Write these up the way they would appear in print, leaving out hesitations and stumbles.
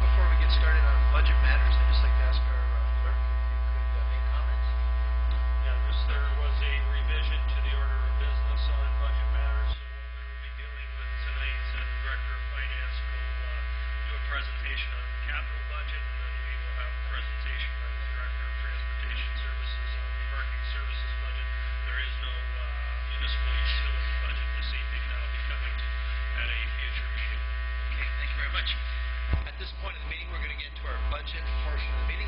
Before we get started on budget matters, I'd just like to ask our clerk if you could make comments. Yeah, there was a revision to the order of business on budget matters. So what we will be dealing with tonight is that the Director of Finance will do a presentation on the capital budget, and then we will have a presentation by the Director of Transportation Services on the parking services budget. There is no municipal utility budget this evening. That will be coming at a future meeting. Okay, thank you very much. At this point in the meeting, we're going to get into our budget portion of the meeting.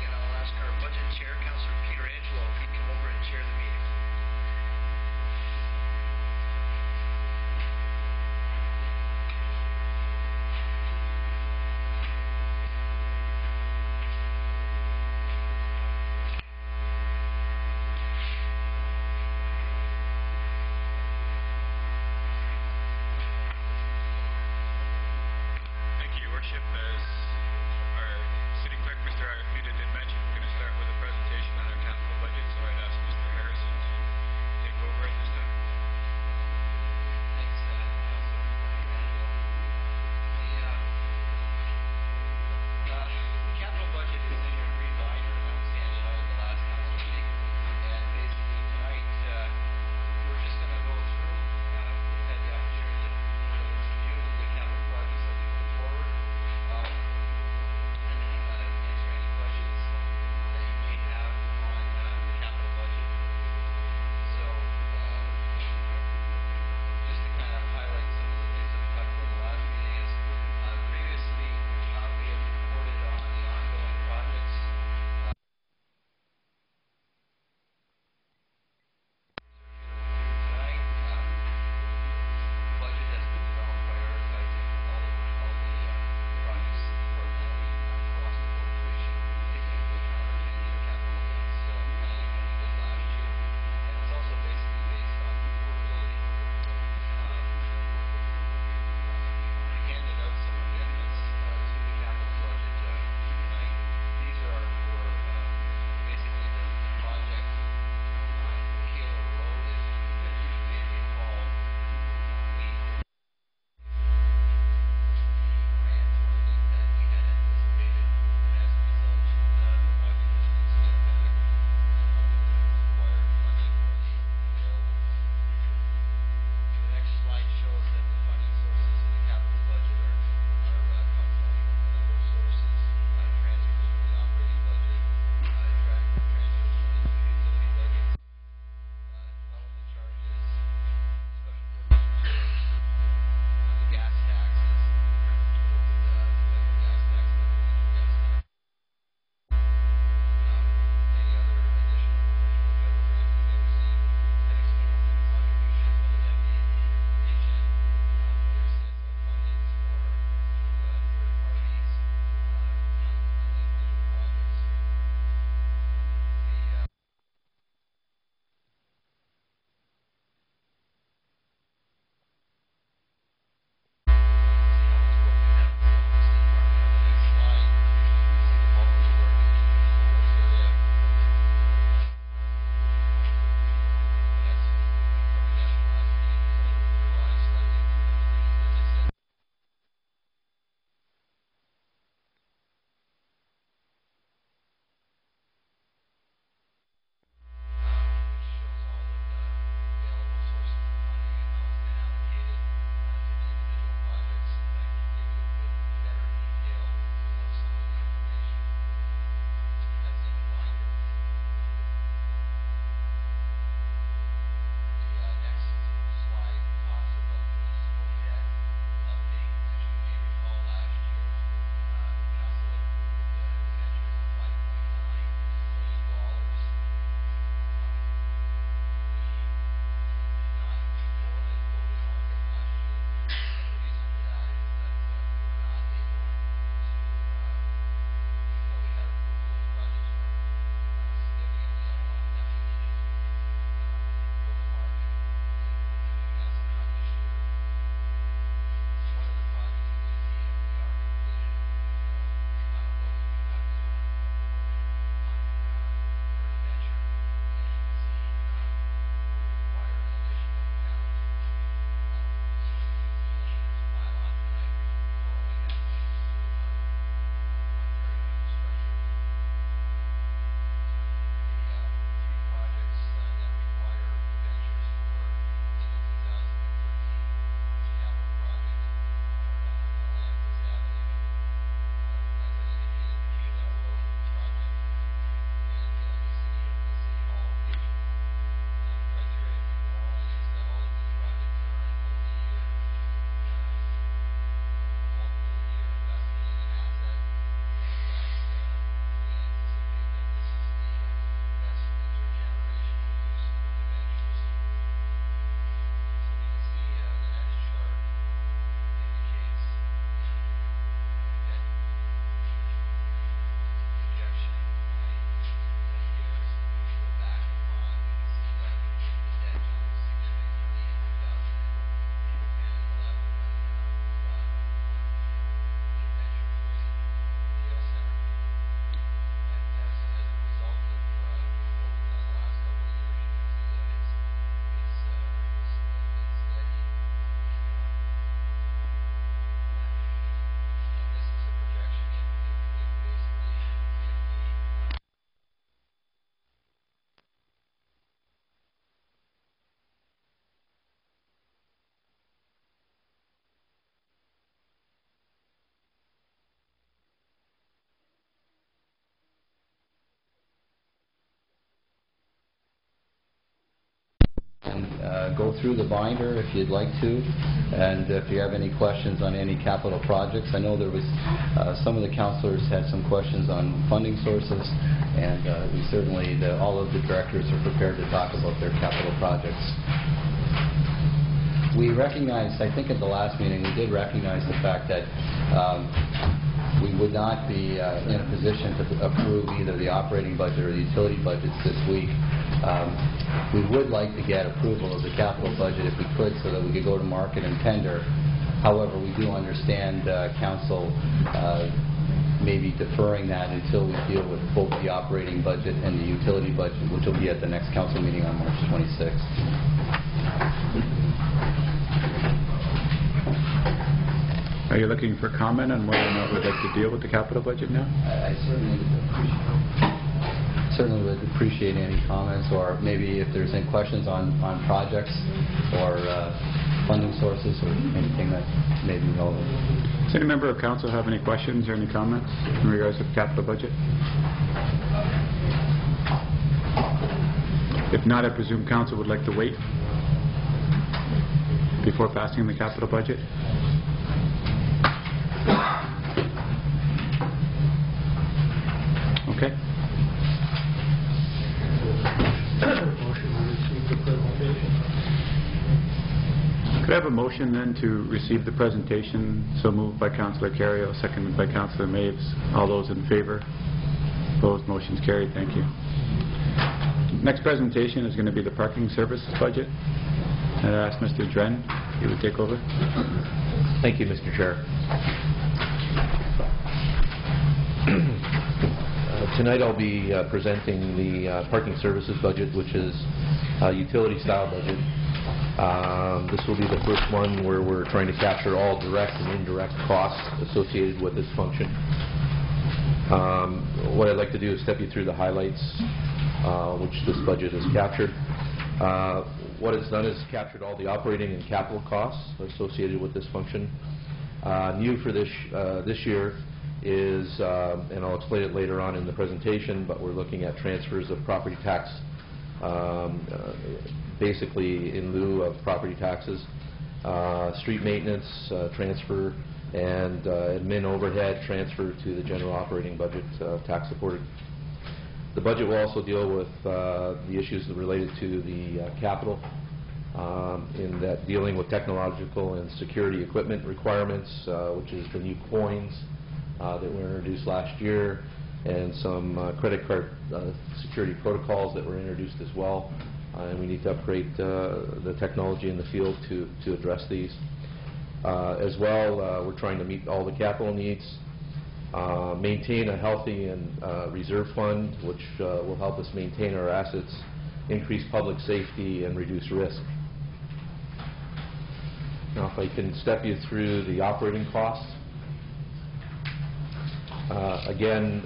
and go through the binder if you'd like to, and if you have any questions on any capital projects. I know there was some of the councillors had some questions on funding sources, and we certainly, all of the directors are prepared to talk about their capital projects. We recognized, I think at the last meeting, we did recognize the fact that we would not be in a position to approve either the operating budget or the utility budgets this week. We would like to get approval of the capital budget if we could, so that we could go to market and tender. However, we do understand council maybe deferring that until we deal with both the operating budget and the utility budget, which will be at the next council meeting on March 26th. Are you looking for comment on whether or not we'd like to deal with the capital budget now? I certainly would appreciate any comments, or maybe if there's any questions on projects or funding sources or anything that may be relevant. Does any member of council have any questions or any comments in regards to the capital budget? If not, I presume council would like to wait before passing the capital budget. Okay. Could I have a motion then to receive the presentation? So moved by Councillor Carrier, seconded by Councillor Maves. All those in favour? Opposed? Motion's carried. Thank you. Next presentation is going to be the parking services budget. I'd ask Mr. Dren if he would take over. Thank you, Mr. Chair. Tonight I'll be presenting the parking services budget, which is a utility-style budget. This will be the first one where we're trying to capture all direct and indirect costs associated with this function. What I'd like to do is step you through the highlights which this budget has captured. What it's done is captured all the operating and capital costs associated with this function. New for this year is, and I'll explain it later on in the presentation, but we're looking at transfers of property tax, basically in lieu of property taxes, street maintenance transfer, and admin overhead transfer to the general operating budget, tax supported. The budget will also deal with the issues related to the capital, in that dealing with technological and security equipment requirements, which is the new coins that were introduced last year, and some credit card security protocols that were introduced as well. And we need to upgrade the technology in the field to address these. As well, we're trying to meet all the capital needs, maintain a healthy and reserve fund, which will help us maintain our assets, increase public safety, and reduce risk. Now, if I can step you through the operating costs. Again,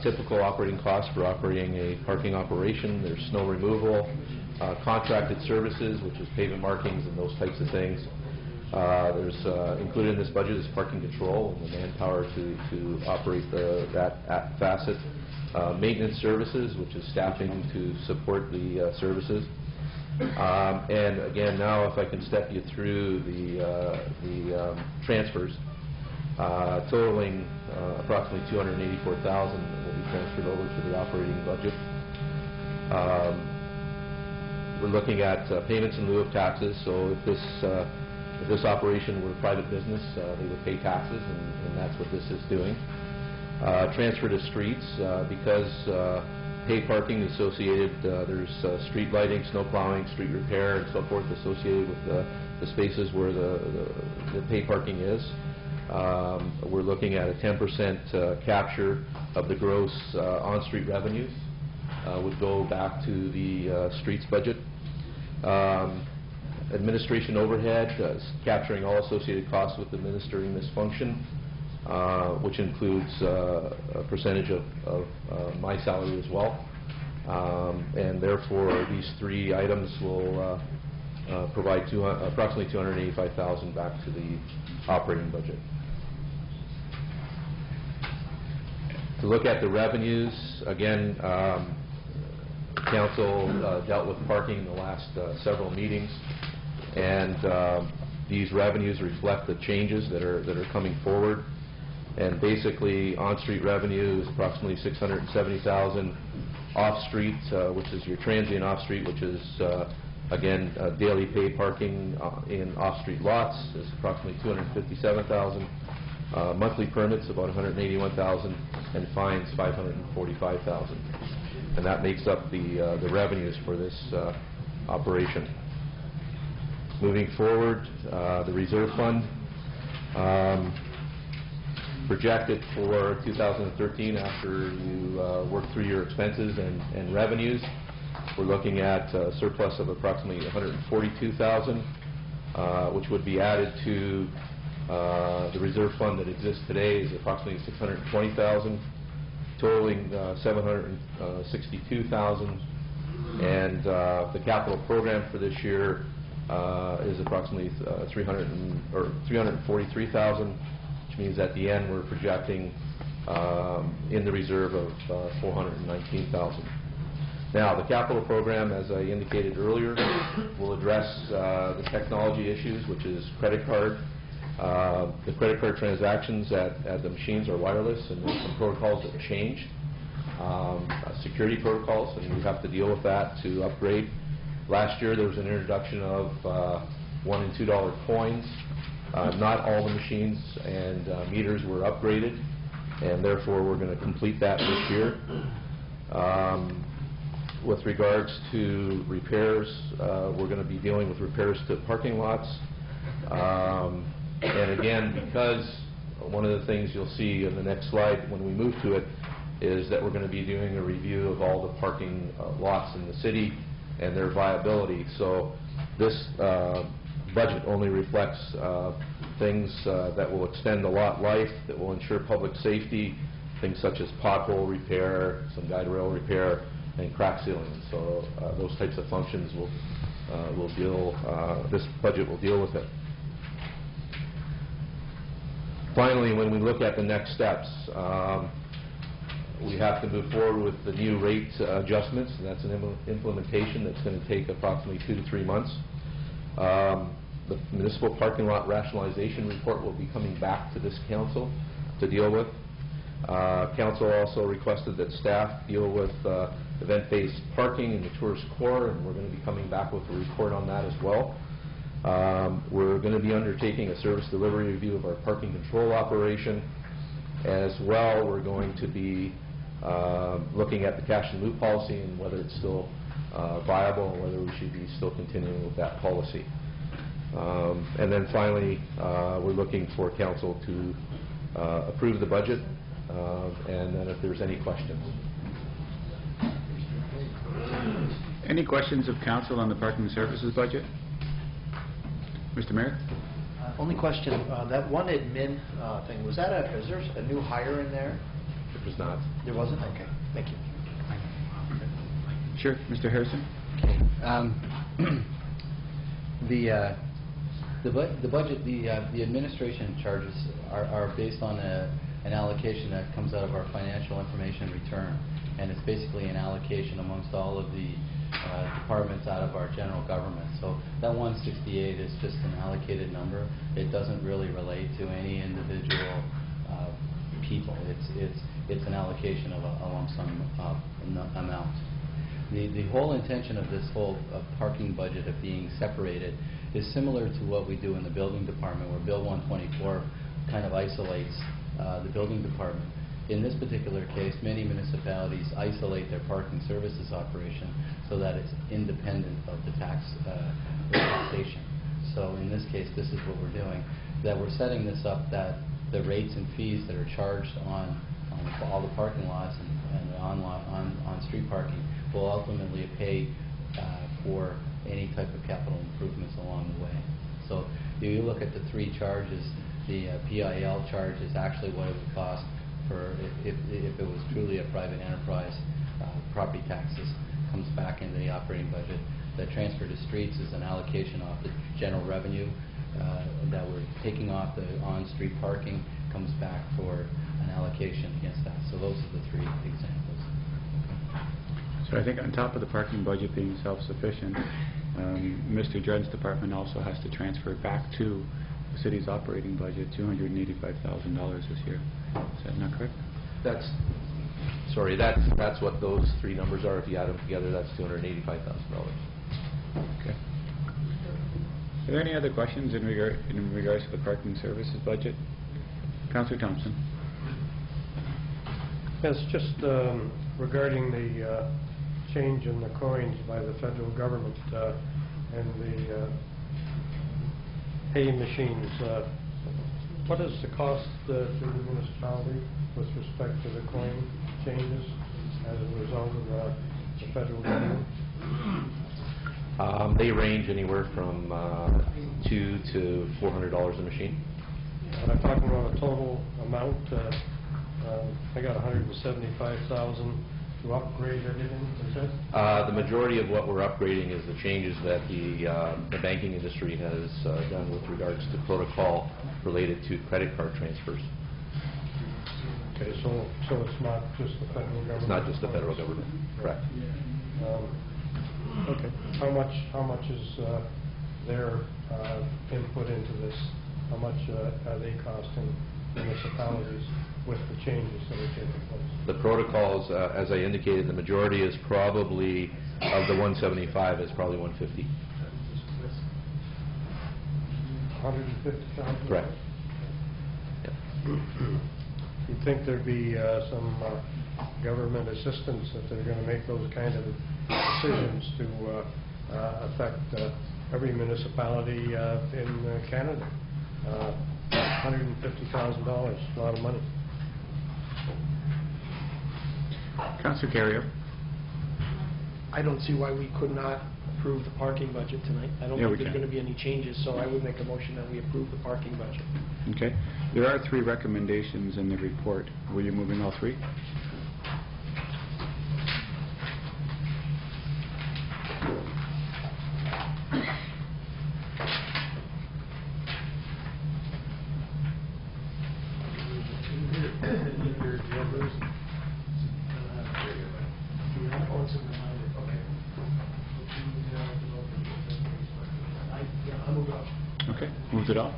typical operating costs for operating a parking operation. There's snow removal, contracted services, which is pavement markings and those types of things. There's included in this budget is parking control and the manpower to operate that facet. Maintenance services, which is staffing to support the services. And again, now if I can step you through the transfers, totaling approximately $284,000 that will be transferred over to the operating budget. We're looking at payments in lieu of taxes. So if this operation were a private business, they would pay taxes, and that's what this is doing. Transfer to streets, because paid parking associated, there's street lighting, snow plowing, street repair, and so forth associated with the spaces where the paid parking is. We're looking at a 10% capture of the gross on-street revenues, would go back to the streets budget. Administration overhead, capturing all associated costs with administering this function, which includes a percentage of my salary as well. And therefore, these three items will provide approximately $285,000 back to the operating budget. To look at the revenues, again, Council dealt with parking in the last several meetings, and these revenues reflect the changes that are coming forward. And basically, on-street revenue is approximately $670,000. Off-street, which is your transient off-street, which is again daily pay parking in off-street lots, is approximately $257,000. Monthly permits about $181,000, and fines $545,000. And that makes up the revenues for this operation. Moving forward, the reserve fund. Projected for 2013, after you work through your expenses and revenues, we're looking at a surplus of approximately $142,000, which would be added to the reserve fund that exists today is approximately $620,000, totaling $762,000, and the capital program for this year is approximately $343,000. Which means at the end we're projecting in the reserve of $419,000. Now, the capital program, as I indicated earlier, will address the technology issues, which is credit card. The credit card transactions at the machines are wireless, and there's some protocols that have changed, security protocols, and we have to deal with that to upgrade. Last year there was an introduction of $1 and $2 coins. Not all the machines and meters were upgraded, and therefore we're going to complete that this year. With regards to repairs, we're going to be dealing with repairs to parking lots. And again, because one of the things you'll see in the next slide when we move to it is that we're going to be doing a review of all the parking lots in the city and their viability. So this budget only reflects things that will extend the lot life, that will ensure public safety, things such as pothole repair, some guide rail repair, and crack sealing. So those types of functions will deal. This budget will deal with it. Finally, when we look at the next steps, we have to move forward with the new rate adjustments, and that's an implementation that's going to take approximately 2 to 3 months. The municipal parking lot rationalization report will be coming back to this council to deal with. Council also requested that staff deal with event-based parking in the tourist core, and we're going to be coming back with a report on that as well. We're going to be undertaking a service delivery review of our parking control operation. As well, we're going to be looking at the cash and loop policy and whether it's still viable and whether we should be still continuing with that policy. And then finally, we're looking for council to approve the budget, and then if there's any questions. Any questions of council on the parking services budget? Mr. Mayor? Only question, that one admin thing, was that is there a new hire in there? It was not. There wasn't? Okay, thank you. Sure, Mr. Harrison? Okay. The budget, the administration charges are based on an allocation that comes out of our financial information return, and it's basically an allocation amongst all of the departments out of our general government. So that 168 is just an allocated number. It doesn't really relate to any individual people. It's an allocation of a lump sum amount. The whole intention of this whole parking budget of being separated is similar to what we do in the building department, where Bill 124 kind of isolates the building department. In this particular case, many municipalities isolate their parking services operation so that it's independent of the taxation. So in this case, this is what we're doing, that we're setting this up that the rates and fees that are charged on all the parking lots and on street parking will ultimately pay for any type of capital improvements along the way. So if you look at the three charges, the PIL charge is actually what it would cost for if it was truly a private enterprise. Property taxes comes back into the operating budget. The transfer to streets is an allocation off the general revenue that we're taking off the on-street parking, comes back for an allocation against that. So those are the three examples. So I think on top of the parking budget being self-sufficient, Mr. Dred's department also has to transfer back to the city's operating budget $285,000 this year. Is that not correct? That's what those three numbers are. If you add them together, that's $285,000. Okay. Are there any other questions in regards to the parking services budget? Councillor Thompson. Yes, just regarding the change in the coins by the federal government and the pay machines. What is the cost to the municipality with respect to the coin changes as a result of the federal government? They range anywhere from $200 to $400 a machine. And I'm talking about a total amount. I got $175,000 to upgrade everything. Is that? The majority of what we're upgrading is the changes that the banking industry has done with regards to protocol related to credit card transfers. Okay, so it's not just the federal government. It's not just the federal government, correct? Okay. How much is their input into this? How much are they costing municipalities with the changes that are taking place? The protocols, as I indicated, the majority is probably, of the 175, is probably 150. $150,000? Correct. Yep. You'd think there'd be some government assistance if they're going to make those kind of decisions to affect every municipality in Canada. $150,000, a lot of money. Councillor Carrier. I don't see why we could not approve the parking budget tonight. I don't think there's going to be any changes, so I would make a motion that we approve the parking budget. Okay. There are 3 recommendations in the report. Were you moving all 3? Okay, moved it all.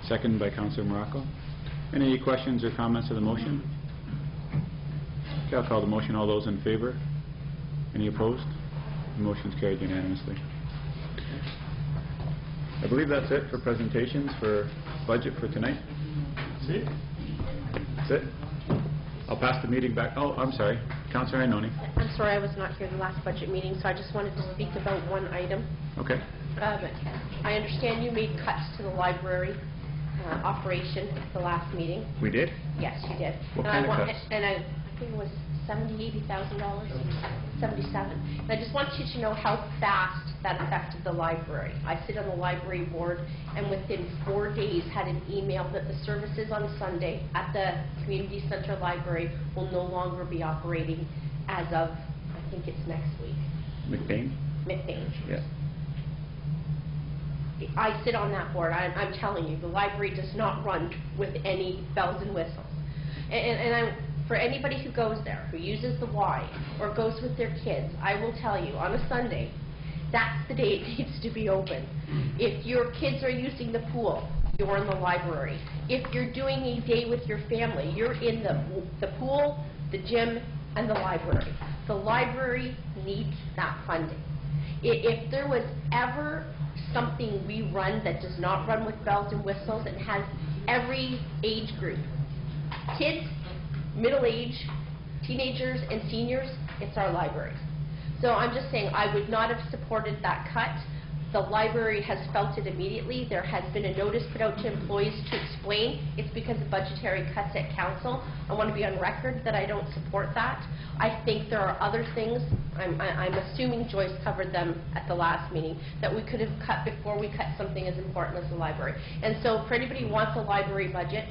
Second by Councillor Morocco. Any questions or comments of the motion? Okay, I'll call the motion. All those in favor? Any opposed? The motion's carried unanimously. I believe that's it for presentations for budget for tonight. That's it? That's it. I'll pass the meeting back. Oh, I'm sorry. Councillor Inoni. I'm sorry, I was not here the last budget meeting, so I just wanted to speak about one item. Okay. I understand you made cuts to the library operation at the last meeting. We did? Yes, you did. What kind of cuts? And I think it was $80,000, 77. And I just want you to know how fast that affected the library. I sit on the library board, and within 4 days had an email that the services on Sunday at the community center library will no longer be operating as of, I think it's next week. McBain? McBain. Yeah. I sit on that board. I'm telling you, the library does not run with any bells and whistles. And for anybody who goes there, who uses the Y, or goes with their kids, I will tell you, on a Sunday, that's the day it needs to be open. If your kids are using the pool, you're in the library. If you're doing a day with your family, you're in the pool, the gym, and the library. The library needs that funding. If there was ever something we run that does not run with bells and whistles and has every age group, kids, middle age, teenagers, and seniors, it's our libraries. So I'm just saying I would not have supported that cut. The library has felt it immediately. There has been a notice put out to employees to explain it's because of budgetary cuts at council. I want to be on record that I don't support that. I think there are other things, I'm assuming Joyce covered them at the last meeting, that we could have cut before we cut something as important as the library. And so for anybody who wants a library budget,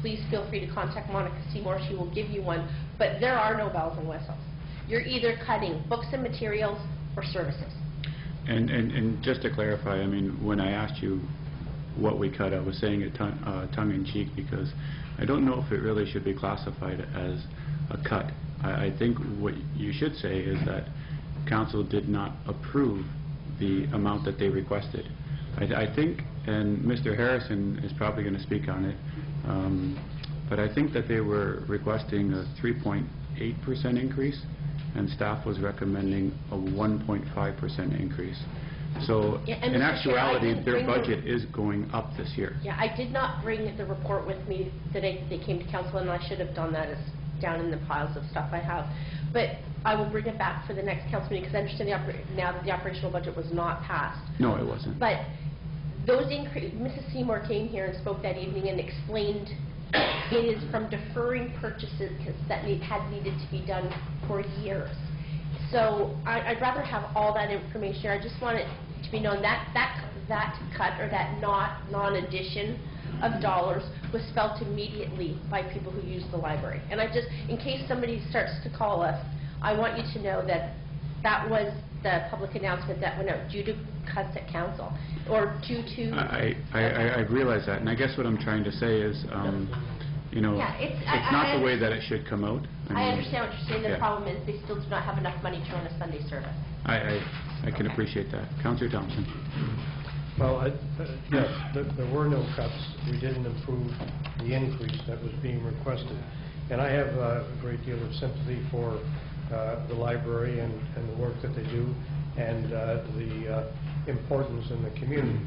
please feel free to contact Monica Seymour. She will give you one. But there are no bells and whistles. You're either cutting books and materials or services. And just to clarify, I mean, when I asked you what we cut, I was saying it tongue-in-cheek because I don't know if it really should be classified as a cut. I think what you should say is that council did not approve the amount that they requested. I think, and Mr. Harrison is probably going to speak on it, but I think that they were requesting a 3.8% increase, and staff was recommending a 1.5% increase. So Yeah, and in Mr. Chair, I actuality, didn't their bring budget is going up this year. Yeah, I did not bring the report with me the day that they came to council, and I should have done that. It's down in the piles of stuff I have. But I will bring it back for the next council meeting, because I understand now that the operational budget was not passed. No, it wasn't. But those Mrs. Seymour came here and spoke that evening and explained it is from deferring purchases that had needed to be done for years. So I'd rather have all that information. I just want it to be known that that cut or that non-addition of dollars was felt immediately by people who use the library. And I just, in case somebody starts to call us, I want you to know that that was the public announcement that went out due to cuts at council, or due to... I realize that, and I guess what I'm trying to say is, you know, Yeah, it's not the way that it should come out. I understand what you're saying. The yeah. problem is they still do not have enough money to run a Sunday service. I can appreciate that. Councillor Thompson. Well, yes, there were no cuts. We didn't approve the increase that was being requested. And I have a great deal of sympathy for the library and the work that they do, and the importance in the community.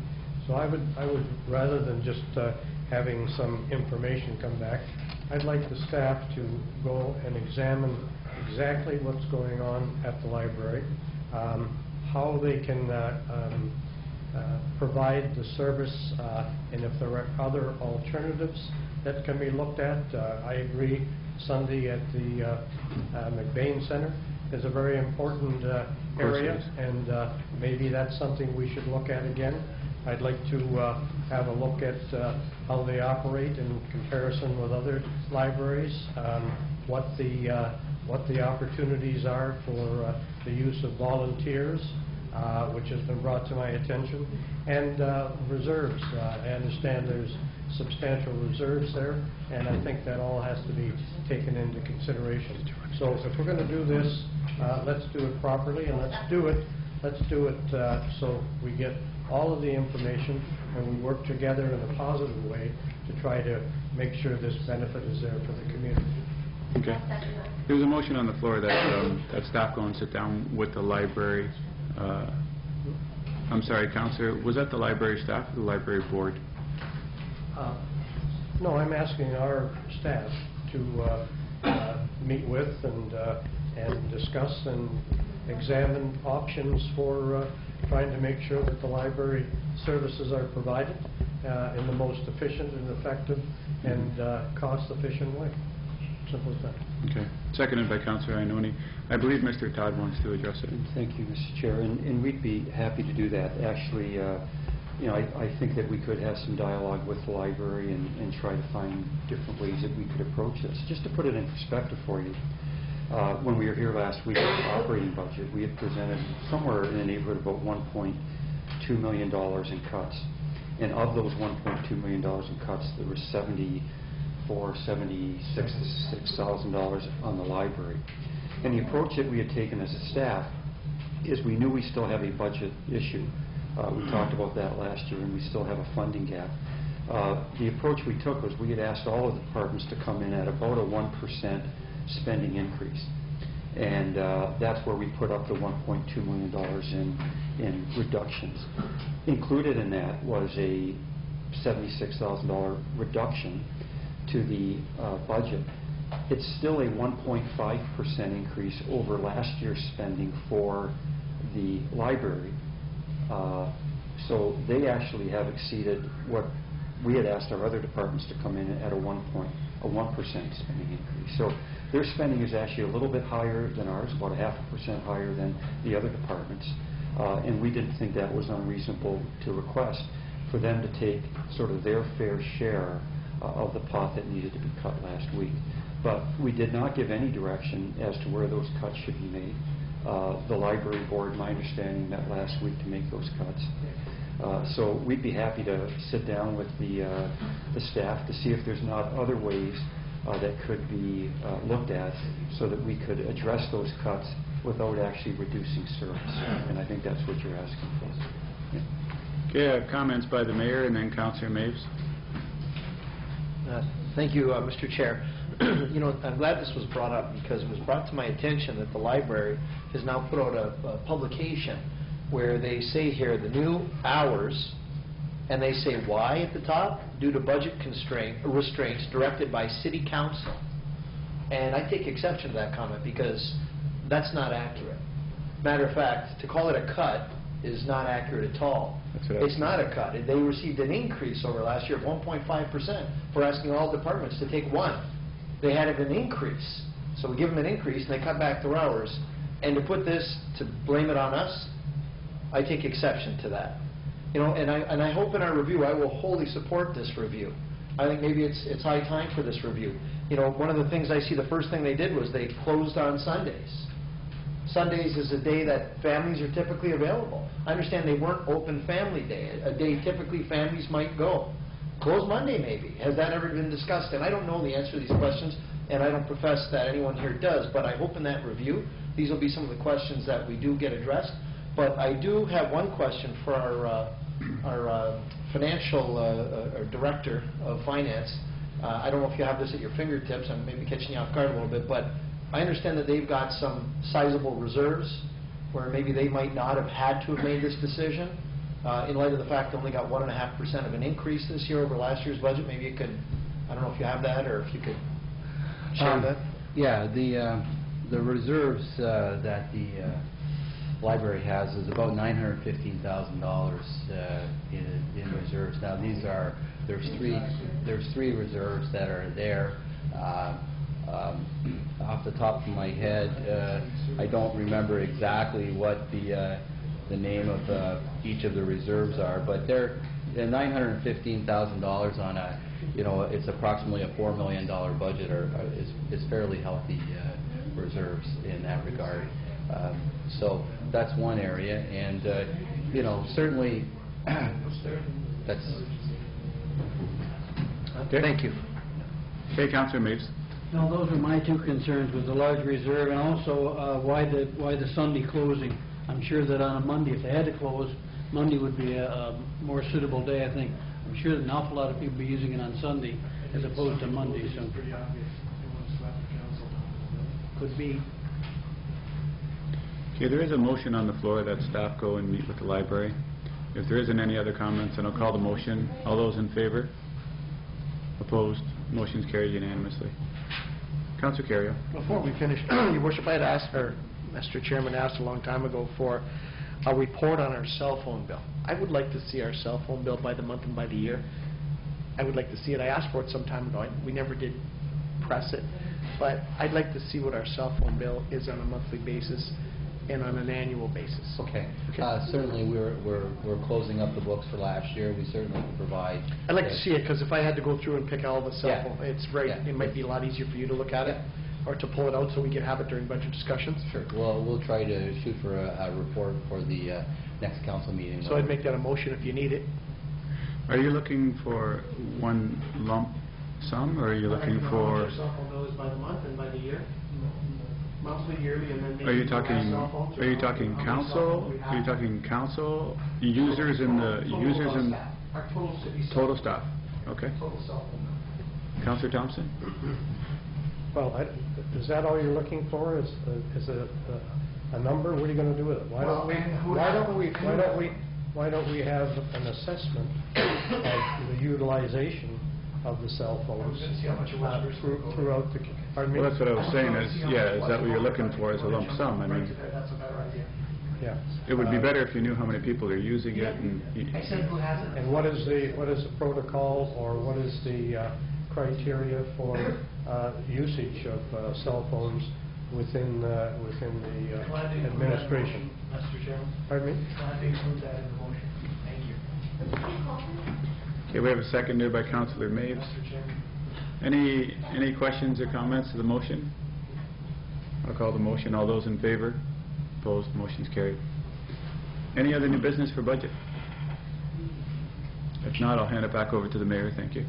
So I would rather than just having some information come back, I'd like the staff to go and examine exactly what's going on at the library, how they can provide the service, and if there are other alternatives that can be looked at. I agree, Sunday at the McBain Center is a very important area, and maybe that's something we should look at again. I'd like to have a look at how they operate in comparison with other libraries, what the opportunities are for the use of volunteers, which has been brought to my attention, and reserves. I understand there's substantial reserves there, and I think that all has to be taken into consideration. So if we're going to do this, let's do it properly, and let's do it so we get all of the information and we work together in a positive way to try to make sure this benefit is there for the community. Okay. There's a motion on the floor that that staff go and sit down with the library. I'm sorry, Councillor, was that the library staff or the library board? No, I'm asking our staff to meet with and discuss and examine options for trying to make sure that the library services are provided in the most efficient and effective and cost-efficient way. Simple as that. Okay. Seconded by Councillor Ioannoni. I believe Mr. Todd wants to address it. Thank you, Mr. Chair, and we'd be happy to do that. Actually, you know, I think that we could have some dialogue with the library and try to find different ways that we could approach this. Just to put it in perspective for you, when we were here last week on the operating budget, we had presented somewhere in the neighborhood of about $1.2 million in cuts. And of those $1.2 million in cuts, there were $76,000 on the library. And the approach that we had taken as a staff is we knew we still have a budget issue. We talked about that last year, and we still have a funding gap. The approach we took was we had asked all of the departments to come in at about a 1% spending increase. And that's where we put up the $1.2 million in reductions. Included in that was a $76,000 reduction to the budget. It's still a 1.5% increase over last year's spending for the library. So they actually have exceeded what we had asked our other departments to come in at a 1% spending increase. So their spending is actually a little bit higher than ours, about 0.5% higher than the other departments. And we didn't think that was unreasonable to request for them to take sort of their fair share of the pot that needed to be cut last week. But we did not give any direction as to where those cuts should be made. The library board, my understanding, met last week to make those cuts. So we'd be happy to sit down with the staff to see if there's not other ways that could be looked at so that we could address those cuts without actually reducing service. And I think that's what you're asking for. Okay, I have comments by the mayor and then Councillor Maves. Thank you, Mr. Chair. You know, I'm glad this was brought up because it was brought to my attention that the library has now put out a publication where they say here the new hours, and they say why at the top, due to budget restraints directed by City Council. And I take exception to that comment because that's not accurate. Matter of fact, to call it a cut is not accurate at all. It's not a cut. They received an increase over last year of 1.5% for asking all departments to take one. They had an increase. So we give them an increase and they cut back their hours. And to put this, to blame it on us, I take exception to that. You know, and I hope in our review I will wholly support this review. I think maybe it's high time for this review. You know, one of the things I see, the first thing they did was they closed on Sundays. Sundays is a day that families are typically available. I understand they weren't open family day, a day typically families might go. Close Monday maybe. Has that ever been discussed? And I don't know the answer to these questions, and I don't profess that anyone here does, but I hope in that review these will be some of the questions that we do get addressed. But I do have one question for our financial director of finance. I don't know if you have this at your fingertips. I'm maybe catching you off guard a little bit, but I understand that they've got some sizable reserves where maybe they might not have had to have made this decision in light of the fact they only got 1.5% of an increase this year over last year's budget. Maybe you could, I don't know if you have that or if you could share that. Yeah, the reserves that the library has is about $915,000 in reserves. Now there's three reserves that are there. Off the top of my head, I don't remember exactly what the name of each of the reserves are, but they're $915,000 on a, you know, it's approximately a $4 million budget, is fairly healthy reserves in that regard. So that's one area, and you know, certainly that's. Okay. Thank you. Okay, Councillor Maves. No, those are my two concerns, with the large reserve and also why the Sunday closing. I'm sure that on a Monday, if they had to close, Monday would be a more suitable day, I think. I'm sure that an awful lot of people be using it on Sunday as opposed to Monday, so. Could be. Okay, there is a motion on the floor that staff go and meet with the library. If there isn't any other comments, then I'll call the motion. All those in favor? Opposed? Motion's carried unanimously. Councillor Carrier. Before we finish, Your Worship, I had asked, or Mr. Chairman asked a long time ago for a report on our cell phone bill. I would like to see our cell phone bill by the month and by the year. I would like to see it. I asked for it some time ago. We never did press it. But I'd like to see what our cell phone bill is on a monthly basis and on an annual basis. Okay. Certainly, we're closing up the books for last year. We certainly can provide. I'd like to see it because if I had to go through and pick all the cell Yeah. phone, it's very. Yeah. It might be a lot easier for you to look at it or to pull it out so we can have it during budget discussions. Sure. Well, we'll try to shoot for a report for the next council meeting. So I'd make that a motion if you need it. Are you looking for one lump sum, or are you looking for... Our cell phone bill is by the month and by the year. Monthly, yearly, and then maybe... Are you talking council? Are you talking council users in the users in our total city staff. total staff? Okay. Total cell phone bill. Councillor Thompson. Well, is that all you're looking for? Is a number? What are you going to do with it? Why don't we have an assessment of the utilization of the cell phones throughout the... Pardon me? Well, that's what I was saying. Is that what you're looking for? Is a lump sum? I mean, That's a better idea. Yeah. it would be better if you knew how many people are using it. Who has it? And what is the protocol, or what is the criteria for usage of cell phones within the administration? Mr. Chairman. Pardon me? Glad to include that in the motion. Thank you. Okay, we have a seconder by Councillor Maves. Mr. Chairman. Any questions or comments to the motion? I'll call the motion. All those in favor? Opposed? Motion's carried. Any other new business for budget? If not, I'll hand it back over to the mayor. Thank you.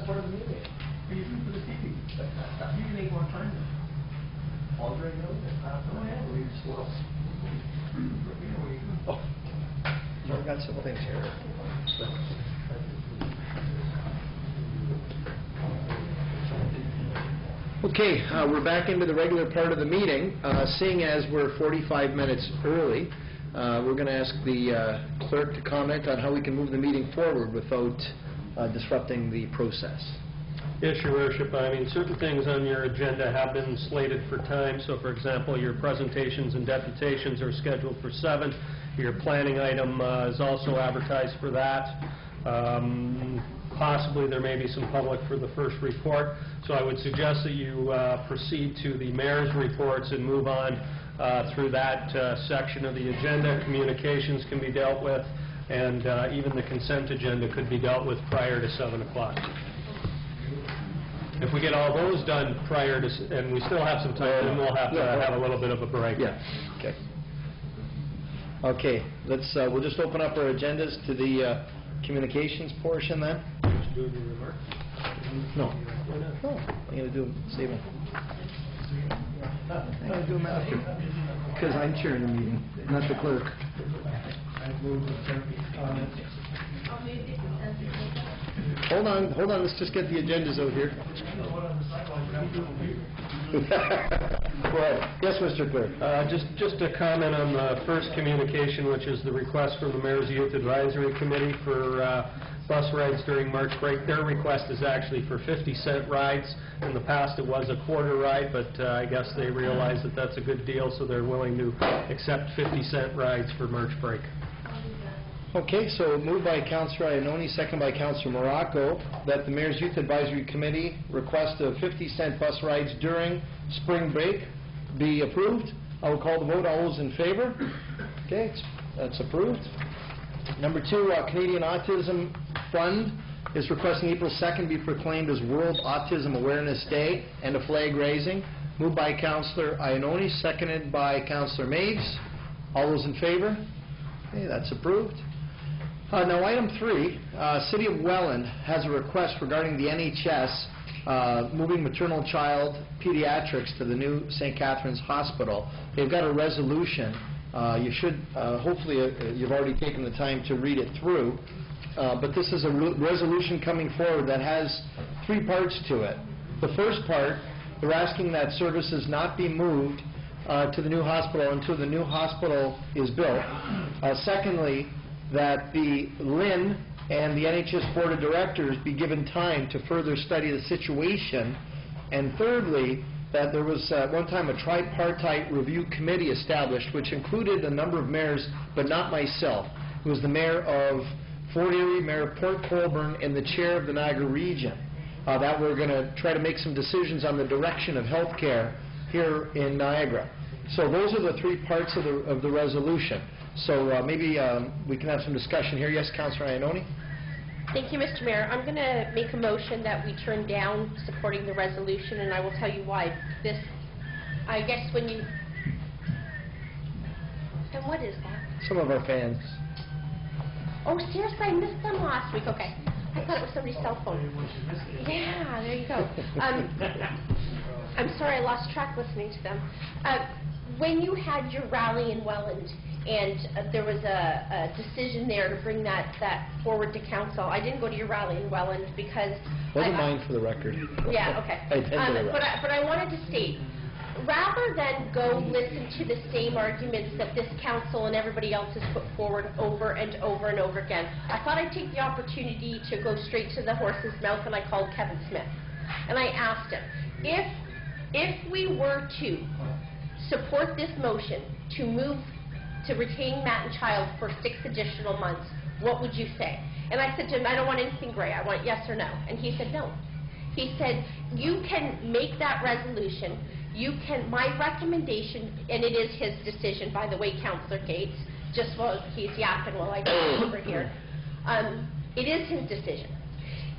part of the meeting. What are you doing for the TV? You can make more time now. All during those, oh, yeah, we just lost. Oh, I've got some things here. Okay, we're back into the regular part of the meeting. Seeing as we're 45 minutes early, we're going to ask the clerk to comment on how we can move the meeting forward without disrupting the process. Yes, Your Worship. I mean, certain things on your agenda have been slated for time. So, for example, your presentations and deputations are scheduled for 7. Your planning item is also advertised for that. Possibly there may be some public for the first report. So I would suggest that you proceed to the mayor's reports and move on through that section of the agenda. Communications can be dealt with, and even the consent agenda could be dealt with prior to 7 o'clock. If we get all those done prior to, and we still have some time, then we'll have to have a little bit of a break. Yeah. Okay. Okay. Let's. We'll just open up our agendas to the communications portion then. Do your remark? No. No. I'm going to do save them. I'm going to do them after, because I'm chairing the meeting, not the clerk. Hold on, let's just get the agendas out here. Go ahead. Yes, Mr. Clerk. Just a comment on the first communication, which is the request from the Mayor's Youth Advisory Committee for bus rides during March break. Their request is actually for 50-cent rides. In the past, it was a quarter ride, but I guess they realize that that's a good deal, so they're willing to accept 50-cent rides for March break. Okay, so moved by Councillor Iannone, second by Councillor Morocco, that the Mayor's Youth Advisory Committee request of 50-cent bus rides during spring break be approved. I will call the vote. All those in favor? Okay, that's approved. Number 2, Canadian Autism Fund is requesting April 2nd be proclaimed as World Autism Awareness Day and a flag raising. Moved by Councillor Iannone, seconded by Councillor Maves. All those in favor? Okay, that's approved. Now, item 3, City of Welland has a request regarding the NHS moving maternal child pediatrics to the new St. Catharines Hospital. They've got a resolution. You should, hopefully, you've already taken the time to read it through. But this is a resolution coming forward that has 3 parts to it. The first part, they're asking that services not be moved to the new hospital until the new hospital is built. Secondly, that the LHIN and the NHS Board of Directors be given time to further study the situation. And thirdly, that there was one time a tripartite review committee established, which included a number of mayors, but not myself. It was the mayor of Fort Erie, Mayor of Port Colborne, and the chair of the Niagara region. That we're going to try to make some decisions on the direction of health care here in Niagara. So those are the 3 parts of the resolution. So maybe we can have some discussion here. Yes, Councillor Iannone? Thank you, Mr. Mayor. I'm going to make a motion that we turn down supporting the resolution, and I will tell you why. This, I guess when you... And what is that? Some of our fans. Oh, seriously? I missed them last week. Okay. I thought it was somebody's cell phone. Yeah, there you go. I'm sorry, I lost track listening to them. When you had your rally in Welland, and there was a decision there to bring that forward to council, I didn't go to your rally in Welland because... Wasn't mine, for the record. Yeah, okay. But I wanted to state, rather than go listen to the same arguments that this council and everybody else has put forward over and over and over again, I thought I'd take the opportunity to go straight to the horse's mouth, and I called Kevin Smith. And I asked him, if we were to support this motion to retain Matt and Child for 6 additional months, what would you say? And I said to him, I don't want anything gray. I want yes or no. And he said no. He said, you can make that resolution. You can, my recommendation, and it is his decision, by the way, Councillor Gates, just while he's yapping while I go over here. It is his decision.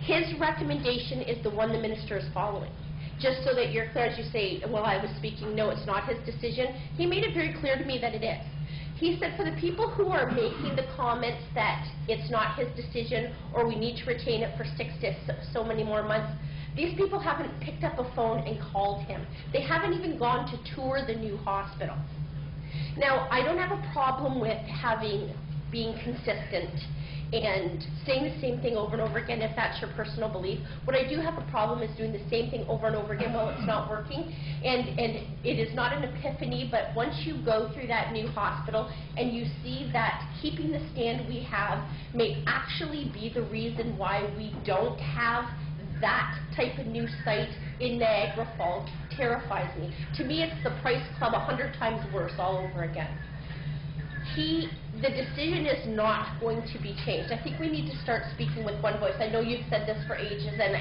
His recommendation is the one the minister is following. Just so that you're clear, as you say, well, I was speaking, no, it's not his decision. He made it very clear to me that it is. He said for the people who are making the comments that it's not his decision or we need to retain it for 6 to so many more months, these people haven't picked up a phone and called him. They haven't even gone to tour the new hospital. Now, I don't have a problem with being consistent and saying the same thing over and over again if that's your personal belief. What I do have a problem is doing the same thing over and over again while it's not working. And it is not an epiphany, but once you go through that new hospital and you see that keeping the stand we have may actually be the reason why we don't have that type of new site in Niagara Falls, terrifies me. To me, it's the Price Club 100 times worse all over again. The decision is not going to be changed. I think we need to start speaking with one voice. I know you've said this for ages, and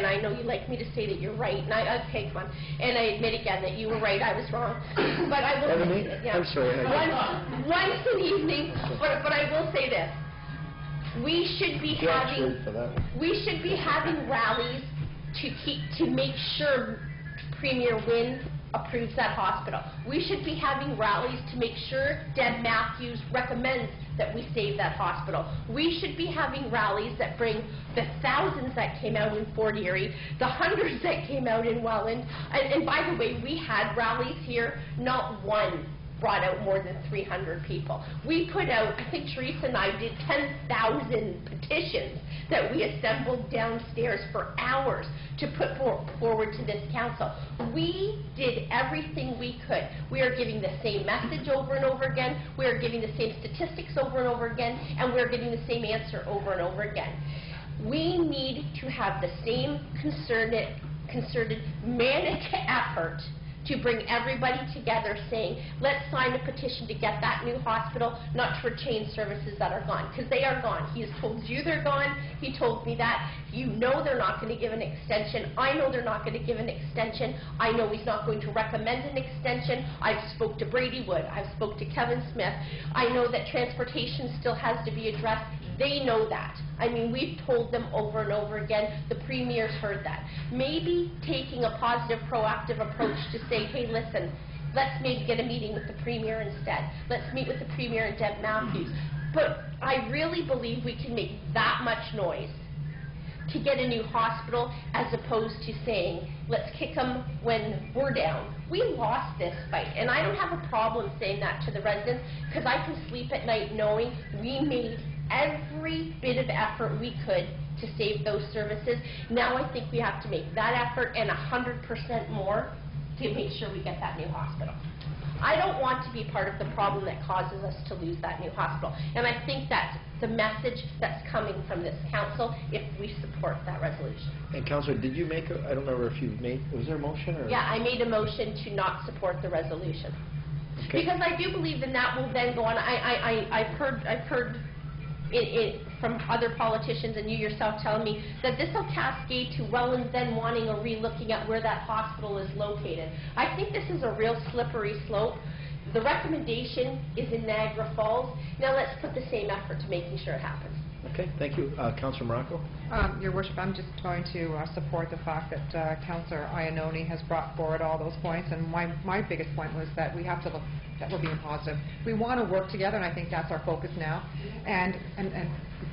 I know you like me to say that you're right, and okay, come on. And I admit again that you were right, I was wrong. But I will say, I'm sorry. Once an evening, but I will say this. We should be having rallies to make sure Premier Wynne approves that hospital. We should be having rallies to make sure Deb Matthews recommends that we save that hospital. We should be having rallies that bring the thousands that came out in Fort Erie, the hundreds that came out in Welland. And by the way, we had rallies here, not one brought out more than 300 people. We put out, I think Teresa and I did 10,000 petitions that we assembled downstairs for hours to put forward to this council. We did everything we could. We are giving the same message over and over again. We are giving the same statistics over and over again, and we're getting the same answer over and over again. We need to have the same concerted, manic effort to bring everybody together saying, let's sign a petition to get that new hospital, not to retain services that are gone, because they are gone. He has told you they're gone. He told me that. You know they're not going to give an extension. I know they're not going to give an extension. I know he's not going to recommend an extension. I've spoke to Brady Wood. I've spoke to Kevin Smith. I know that transportation still has to be addressed. They know that. I mean, we've told them over and over again. The Premier's heard that. Maybe taking a positive, proactive approach to say, hey, listen, let's maybe get a meeting with the Premier instead. Let's meet with the Premier and Deb Matthews. But I really believe we can make that much noise to get a new hospital as opposed to saying, let's kick them when we're down. We lost this fight, and I don't have a problem saying that to the residents because I can sleep at night knowing we made every bit of effort we could to save those services. Now I think we have to make that effort and 100% more to make sure we get that new hospital. I don't want to be part of the problem that causes us to lose that new hospital. And I think that's the message that's coming from this council if we support that resolution. And Councillor, did you make I don't remember if you made, was there a motion? Or? Yeah, I made a motion to not support the resolution. Okay. Because I do believe that will then go on. I've heard from other politicians and you yourself telling me that this will cascade to Welland then wanting a re-looking at where that hospital is located. I think this is a real slippery slope. The recommendation is in Niagara Falls. Now let's put the same effort to making sure it happens. Okay, thank you. Councillor Morocco? Your Worship, I'm just going to support the fact that Councillor Iannone has brought forward all those points, and my biggest point was that we have to look that we're being positive. We want to work together, and I think that's our focus now. And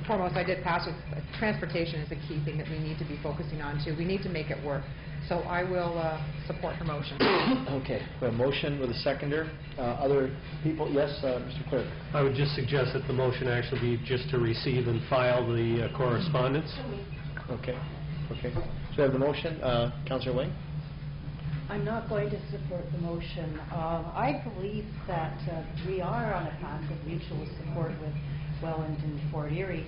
foremost, I did pass with transportation is a key thing that we need to be focusing on too. We need to make it work. So I will support the motion. Okay, we have a motion with a seconder. Other people? Yes, Mr. Clerk. I would just suggest that the motion actually be just to receive and file the correspondence. Okay. Okay. So we have the motion. Councillor Wayne? I'm not going to support the motion. I believe that we are on a path of mutual support with Welland and Fort Erie.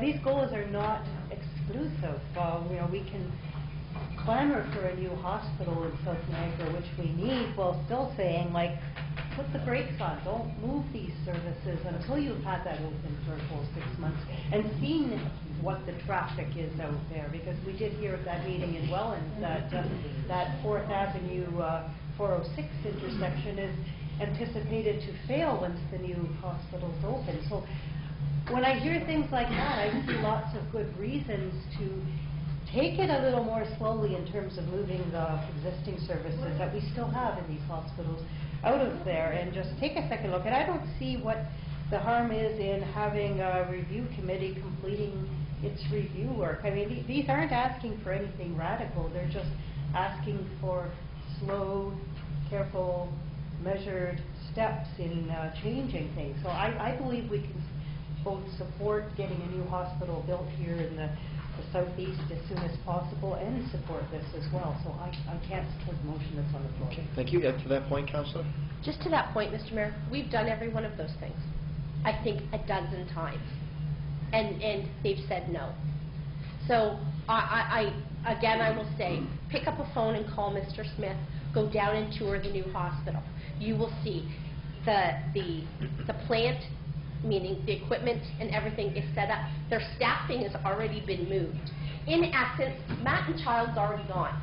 These goals are not exclusive. We can clamor for a new hospital in South Niagara, which we need, while still saying, put the brakes on. Don't move these services until you've had that open for a full 6 months and seen what the traffic is out there. Because we did hear at that meeting in Welland that that 4th Avenue 406 intersection is anticipated to fail once the new hospital's open. So when I hear things like that, I see lots of good reasons to take it a little more slowly in terms of moving the existing services that we still have in these hospitals out of there and just take a second look. And I don't see what the harm is in having a review committee completing its review work. I mean, these aren't asking for anything radical. They're just asking for slow, careful, measured steps in changing things. So I believe we can both support getting a new hospital built here in the southeast as soon as possible and support this as well. So I can't support the motion that's on the floor. Okay, thank you. To that point, Councillor? Just to that point, Mr. Mayor, we've done every one of those things, I think a dozen times, and they've said no. So again, I will say, pick up a phone and call Mr. Smith, go down and tour the new hospital. You will see the plant, meaning the equipment and everything is set up. Their staffing has already been moved. In essence, Matt and Child's already gone.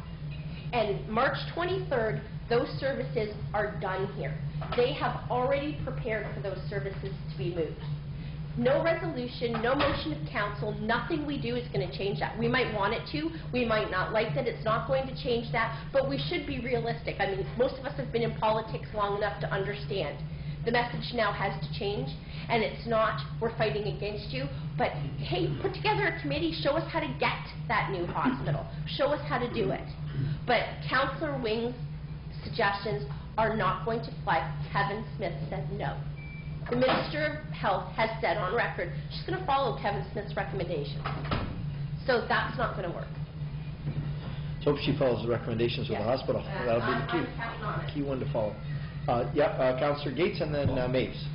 And March 23rd, those services are done here. They have already prepared for those services to be moved. No resolution, no motion of council, nothing we do is going to change that. We might want it to, we might not like that, it's not going to change that, but we should be realistic. I mean, most of us have been in politics long enough to understand. The message now has to change, and it's not, we're fighting against you, but hey, put together a committee, show us how to get that new hospital, show us how to do it. But Councillor Wing's suggestions are not going to fly. Kevin Smith said no. The Minister of Health has said on record she's going to follow Kevin Smith's recommendations. So that's not going to work. So if she follows the recommendations of the hospital, that'll be the key. I'm counting on it. Key one to follow. Councillor Gates and then Maves.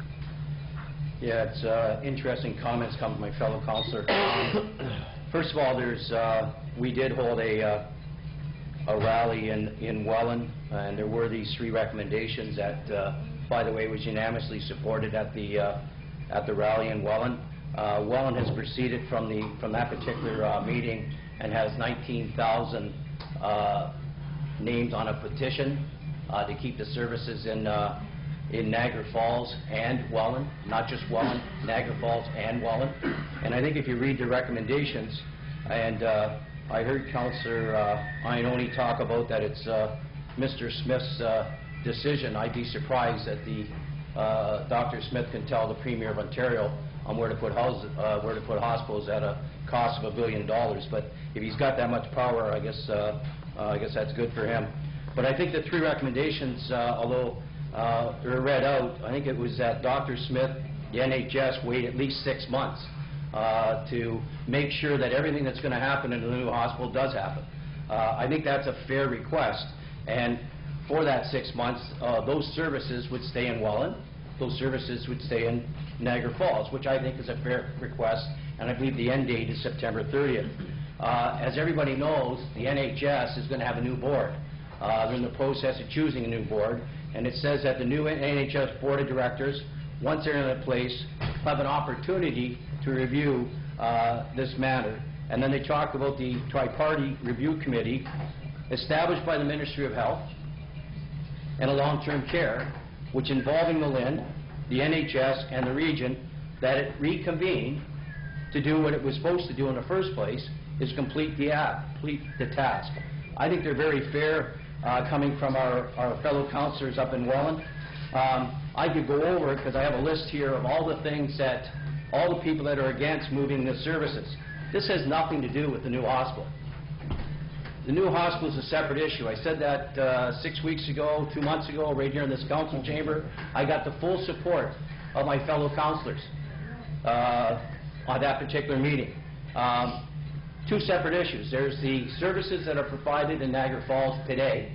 Yeah, it's interesting comments come from my fellow councillor. First of all, we did hold a rally in Welland, and there were these 3 recommendations that, by the way, was unanimously supported at the rally in Welland. Welland has proceeded from that particular meeting and has 19,000 names on a petition to keep the services in Niagara Falls and Welland, not just Welland, Niagara Falls and Welland. And I think if you read the recommendations, and I heard Councillor Iannone talk about that it's Mr. Smith's decision. I'd be surprised that Dr. Smith can tell the Premier of Ontario on where to put hospitals at a cost of $1 billion. But if he's got that much power, I guess that's good for him. But I think the 3 recommendations, although they're read out, I think it was that Dr. Smith, the NHS, wait at least 6 months to make sure that everything that's going to happen in the new hospital does happen. I think that's a fair request. And for that 6 months, those services would stay in Welland, those services would stay in Niagara Falls, which I think is a fair request, and I believe the end date is September 30th. As everybody knows, the NHS is going to have a new board. They're in the process of choosing a new board, and it says that the new NHS Board of Directors, once they're in place, have an opportunity to review this matter. And then they talk about the tri-party review committee established by the Ministry of Health and a long-term care, which involving the LHIN, the NHS, and the region, that it reconvene to do what it was supposed to do in the first place, is complete the task. I think they're very fair coming from our fellow councillors up in Welland. I could go over it because I have a list here of all the things that, all the people that are against moving the services. This has nothing to do with the new hospital. The new hospital is a separate issue. I said that 6 weeks ago, 2 months ago, right here in this council chamber. I got the full support of my fellow councillors on that particular meeting. 2 separate issues. There's the services that are provided in Niagara Falls today,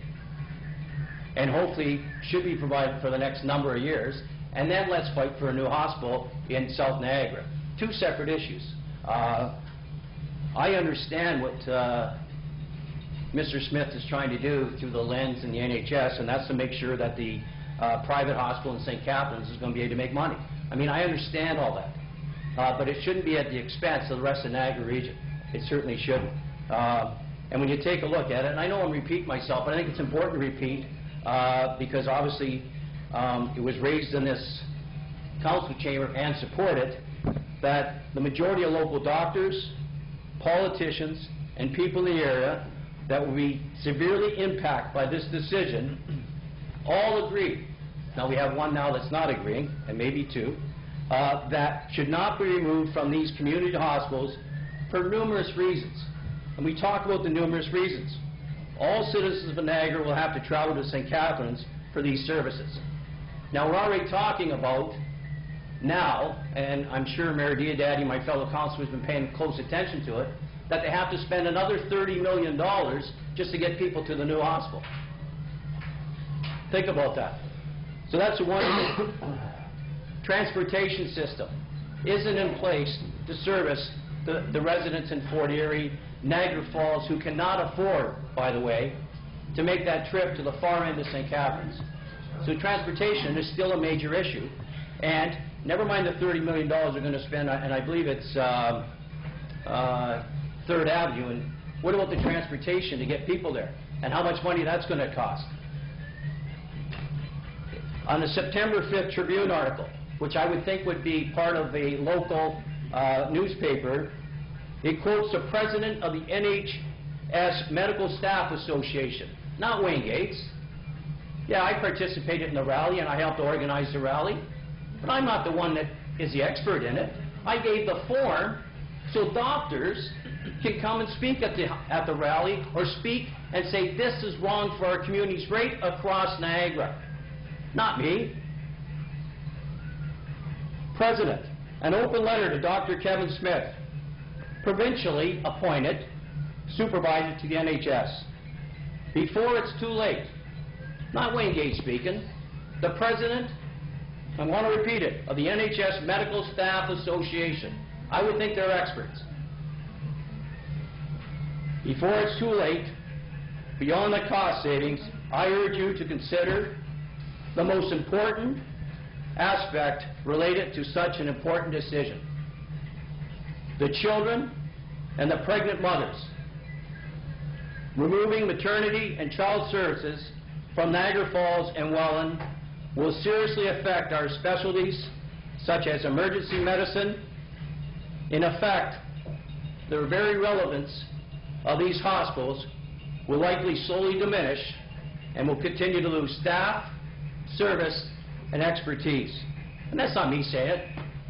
and hopefully should be provided for the next number of years, and then let's fight for a new hospital in South Niagara. 2 separate issues. I understand what Mr. Smith is trying to do through the LHINs and the NHS, and that's to make sure that the private hospital in St. Catharines is going to be able to make money. I mean, I understand all that, but it shouldn't be at the expense of the rest of the Niagara region. It certainly shouldn't. And when you take a look at it, and I know I'm repeating myself, but I think it's important to repeat because obviously it was raised in this council chamber and supported that the majority of local doctors, politicians, and people in the area that will be severely impacted by this decision all agree now we have one now that's not agreeing, and maybe two, that should not be removed from these community hospitals for numerous reasons. And we talk about the numerous reasons. All citizens of Niagara will have to travel to St. Catharines for these services. Now, we're already talking about now, and I'm sure Mayor Diodati, my fellow councillor, has been paying close attention to it, that they have to spend another $30 million just to get people to the new hospital. Think about that. So that's the one thing. Transportation system isn't in place to service the residents in Fort Erie, Niagara Falls, who cannot afford, by the way, to make that trip to the far end of St. Catharines. So transportation is still a major issue. And never mind the $30 million they're going to spend, and I believe it's 3rd Avenue, and what about the transportation to get people there? And how much money that's going to cost? On the September 5th Tribune article, which I would think would be part of a local newspaper, it quotes the president of the NHS Medical Staff Association, not Wayne Gates. Yeah, I participated in the rally and I helped organize the rally, but I'm not the one that is the expert in it. I gave the form so doctors can come and speak at the rally, or speak and say this is wrong for our communities right across Niagara. Not me. President, an open letter to Dr. Kevin Smith, provincially appointed supervisor to the NHS. Before it's too late. Not Wayne Gates speaking. The president, I want to repeat it, of the NHS Medical Staff Association. I would think they're experts. Before it's too late, beyond the cost savings, I urge you to consider the most important aspect related to such an important decision. The children and the pregnant mothers. Removing maternity and child services from Niagara Falls and Welland will seriously affect our specialties such as emergency medicine. In effect, the very relevance of these hospitals will likely slowly diminish and will continue to lose staff, service, and expertise. And that's not me saying it,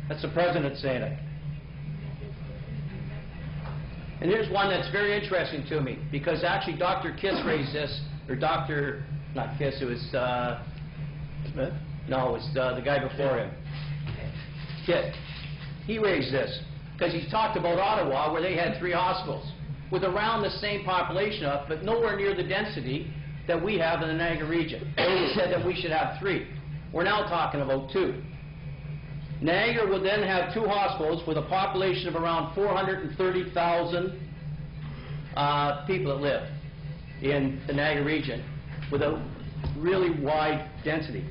that's the president saying it. And here's one that's very interesting to me, because actually Dr. Kiss raised this, or Dr., not Kiss, it was, Smith? No, it was the guy before him. Kitt. He raised this, because he talked about Ottawa, where they had 3 hospitals, with around the same population up, but nowhere near the density that we have in the Niagara region. He said that we should have 3. We're now talking about 2. Niagara will then have 2 hospitals with a population of around 430,000 people that live in the Niagara region, with a really wide density.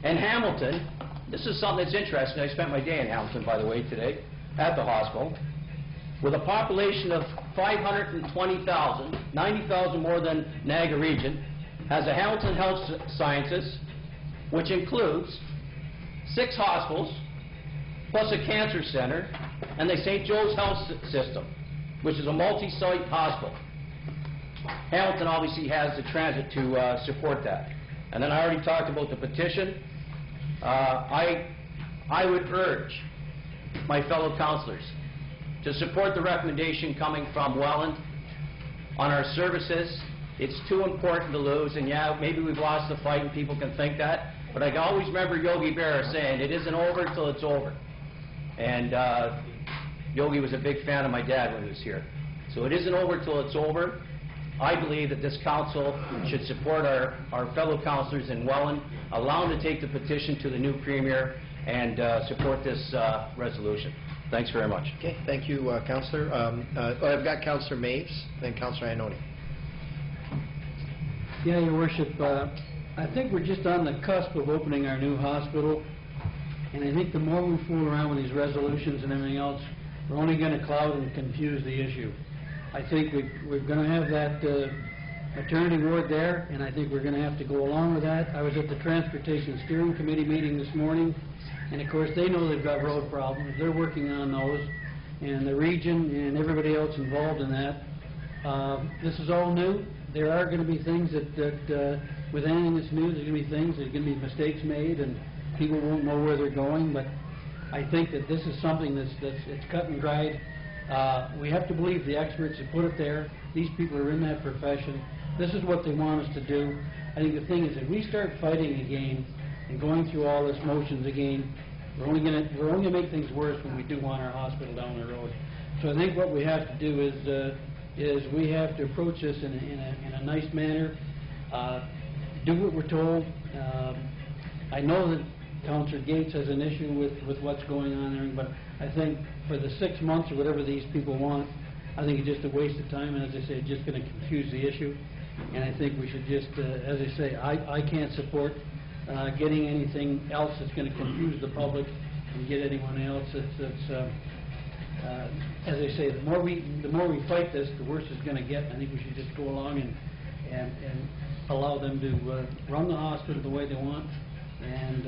And Hamilton, this is something that's interesting. I spent my day in Hamilton, by the way, today, at the hospital, with a population of 520,000, 90,000 more than Niagara region, has a Hamilton Health Sciences, which includes 6 hospitals, plus a cancer center, and the St. Joe's Health System, which is a multi-site hospital. Hamilton obviously has the transit to support that. And then I already talked about the petition. I would urge my fellow councillors to support the recommendation coming from Welland on our services. It's too important to lose, and yeah, maybe we've lost the fight and people can think that, but I always remember Yogi Berra saying, it isn't over till it's over. And Yogi was a big fan of my dad when he was here. So it isn't over till it's over. I believe that this council should support our fellow councillors in Welland, allow them to take the petition to the new Premier, and support this resolution. Thanks very much. Okay, thank you, Councillor. I've got Councillor Maves, then Councillor Iannone. Yeah, Your Worship, I think we're just on the cusp of opening our new hospital, and I think the more we fool around with these resolutions and everything else, we're only going to cloud and confuse the issue. I think we're going to have that maternity ward there, and I think we're going to have to go along with that. I was at the Transportation Steering Committee meeting this morning, and of course they know they've got road problems. They're working on those, and the region and everybody else involved in that This is all new. There are going to be things that with anything that's new, there's going to be things, there's going to be mistakes made, and people won't know where they're going, but I think that this is something that's it's cut and dried. We have to believe the experts that put it there. These people are in that profession. This is what they want us to do. I think the thing is, if we start fighting again and going through all this motions again, we're only going to make things worse when we do want our hospital down the road. So I think what we have to do is we have to approach this in a nice manner, do what we're told. I know that Councillor Gates has an issue with what's going on there, but I think for the 6 months or whatever these people want, I think it's just a waste of time, and as I say, it's just going to confuse the issue. And I think we should just, as I say, I can't support getting anything else that's going to confuse the public and get anyone else. As I say, the more we fight this, the worse it's going to get. I think we should just go along and allow them to run the hospital the way they want, and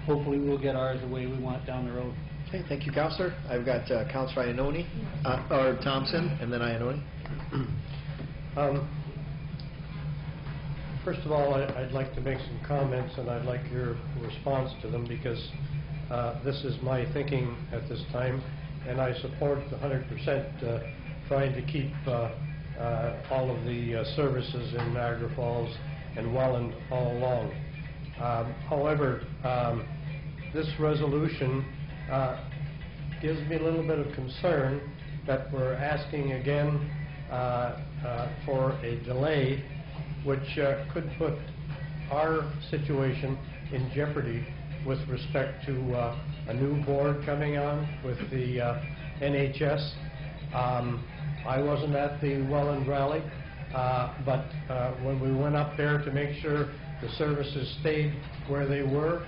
hopefully we'll get ours the way we want down the road. Okay, thank you, Councillor. I've got Councillor Iannone, or Thompson, and then Iannone. First of all, I'd like to make some comments, and I'd like your response to them, because this is my thinking at this time, and I support 100% trying to keep all of the services in Niagara Falls and Welland all along. However, this resolution gives me a little bit of concern that we're asking again for a delay, which could put our situation in jeopardy with respect to a new board coming on with the NHS. I wasn't at the Welland rally, but when we went up there to make sure the services stayed where they were,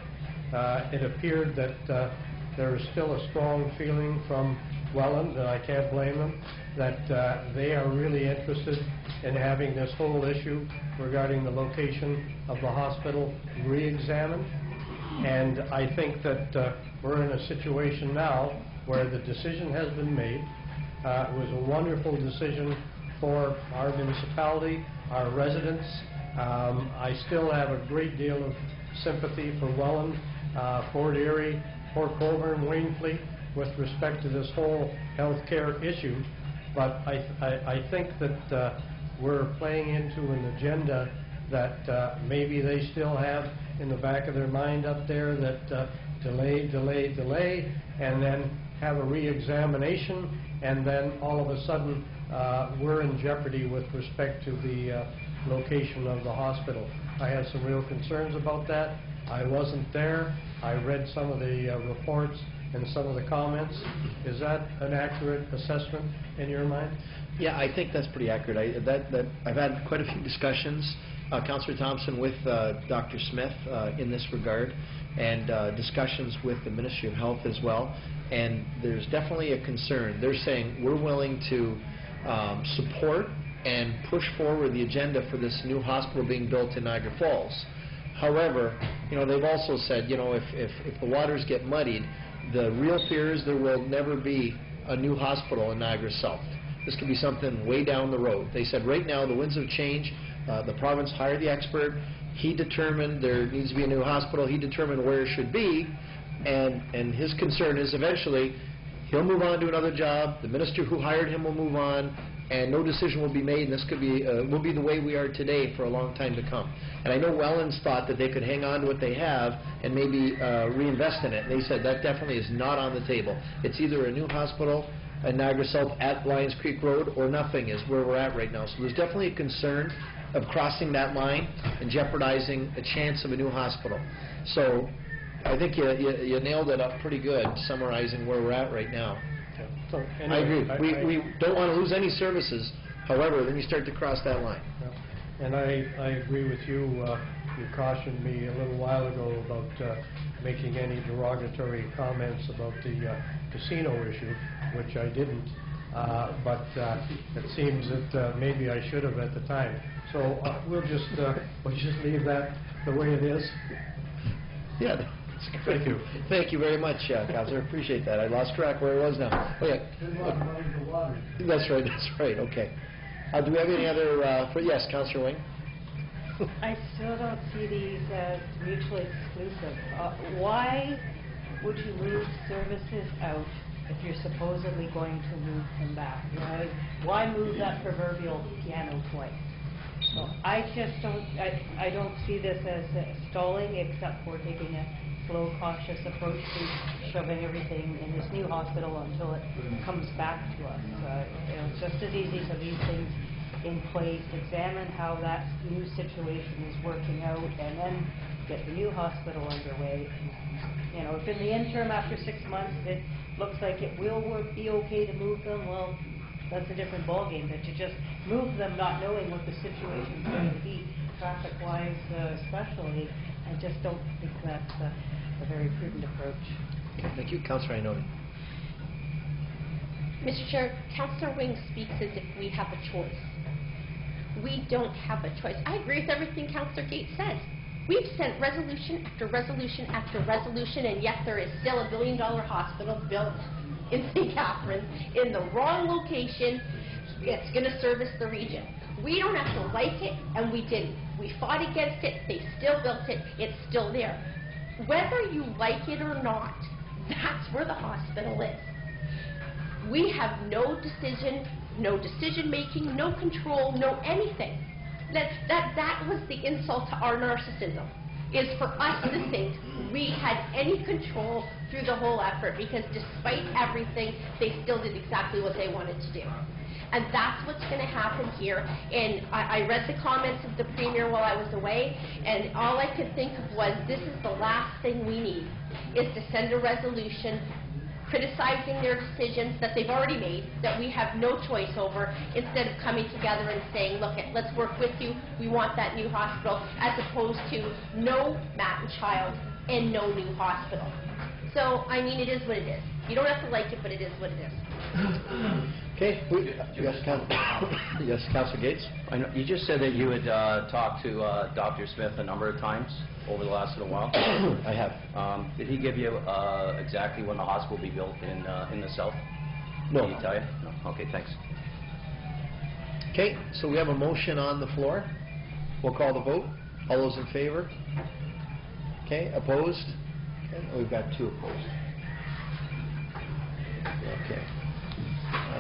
it appeared that there is still a strong feeling from Welland, and I can't blame them, that they are really interested in having this whole issue regarding the location of the hospital re-examined. And I think that we're in a situation now where the decision has been made. It was a wonderful decision for our municipality, our residents. I still have a great deal of sympathy for Welland, Fort Erie, Port Colborne, Wainfleet, with respect to this whole healthcare issue. But I think that we're playing into an agenda that maybe they still have in the back of their mind up there, that delay, and then have a re-examination, and then all of a sudden we're in jeopardy with respect to the location of the hospital. I have some real concerns about that. I wasn't there. I read some of the reports and some of the comments. Is that an accurate assessment in your mind? Yeah, I think that's pretty accurate. I've had quite a few discussions, Councillor Thompson, with Dr. Smith in this regard, and discussions with the Ministry of Health as well. And there's definitely a concern. They're saying we're willing to support and push forward the agenda for this new hospital being built in Niagara Falls. However, they've also said, if the waters get muddied, the real fear is there will never be a new hospital in Niagara South. This could be something way down the road. They said right now the winds have changed. The province hired the expert. He determined there needs to be a new hospital. He determined where it should be, and his concern is eventually he'll move on to another job. The minister who hired him will move on, and no decision will be made, and this could be will be the way we are today for a long time to come. And I know Welland's thought that they could hang on to what they have and maybe reinvest in it. And they said that definitely is not on the table. It's either a new hospital in Niagara South at Lions Creek Road or nothing is where we're at right now. So there's definitely a concern of crossing that line and jeopardizing a chance of a new hospital. So I think you nailed it up pretty good, summarizing where we're at right now. So I agree. We don't want to lose any services. However, then you start to cross that line. Yeah. And I agree with you. You cautioned me a little while ago about making any derogatory comments about the casino issue, which I didn't. But it seems that maybe I should have at the time. So we'll just leave that the way it is. Yeah. Thank you. Thank you very much, Councillor. Appreciate that. I lost track where I was now. Oh, yeah. That's right. Okay. Do we have any other, yes, Councillor Wing? I still don't see these as mutually exclusive. Why would you move services out if you're supposedly going to move them back? You know, why move that proverbial piano twice? So I just don't, I don't see this as stalling, except for taking a slow, cautious approach to shoving everything in this new hospital until it comes back to us. You know, it's just as easy to leave things in place, examine how that new situation is working out, and then get the new hospital underway. You know, if in the interim, after 6 months, it looks like it will be okay to move them, well, that's a different ballgame. But to just move them not knowing what the situation is going to be, traffic-wise especially, I just don't think that's a very prudent approach. Okay, thank you. Councillor Ioannoni. Mr. Chair, Councillor Wing speaks as if we have a choice. We don't have a choice. I agree with everything Councillor Gates says. We've sent resolution after resolution after resolution, and yet there is still $1 billion hospital built in St. Catharines in the wrong location. It's going to service the region. We don't have to like it, and we didn't. We fought against it. They still built it. It's still there. Whether you like it or not, that's where the hospital is. We have no decision making, no control, no anything. That was the insult to our narcissism, is for us to think we had any control through the whole effort, because despite everything, they still did exactly what they wanted to do. And that's what's going to happen here. And I read the comments of the Premier while I was away, and all I could think of was, this is the last thing we need, is to send a resolution criticizing their decisions that they've already made, that we have no choice over, instead of coming together and saying, look, let's work with you, we want that new hospital, as opposed to no Matt and Child and no new hospital. So, I mean, it is what it is. You don't have to like it, but it is what it is. Okay. Yes, Councillor Gates. I know, you just said that you had talked to Dr. Smith a number of times over the last little while. I have. Did he give you exactly when the hospital will be built in the south? No. Did he tell you? No. Okay, thanks. Okay, so we have a motion on the floor. We'll call the vote. All those in favor? Okay, opposed? Okay, we've got 2 opposed. Okay.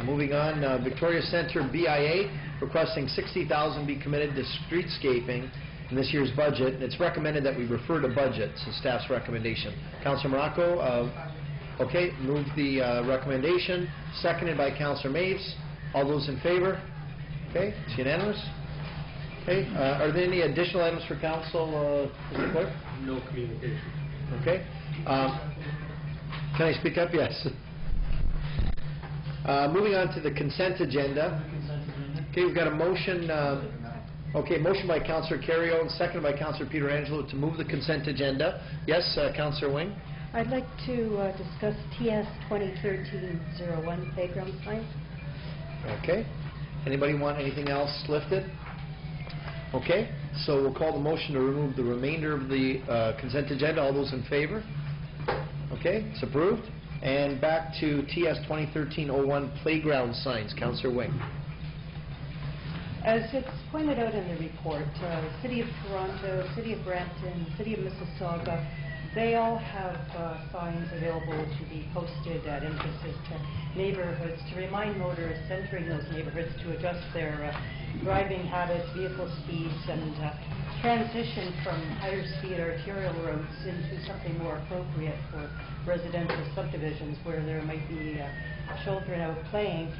Moving on, Victoria Centre BIA requesting $60,000 be committed to streetscaping in this year's budget. And it's recommended that we refer to budget, so staff's recommendation. Councillor Morocco, okay, move the recommendation. Seconded by Councillor Maves. All those in favor? Okay, it's unanimous. Okay, are there any additional items for council, Mr. Clerk? No communication. Okay. Can I speak up? Yes. Moving on to the consent agenda. Okay, we've got a motion. Motion by Councillor Carrion and seconded by Councillor Pietrangelo to move the consent agenda. Yes, Councillor Wing. I'd like to discuss TS 2013-01 playground sign. Okay. Anybody want anything else lifted? Okay. So we'll call the motion to remove the remainder of the consent agenda. All those in favor? Okay, it's approved. And back to TS 2013-01 playground signs. Councillor Wing. As it's pointed out in the report, City of Toronto, City of Brampton, City of Mississauga, they all have signs available to be posted at entrances to neighborhoods to remind motorists entering those neighborhoods to adjust their driving habits, vehicle speeds, and transition from higher speed arterial roads into something more appropriate for residential subdivisions where there might be children out playing.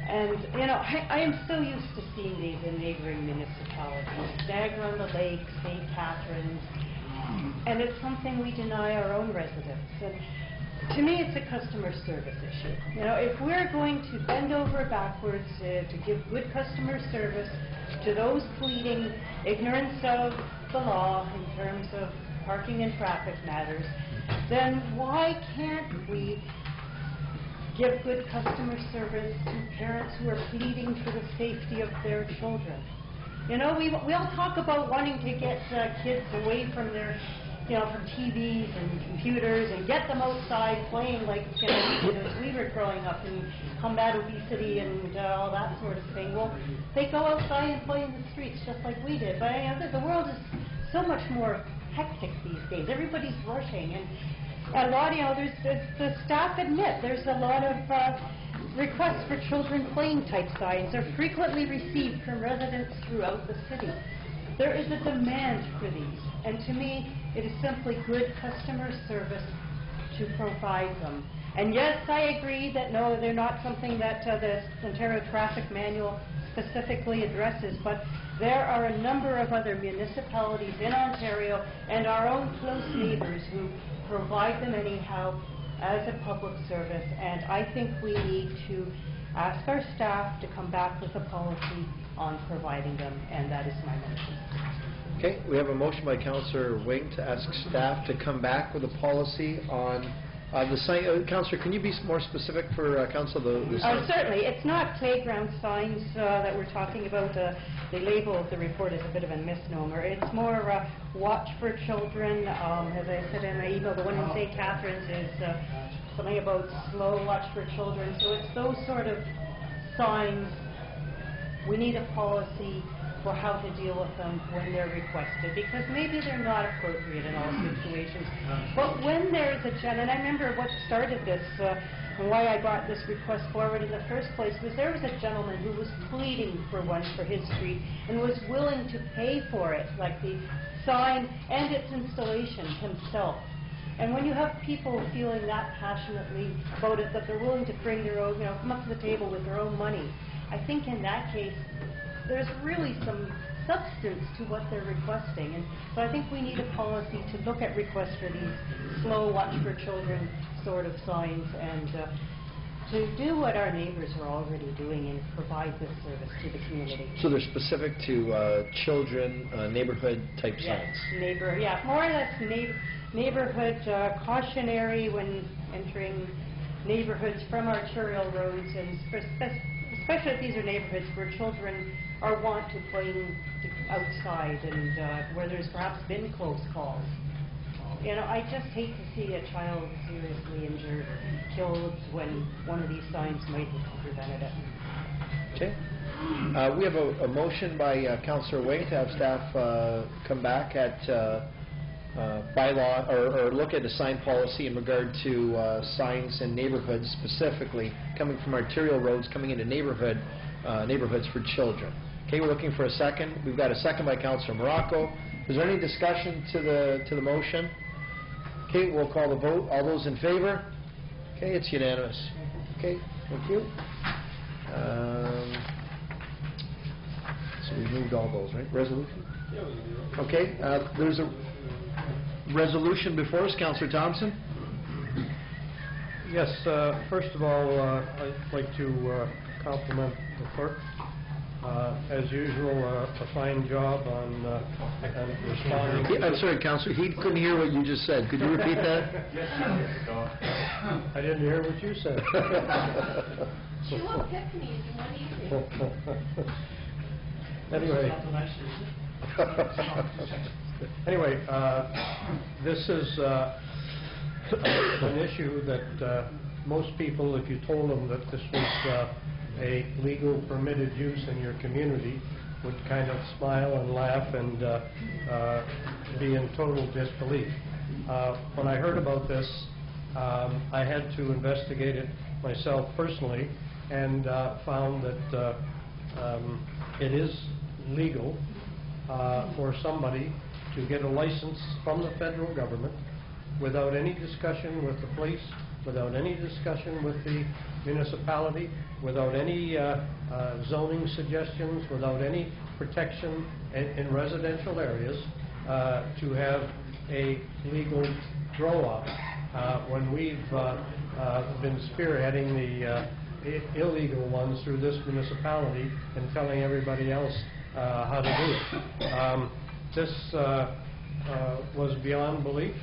And, you know, I am so used to seeing these in neighboring municipalities, Niagara-on-the-Lake, St. Catharines, and it's something we deny our own residents. And to me, it's a customer service issue. You know, if we're going to bend over backwards to give good customer service to those pleading ignorance of the law in terms of parking and traffic matters, then why can't we give good customer service to parents who are pleading for the safety of their children? You know, we all talk about wanting to get kids away from their from TVs and computers and get them outside playing like, as we were growing up and combat obesity and all that sort of thing. Well, they go outside and play in the streets just like we did. But the world is so much more hectic these days. Everybody's rushing, and a lot, the staff admit there's a lot of requests for children playing type signs are frequently received from residents throughout the city. There is a demand for these, and to me, it is simply good customer service to provide them. And yes, I agree that no, they're not something that the Ontario Traffic Manual specifically addresses, but there are a number of other municipalities in Ontario and our own close neighbours who provide them anyhow as a public service, and I think we need to ask our staff to come back with a policy on providing them, and that is my motion. Okay, we have a motion by Councillor Wing to ask staff to come back with a policy on the sign. Councillor, can you be more specific for Council the sign? Certainly. It's not playground signs that we're talking about. The label of the report is a bit of a misnomer. It's more watch for children. As I said in my email, the one in St. Catharines is something about slow watch for children. So it's those sort of signs. We need a policy for how to deal with them when they're requested, because maybe they're not appropriate in all situations. But when there's and I remember what started this, and why I brought this request forward in the first place, was there was a gentleman who was pleading for one for his street and was willing to pay for it, like the sign and its installation himself. And when you have people feeling that passionately about it, that they're willing to bring their own, come up to the table with their own money, I think in that case, there's really some substance to what they're requesting. And so I think we need a policy to look at requests for these slow watch for children sort of signs, and to do what our neighbours are already doing and provide this service to the community. So they're specific to children, neighborhood type signs? More or less neighborhood cautionary when entering neighborhoods from arterial roads, and especially if these are neighborhoods where children are wont to playing outside and where there's perhaps been close calls. I just hate to see a child seriously injured, killed, when one of these signs might have prevented it. Okay. We have a motion by Councillor Wing to have staff come back at bylaw or look at a sign policy in regard to signs in neighborhoods, specifically coming from arterial roads coming into neighborhoods for children. Okay, we're looking for a second. We've got a second by Councillor Morocco. Is there any discussion to the motion? Okay, we'll call the vote. All those in favor? Okay, it's unanimous. Okay, thank you. So we moved all those, right? Resolution? Yeah, we can do it. Okay, there's a resolution before us. Councillor Thompson? Yes, first of all, I'd like to compliment the clerk. As usual, a fine job on responding. I'm sorry, Councillor, he couldn't hear what you just said. Could you repeat that? I didn't hear what you said. She won't pick me in one evening. Anyway, this is an issue that most people, if you told them that this was a legal permitted use in your community, would kind of smile and laugh and be in total disbelief. When I heard about this, I had to investigate it myself personally, and found that it is legal for somebody to get a license from the federal government without any discussion with the police, without any discussion with the municipality, without any zoning suggestions, without any protection in residential areas, to have a legal grow-up. When we've been spearheading the illegal ones through this municipality and telling everybody else how to do it. This was beyond belief,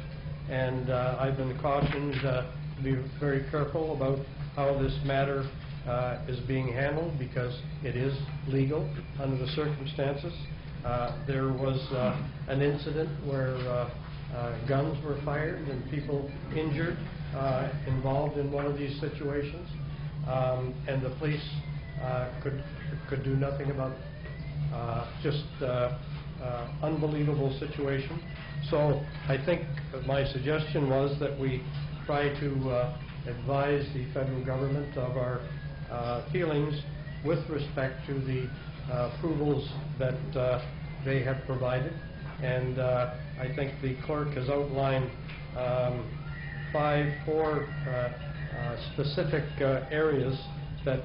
and I've been cautioned to be very careful about how this matter is being handled, because it is legal under the circumstances. There was an incident where guns were fired and people injured involved in one of these situations, and the police could do nothing about just unbelievable situation. So I think my suggestion was that we try to advise the federal government of our feelings with respect to the approvals that they have provided. And I think the clerk has outlined four specific areas that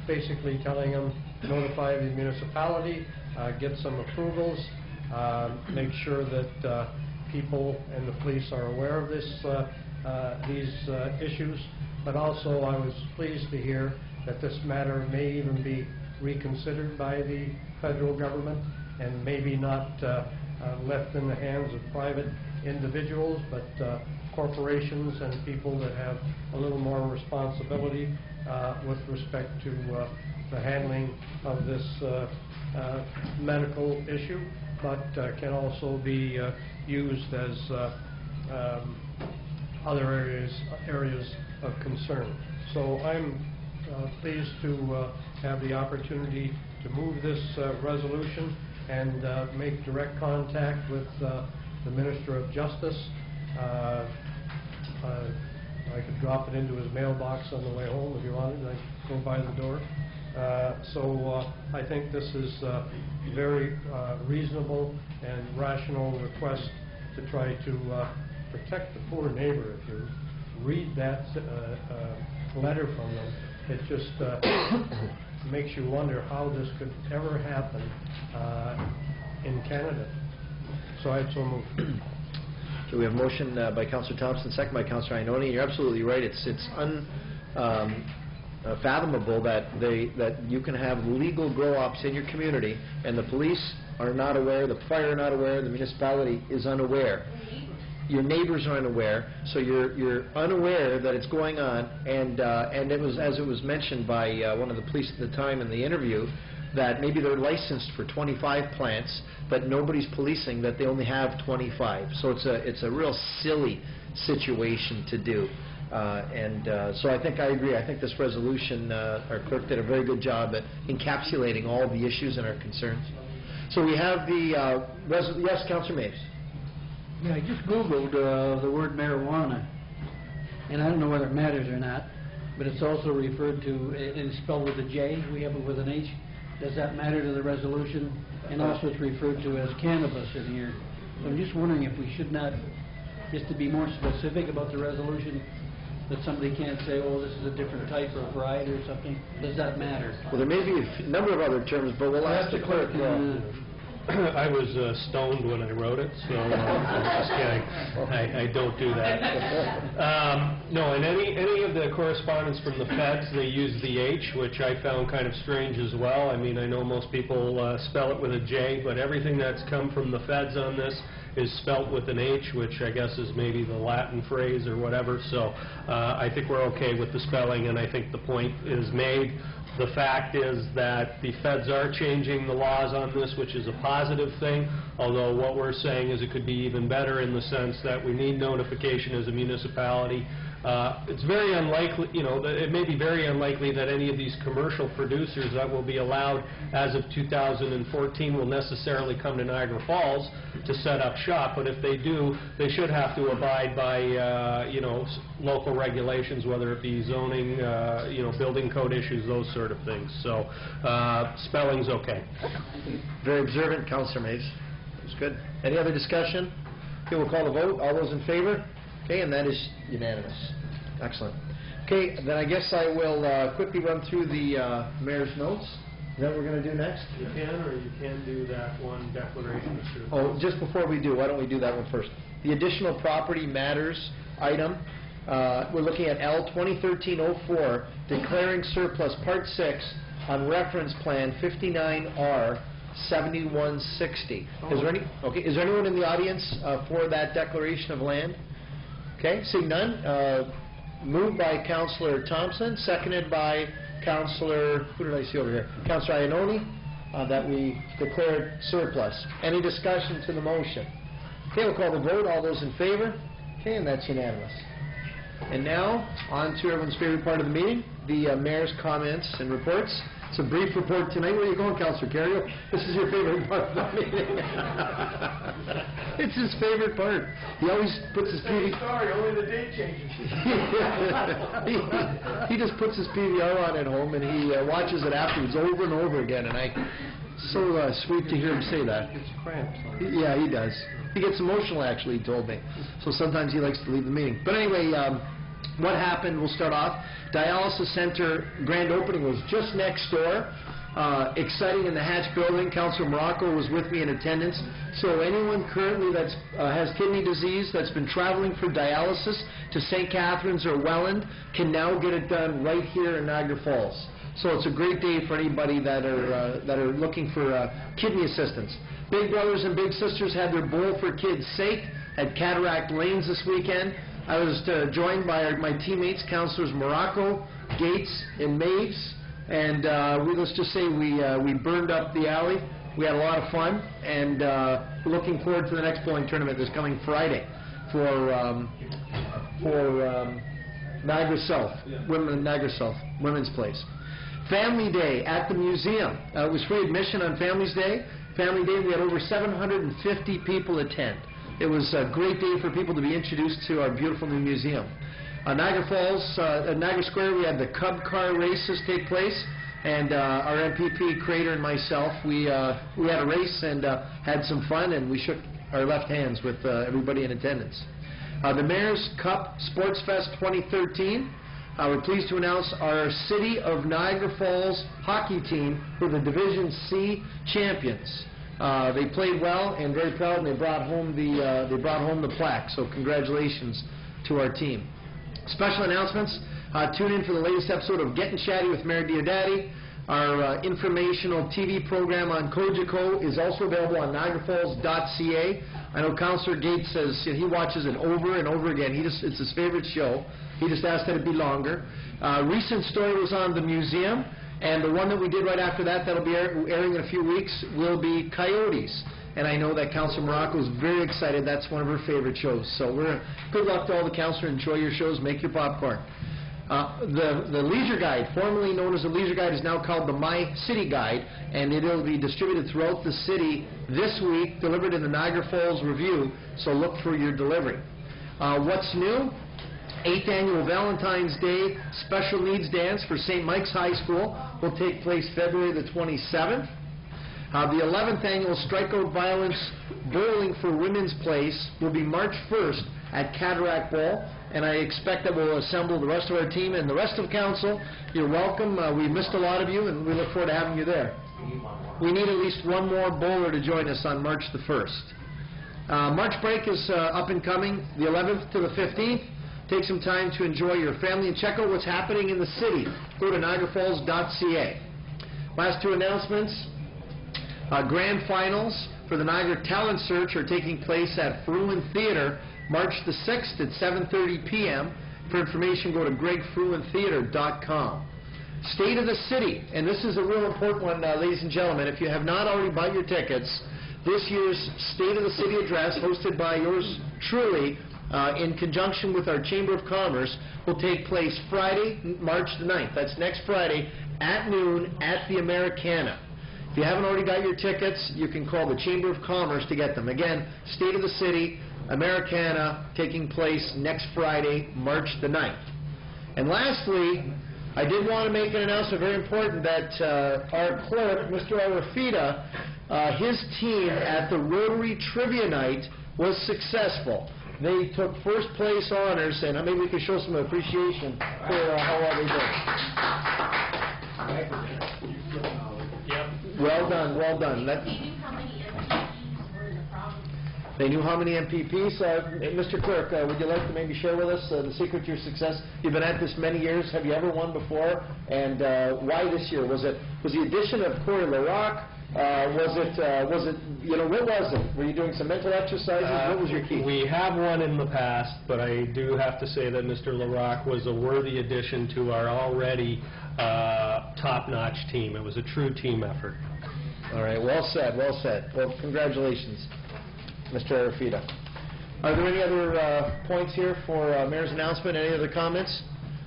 basically telling them notify the municipality, get some approvals, make sure that people and the police are aware of these issues. But also I was pleased to hear that this matter may even be reconsidered by the federal government and maybe not left in the hands of private individuals, but corporations and people that have a little more responsibility with respect to the handling of this medical issue, but can also be used as other areas of concern. So I'm pleased to have the opportunity to move this resolution and make direct contact with the Minister of Justice. I could drop it into his mailbox on the way home if you wanted. I go by the door. So I think this is a very reasonable and rational request to try to protect the poor neighbor. If you read that letter from them, it just makes you wonder how this could ever happen in Canada. So I'd so move. So we have a motion by Councillor Thompson, second by Councillor Ioannoni. You're absolutely right. It's unfathomable that you can have legal grow-ops in your community and the police are not aware, the fire are not aware, the municipality is unaware. Your neighbors are unaware, so you're unaware that it's going on, and it was, as it was mentioned by one of the police at the time in the interview, that maybe they're licensed for 25 plants, but nobody's policing that they only have 25. So it's a real silly situation to do. So I think I agree. I think this resolution, our clerk did a very good job at encapsulating all the issues and our concerns. So we have the yes, Councillor Maves. Yeah, I just Googled the word marijuana, and I don't know whether it matters or not, but it's also referred to, and it's spelled with a J, we have it with an H. Does that matter to the resolution? And also it's referred to as cannabis in here. So I'm just wondering if we should not, just to be more specific about the resolution, that somebody can't say, oh, this is a different type or variety or something. Does that matter? Well, there may be a number of other terms, but we'll ask the clerk. I was stoned when I wrote it, so I'm just kidding. I don't do that. No, in any of the correspondence from the feds, they use the H, which I found kind of strange as well. I mean, I know most people spell it with a J, but everything that's come from the feds on this is spelt with an H, which I guess is maybe the Latin phrase or whatever. So I think we're okay with the spelling, and I think the point is made. The fact is that the feds are changing the laws on this, which is a positive thing, although what we're saying is it could be even better in the sense that we need notification as a municipality. It's very unlikely, it may be very unlikely that any of these commercial producers that will be allowed as of 2014 will necessarily come to Niagara Falls to set up shop, but if they do, they should have to abide by, local regulations, whether it be zoning, building code issues, those sort of things. So, spelling's okay. Very observant, Councillor Maves. That's good. Any other discussion? Okay, we'll call the vote. All those in favor? Okay, and that is unanimous. Excellent. Okay, then I guess I will quickly run through the Mayor's notes. Is that what we're going to do next? You can, or you can do that one declaration. Oh, just before we do, why don't we do that one first? The additional property matters item. We're looking at L 2013-04, declaring surplus Part 6 on reference plan 59R 7160. Is there anyone in the audience for that declaration of land? Okay, seeing none. Moved by Councillor Thompson, seconded by Councillor, who did I see over here? Councillor Ioannoni, that we declared surplus. Any discussion to the motion? Okay, we'll call the vote. All those in favor? Okay, and that's unanimous. And now, on to everyone's favorite part of the meeting, the mayor's comments and reports. It's a brief report tonight. Where are you going, Councillor Carrier? This is your favorite part of the meeting. It's his favorite part. He always puts his PVR... Sorry, only the date changes. He just puts his PVR on at home, and he watches it afterwards over and over again, and so sweet to hear him say that. It's cramps. Yeah, he does. He gets emotional, actually, he told me. So sometimes he likes to leave the meeting. But anyway, what happened, we'll start off. Dialysis Center grand opening was just next door. Exciting in the Hatch building. Councillor Morocco was with me in attendance. So anyone currently that has kidney disease that's been traveling for dialysis to St. Catharines or Welland can now get it done right here in Niagara Falls. So it's a great day for anybody that are looking for kidney assistance. Big brothers and big sisters had their Bowl for Kids' Sake at Cataract Lanes this weekend. I was joined by my teammates, Councillors Morocco, Gates, and Maves, and let's just say we burned up the alley. We had a lot of fun, and we're looking forward to the next bowling tournament that's coming Friday for Niagara South, Niagara South, Women's Place. Family Day at the museum. It was free admission on Family Day. We had over 750 people attend. It was a great day for people to be introduced to our beautiful new museum. Niagara Falls, at Niagara Square, we had the Cub car races take place, and our MPP, Crater, and myself, we had a race and had some fun, and we shook our left hands with everybody in attendance. The Mayor's Cup Sports Fest 2013. We're pleased to announce our City of Niagara Falls hockey team were the Division C champions. They played well and very proud, and they brought home the plaque. So congratulations to our team. Special announcements. Tune in for the latest episode of Getting Chatty with Mayor Diodati. Our informational TV program on Cogeco is also available on niagarafalls.ca. I know Councillor Gates says he watches it over and over again. It's his favorite show. He just asked that it be longer. Recent story was on the museum, and the one that we did right after that'll be airing in a few weeks, will be Coyotes. And I know that Councillor Morocco is very excited. That's one of her favorite shows. So good luck to all the councillors. Enjoy your shows. Make your popcorn. The Leisure Guide, formerly known as the Leisure Guide, is now called the My City Guide, and it will be distributed throughout the city this week, delivered in the Niagara Falls Review, so look for your delivery. What's new? 8th Annual Valentine's Day Special Needs Dance for St. Mike's High School will take place February the 27th. The 11th Annual Strikeout Violence Bowling for Women's Place will be March 1st at Cataract Bowl, and I expect that we'll assemble the rest of our team and the rest of council. You're welcome. We missed a lot of you, and we look forward to having you there. We need at least one more bowler to join us on March the 1st. March break is up and coming, the 11th to the 15th. Take some time to enjoy your family and check out what's happening in the city. Go to niagarafalls.ca. Last two announcements. Grand finals for the Niagara Talent Search are taking place at Fruin Theatre March the 6th at 7:30 p.m. For information, go to gregfruintheatre.com. State of the City, and this is a real important one, ladies and gentlemen. If you have not already bought your tickets, this year's State of the City address, hosted by yours truly, in conjunction with our Chamber of Commerce, will take place Friday, March the 9th. That's next Friday at noon at the Americana. If you haven't already got your tickets, you can call the Chamber of Commerce to get them. Again, State of the City, Americana, taking place next Friday, March the 9th. And lastly, I did want to make an announcement, very important, that our clerk, Mr. Arafita, his team at the Rotary Trivia Night was successful. They took first place honors, and maybe we can show some appreciation for how well they did. Well done, well done. They knew how many MPPs. Mr. Clerk, would you like to maybe share with us the secret to your success? You've been at this many years. Have you ever won before? And why this year? Was the addition of Corey LaRock? What was it? Were you doing some mental exercises? What was your key? We have won in the past, but I do have to say that Mr. LaRock was a worthy addition to our already top-notch team. It was a true team effort. All right, well said, well said. Well, congratulations. Mr. Arafita. Are there any other points here for Mayor's announcement? Any other comments?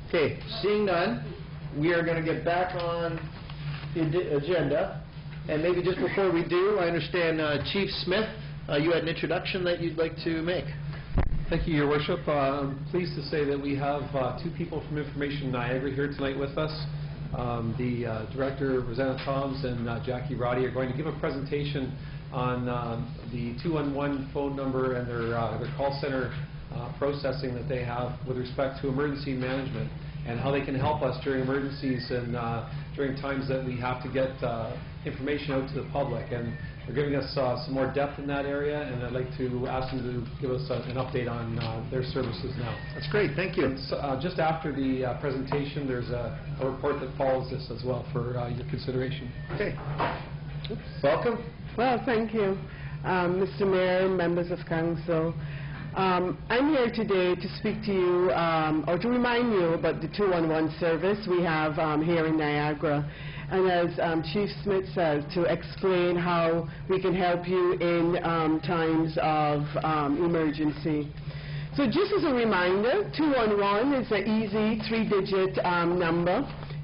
Okay, seeing none, we are going to get back on the agenda. And maybe just before we do, I understand Chief Smith, you had an introduction that you'd like to make. Thank you, Your Worship. I'm pleased to say that we have two people from Information Niagara here tonight with us. The Director, Rosanna Toms, and Jackie Roddy are going to give a presentation on the 211 phone number and their call center processing that they have with respect to emergency management and how they can help us during emergencies and during times that we have to get information out to the public. And they're giving us some more depth in that area, and I'd like to ask them to give us an update on their services now. That's great. Thank you. And, just after the presentation, there's a report that follows this as well for your consideration. Okay. Welcome. Well, thank you, Mr. Mayor, members of council. I'm here today to speak to you or to remind you about the 211 service we have here in Niagara. And as Chief Smith says, to explain how we can help you in times of emergency. So just as a reminder, 211 is an easy 3-digit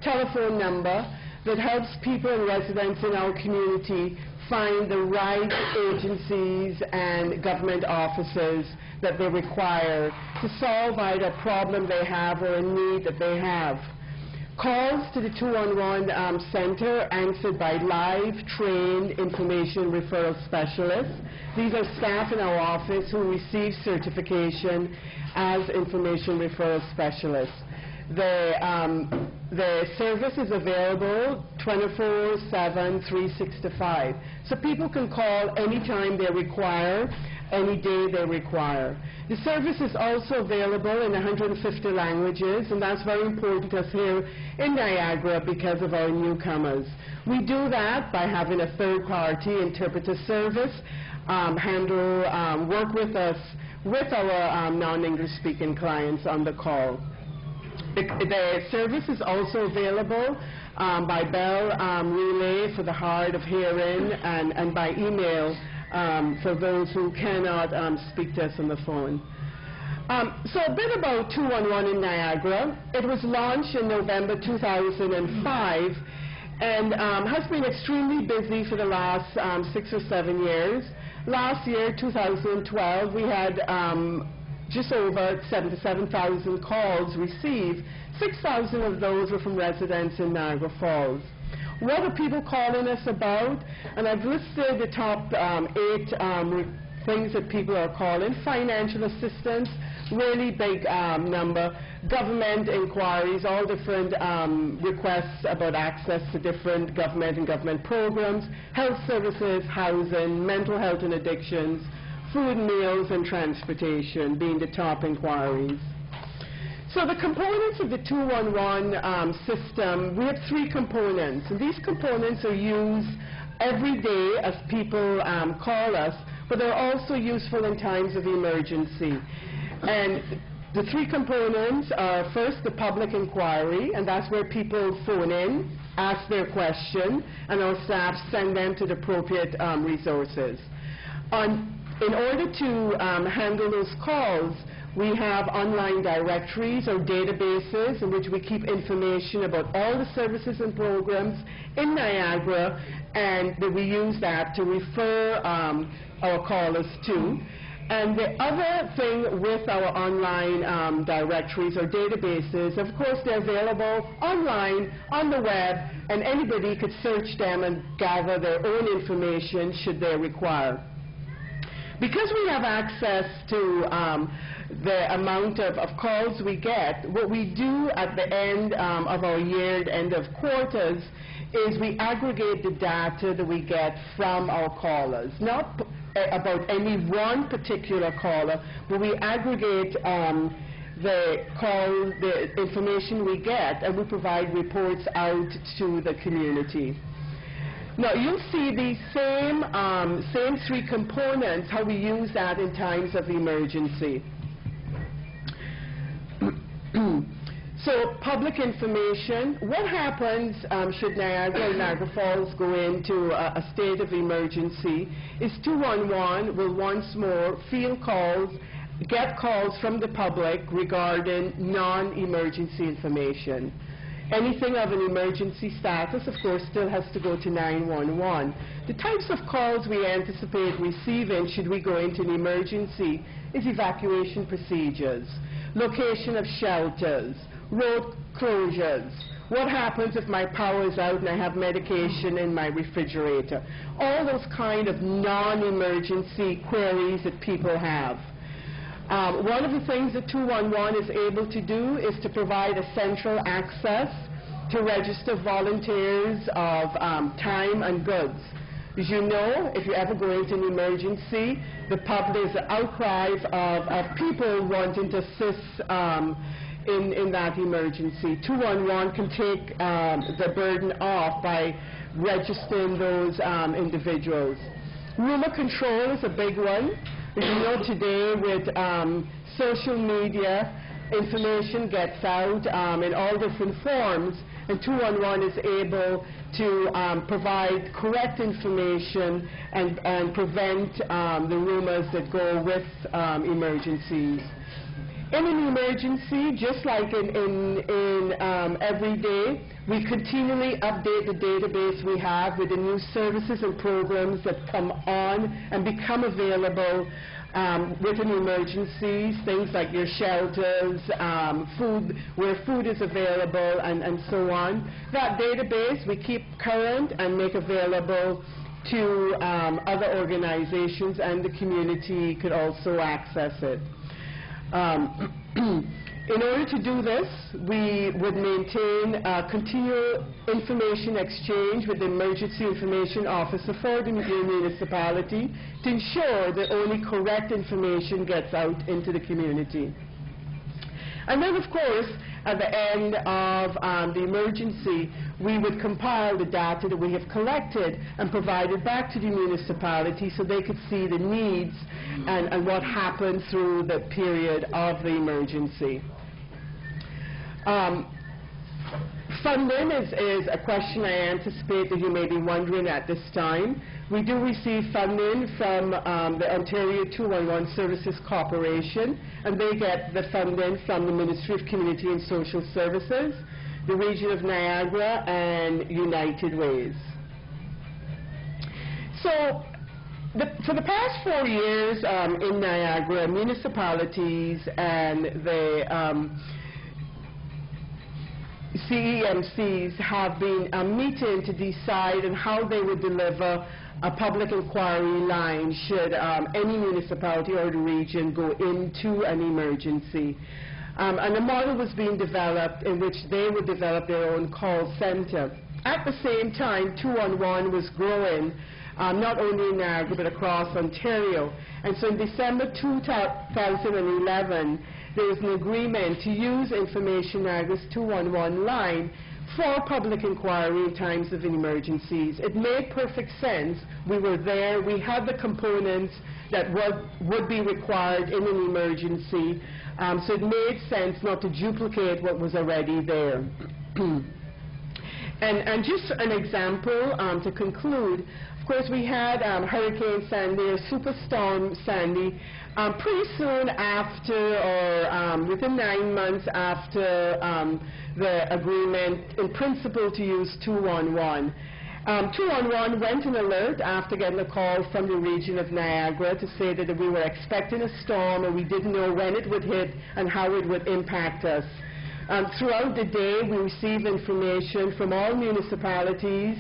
telephone number that helps people and residents in our community find the right agencies and government offices that they require to solve either a problem they have or a need that they have. Calls to the 211 center answered by live, trained information referral specialists. These are staff in our office who receive certification as information referral specialists. The service is available 24/7, 365. So people can call anytime they require, any day they require. The service is also available in 150 languages, and that's very important to us here in Niagara because of our newcomers. We do that by having a third-party interpreter service work with us, with our non-English speaking clients on the call. The service is also available by bell relay for the hard of hearing and by email for those who cannot speak to us on the phone. So a bit about 211 in Niagara. It was launched in November 2005 and has been extremely busy for the last 6 or 7 years. Last year, 2012, we had just over 77,000 calls received. 6,000 of those were from residents in Niagara Falls. What are people calling us about? And I've listed the top 8 things that people are calling. Financial assistance, really big number. Government inquiries, all different requests about access to different government and government programs. Health services, housing, mental health and addictions, food, meals, and transportation being the top inquiries. So the components of the 211 system, we have 3 components. And these components are used every day as people call us, but they're also useful in times of emergency. And the 3 components are first the public inquiry, and that's where people phone in, ask their question, and our staff send them to the appropriate resources. In order to handle those calls, we have online directories or databases in which we keep information about all the services and programs in Niagara, and that we use that to refer our callers to. And the other thing with our online directories or databases, of course, they're available online, on the web, and anybody could search them and gather their own information should they require. Because we have access to the amount of calls we get, what we do at the end of our year, end of quarters, is we aggregate the data that we get from our callers. Not about any one particular caller, but we aggregate the information we get, and we provide reports out to the community. Now, you'll see these same 3 components, how we use that in times of emergency. So public information, what happens should Niagara and Niagara Falls go into a state of emergency is 211 will once more field calls, get calls from the public regarding non-emergency information. Anything of an emergency status, of course, still has to go to 911. The types of calls we anticipate receiving should we go into an emergency is evacuation procedures, location of shelters, road closures, what happens if my power is out and I have medication in my refrigerator, all those kind of non-emergency queries that people have. One of the things that 211 is able to do is to provide a central access to register volunteers of time and goods. As you know, if you ever go into an emergency, there's an outcry of people wanting to assist in that emergency. 211 can take the burden off by registering those individuals. Rumor control is a big one. As you know, today with social media, information gets out in all different forms, and 211 is able to provide correct information and prevent the rumors that go with emergencies. In an emergency, just like in every day, we continually update the database we have with the new services and programs that come on and become available with an emergency, things like your shelters, food, where food is available, and so on. That database we keep current and make available to other organizations, and the community could also access it. In order to do this, we would maintain continual information exchange with the Emergency Information Officer for the municipality to ensure that only correct information gets out into the community. And then, of course, at the end of the emergency, we would compile the data that we have collected and provide it back to the municipality so they could see the needs and what happened through the period of the emergency. Funding is a question I anticipate that you may be wondering at this time. We do receive funding from the Ontario 211 Services Corporation, and they get the funding from the Ministry of Community and Social Services, the Region of Niagara, and United Ways. So, for the past 4 years in Niagara, municipalities and the CEMCs have been meeting to decide on how they would deliver a public inquiry line should any municipality or the region go into an emergency. And a model was being developed in which they would develop their own call center. At the same time, 211 was growing, not only in Niagara but across Ontario. And so in December 2011, there was an agreement to use Information Niagara's 211 line for public inquiry in times of emergencies. It made perfect sense. We were there. We had the components that would be required in an emergency. So it made sense not to duplicate what was already there. And just an example to conclude, of course, we had Hurricane Sandy, or Superstorm Sandy, pretty soon after, or within 9 months after the agreement in principle to use 211. 211 went an alert after getting a call from the region of Niagara to say that we were expecting a storm and we didn't know when it would hit and how it would impact us. Throughout the day, we received information from all municipalities,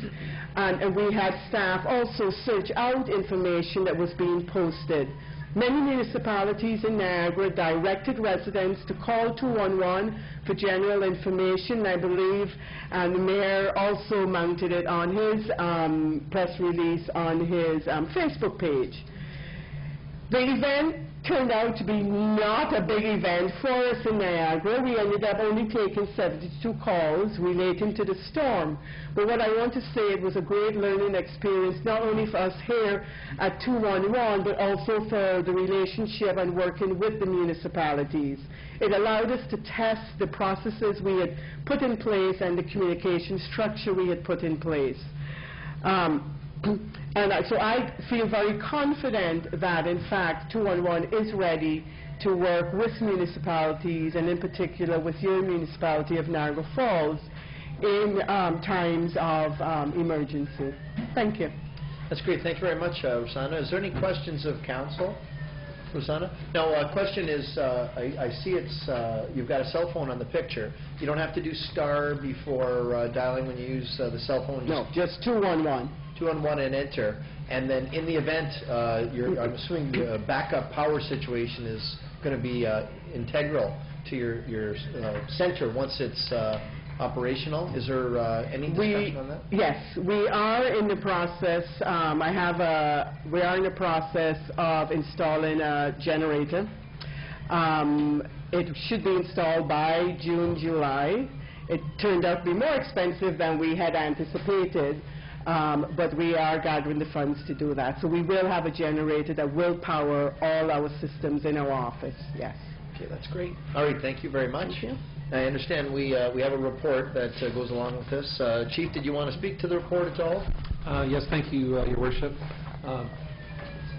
and we had staff also search out information that was being posted. Many municipalities in Niagara directed residents to call 211 for general information. I believe the mayor also mounted it on his press release on his Facebook page. The event turned out to be not a big event for us in Niagara. We ended up only taking 72 calls relating to the storm. But what I want to say, it was a great learning experience, not only for us here at 211, but also for the relationship and working with the municipalities. It allowed us to test the processes we had put in place and the communication structure we had put in place. So I feel very confident that, in fact, 211 is ready to work with municipalities, and in particular with your municipality of Niagara Falls, in times of emergency. Thank you. That's great. Thank you very much, Rosanna. Is there any questions of council? Rosanna? No, question is, I see you've got a cell phone on the picture. You don't have to do star before dialing when you use the cell phone? No, just 211. 211 and enter. And then in the event, I'm assuming the backup power situation is going to be integral to your center once it's operational. Is there any discussion on that? Yes, we are in the process. We are in the process of installing a generator. It should be installed by June, July. It turned out to be more expensive than we had anticipated, but we are gathering the funds to do that. So we will have a generator that will power all our systems in our office, yes. Okay, that's great. All right, thank you very much. Thank you. I understand we have a report that goes along with this. Chief, did you want to speak to the report at all? Yes, thank you, Your Worship.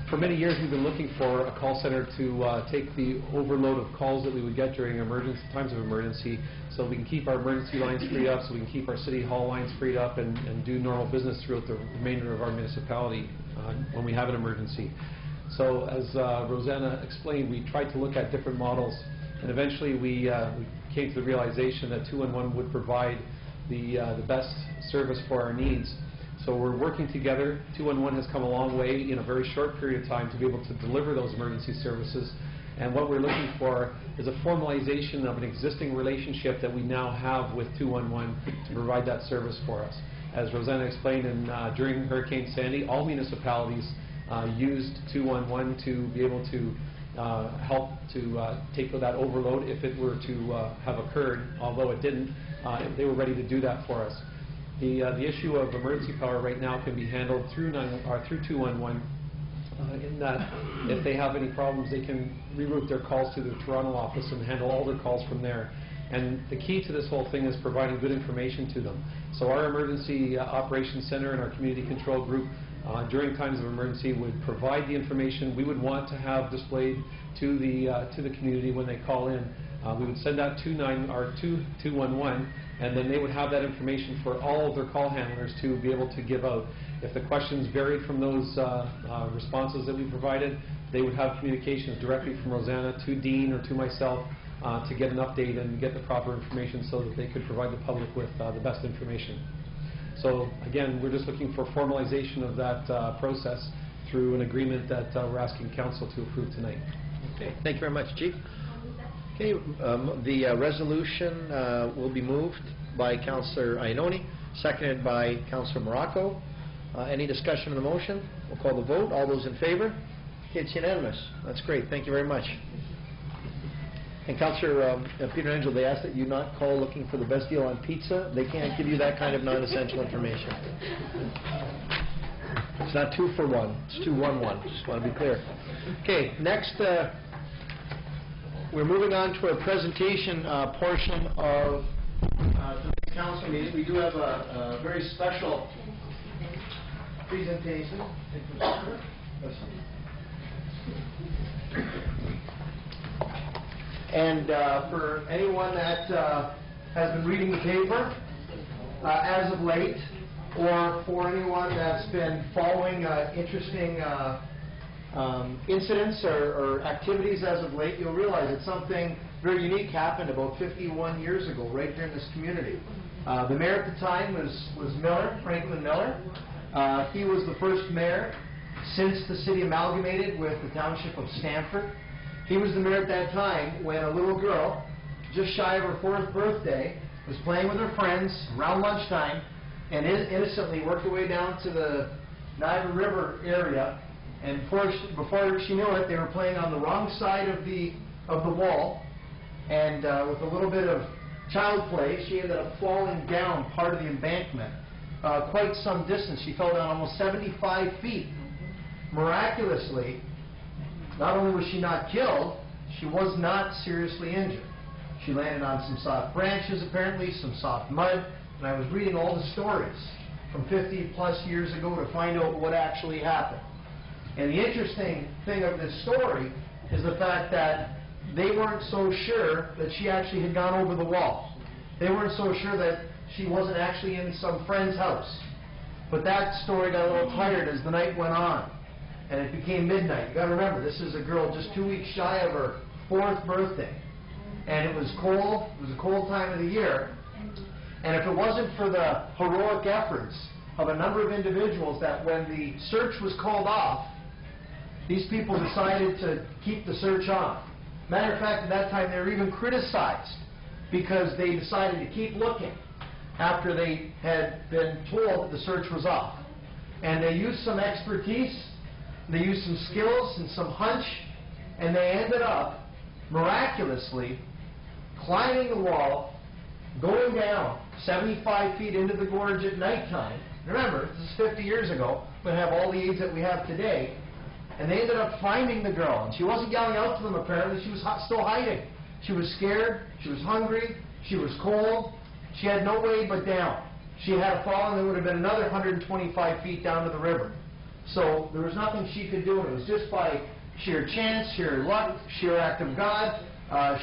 For many years, we've been looking for a call center to take the overload of calls that we would get during times of emergency, so we can keep our emergency lines freed up, so we can keep our city hall lines freed up and do normal business throughout the remainder of our municipality when we have an emergency. So as Rosanna explained, we tried to look at different models, and eventually we came to the realization that 211 would provide the best service for our needs. So we're working together. 211 has come a long way in a very short period of time to be able to deliver those emergency services. And what we're looking for is a formalization of an existing relationship that we now have with 211 to provide that service for us. As Rosanna explained, during Hurricane Sandy, all municipalities used 211 to be able to help to take that overload if it were to have occurred. Although it didn't, they were ready to do that for us. The issue of emergency power right now can be handled through 211 in that if they have any problems, they can reroute their calls to the Toronto office and handle all their calls from there. And the key to this whole thing is providing good information to them. So our emergency operations center and our community control group during times of emergency would provide the information we would want to have displayed to the community when they call in. We would send that to 211, and then they would have that information for all of their call handlers to be able to give out. If the questions varied from those responses that we provided, they would have communications directly from Rosanna to Dean or to myself to get an update and get the proper information so that they could provide the public with the best information. So again, we're just looking for formalization of that process through an agreement that we're asking Council to approve tonight. Okay, thank you very much, Chief. Okay, the resolution will be moved by Councillor Iannone, seconded by Councillor Morocco. Any discussion on the motion? We'll call the vote. All those in favor? Okay, it's unanimous. That's great. Thank you very much. And Councillor Peter Angel, they asked that you not call looking for the best deal on pizza. They can't give you that kind of non-essential information. It's not 2 for 1. It's 211. Just want to be clear. Okay, next, we're moving on to our presentation portion of tonight's council meeting. We do have a very special presentation. And for anyone that has been reading the paper as of late, or for anyone that's been following interesting incidents or activities as of late, you'll realize that something very unique happened about 51 years ago right here in this community. The mayor at the time was Miller, Franklin Miller. He was the first mayor since the city amalgamated with the township of Stamford. He was the mayor at that time when a little girl, just shy of her 4th birthday, was playing with her friends around lunchtime and innocently worked her way down to the Niagara River area And before she knew it, they were playing on the wrong side of the wall, and with a little bit of child play, she ended up falling down part of the embankment quite some distance. She fell down almost 75 feet. Miraculously, not only was she not killed, she was not seriously injured. She landed on some soft branches, apparently, some soft mud, and I was reading all the stories from 50-plus years ago to find out what actually happened. And the interesting thing of this story is the fact that they weren't so sure that she actually had gone over the wall. They weren't so sure that she wasn't actually in some friend's house. But that story got a little tired as the night went on, and it became midnight. You got to remember, this is a girl just 2 weeks shy of her 4th birthday, and it was cold. It was a cold time of the year, and if it wasn't for the heroic efforts of a number of individuals that when the search was called off, these people decided to keep the search on. Matter of fact, at that time they were even criticized because they decided to keep looking after they had been told that the search was off. And they used some expertise, they used some skills and some hunch, and they ended up miraculously climbing the wall, going down 75 feet into the gorge at nighttime. Remember, this is 50 years ago. We don't have all the aids that we have today. And they ended up finding the girl. And she wasn't yelling out to them, apparently. She was still hiding. She was scared. She was hungry. She was cold. She had no way but down. She had fallen, there would have been another 125 feet down to the river. So there was nothing she could do. And it was just by sheer chance, sheer luck, sheer act of God,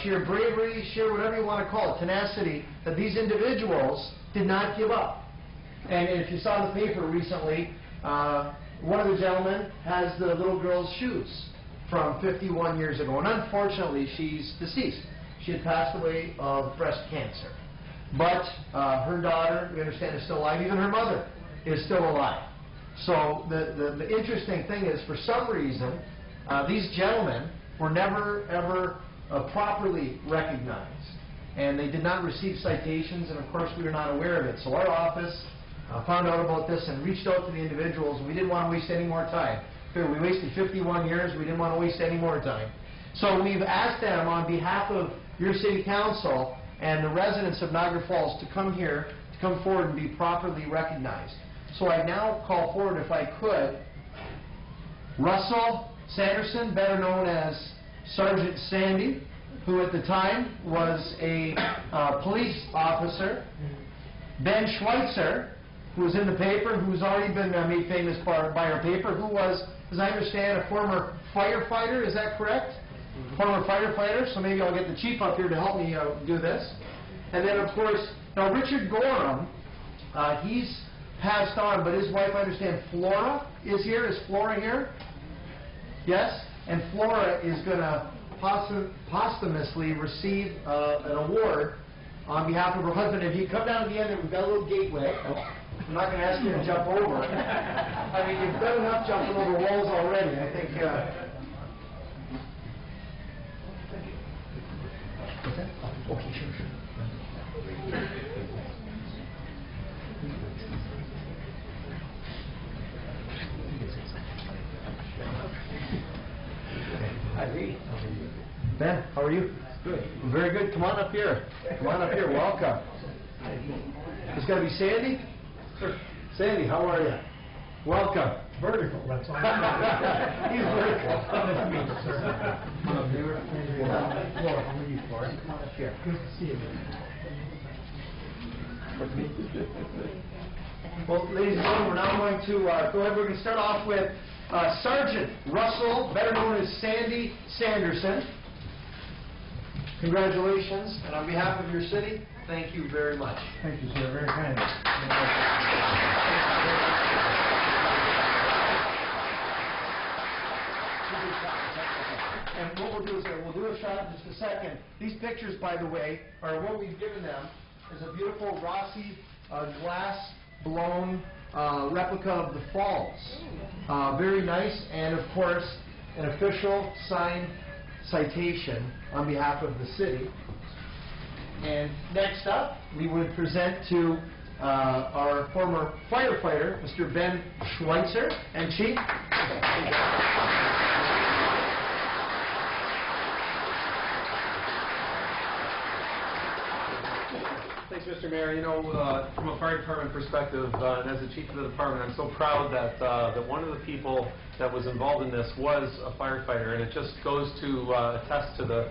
sheer bravery, sheer whatever you want to call it, tenacity, that these individuals did not give up. And if you saw in the paper recently, one of the gentlemen has the little girl's shoes from 51 years ago. And unfortunately, she's deceased. She had passed away of breast cancer. But her daughter, we understand, is still alive. Even her mother is still alive. So the interesting thing is, for some reason, these gentlemen were never, ever properly recognized. And they did not receive citations, and of course we were not aware of it. So our office found out about this and reached out to the individuals, and we didn't want to waste any more time. We wasted 51 years, we didn't want to waste any more time. So we've asked them on behalf of your city council and the residents of Niagara Falls to come here, to come forward and be properly recognized. So I now call forward, if I could, Russell Sanderson, better known as Sergeant Sandy, who at the time was a police officer, Ben Schweitzer, who was in the paper, who's already been made famous by our paper, who was, as I understand, a former firefighter. Is that correct? Former firefighter. So maybe I'll get the chief up here to help me do this. And then, of course, now Richard Gorham, he's passed on, but his wife, I understand, Flora is here. Is Flora here? Yes? And Flora is going to posthumously receive an award on behalf of her husband. If you come down to the end, we've got a little gateway. I'm not going to ask you to jump over. I mean, you've done enough jumping over walls already. I think... Okay, sure. Hi, Lee. Ben, how are you? Good. Very good. Come on up here. Come on up here. Welcome. It's got to be Sandy? Sure. Sandy, how are you? Welcome. Vertical. That's all. He's vertical. Nice to meet you, sir. Come on up here. Flora, how are you, Flora? Come on up here. Good to see you. Well, ladies and gentlemen, we're now going to go ahead. We're going to start off with Sergeant Russell, better known as Sandy Sanderson. Congratulations, and on behalf of your city, thank you very much. Thank you, sir. Very kind. And what we'll do is we'll do a shot in just a second. These pictures, by the way, are what we've given them is a beautiful Rossi glass-blown replica of the falls. Very nice, and of course, an official signed citation on behalf of the city. And next up, we would present to our former firefighter, Mr. Ben Schweitzer. And Chief? Thanks, Mr. Mayor. You know, from a fire department perspective, and as the chief of the department, I'm so proud that that one of the people that was involved in this was a firefighter, and it just goes to attest to the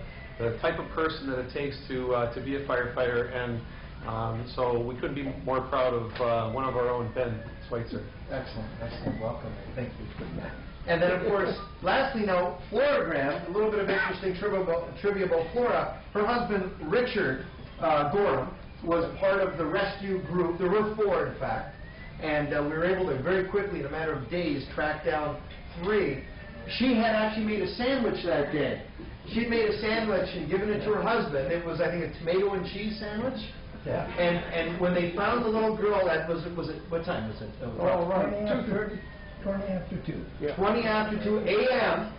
type of person that it takes to be a firefighter, and so we couldn't be more proud of one of our own, Ben Schweitzer. Excellent, excellent. Welcome. Thank you for that. And then, of course, lastly, now, Flora Graham, a little bit of interesting trivia about Flora. Her husband, Richard Gorham, was part of the rescue group. There were 4, in fact, and we were able to very quickly, in a matter of days, track down 3. She had actually made a sandwich that day. She'd made a sandwich and given it to her husband. It was, I think, a tomato and cheese sandwich. Yeah. And when they found the little girl, that was it, what time was it? Oh, right. 20 after 2. Yeah. 20 after 2 a.m.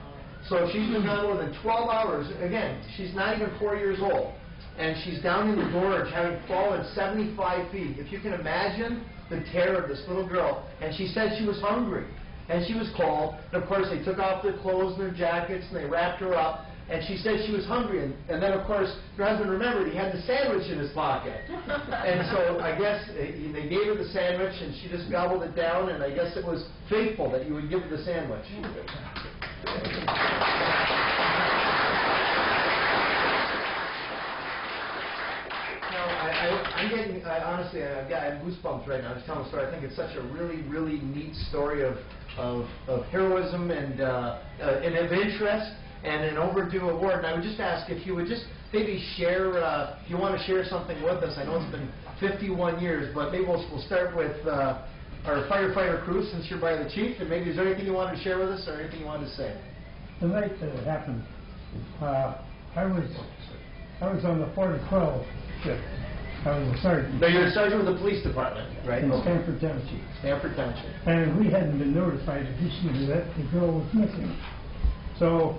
So she's been gone more than 12 hours. Again, she's not even 4 years old. And she's down in the gorge, having fallen 75 feet. If you can imagine the terror of this little girl. And she said she was hungry. And she was cold. And, of course, they took off their clothes and their jackets, and they wrapped her up. And she said she was hungry. And then, of course, her husband remembered he had the sandwich in his pocket. And so I guess they gave her the sandwich, and she just gobbled it down. And I guess it was faithful that you would give her the sandwich. I'm getting, honestly, I have goosebumps right now. I'm just telling a story. I think it's such a really, really neat story of heroism and of interest and an overdue award. And I would just ask if you would just maybe share, if you want to share something with us. I know it's been 51 years, but maybe we'll start with our firefighter crew, since you're by the chief. And maybe is there anything you wanted to share with us or anything you wanted to say? The night that it happened, I was on the 4-12 shift. I was a sergeant. No, you're a sergeant with the police department, right? In Stanford Township. Stanford Township. And we hadn't been notified additionally that the girl was missing. So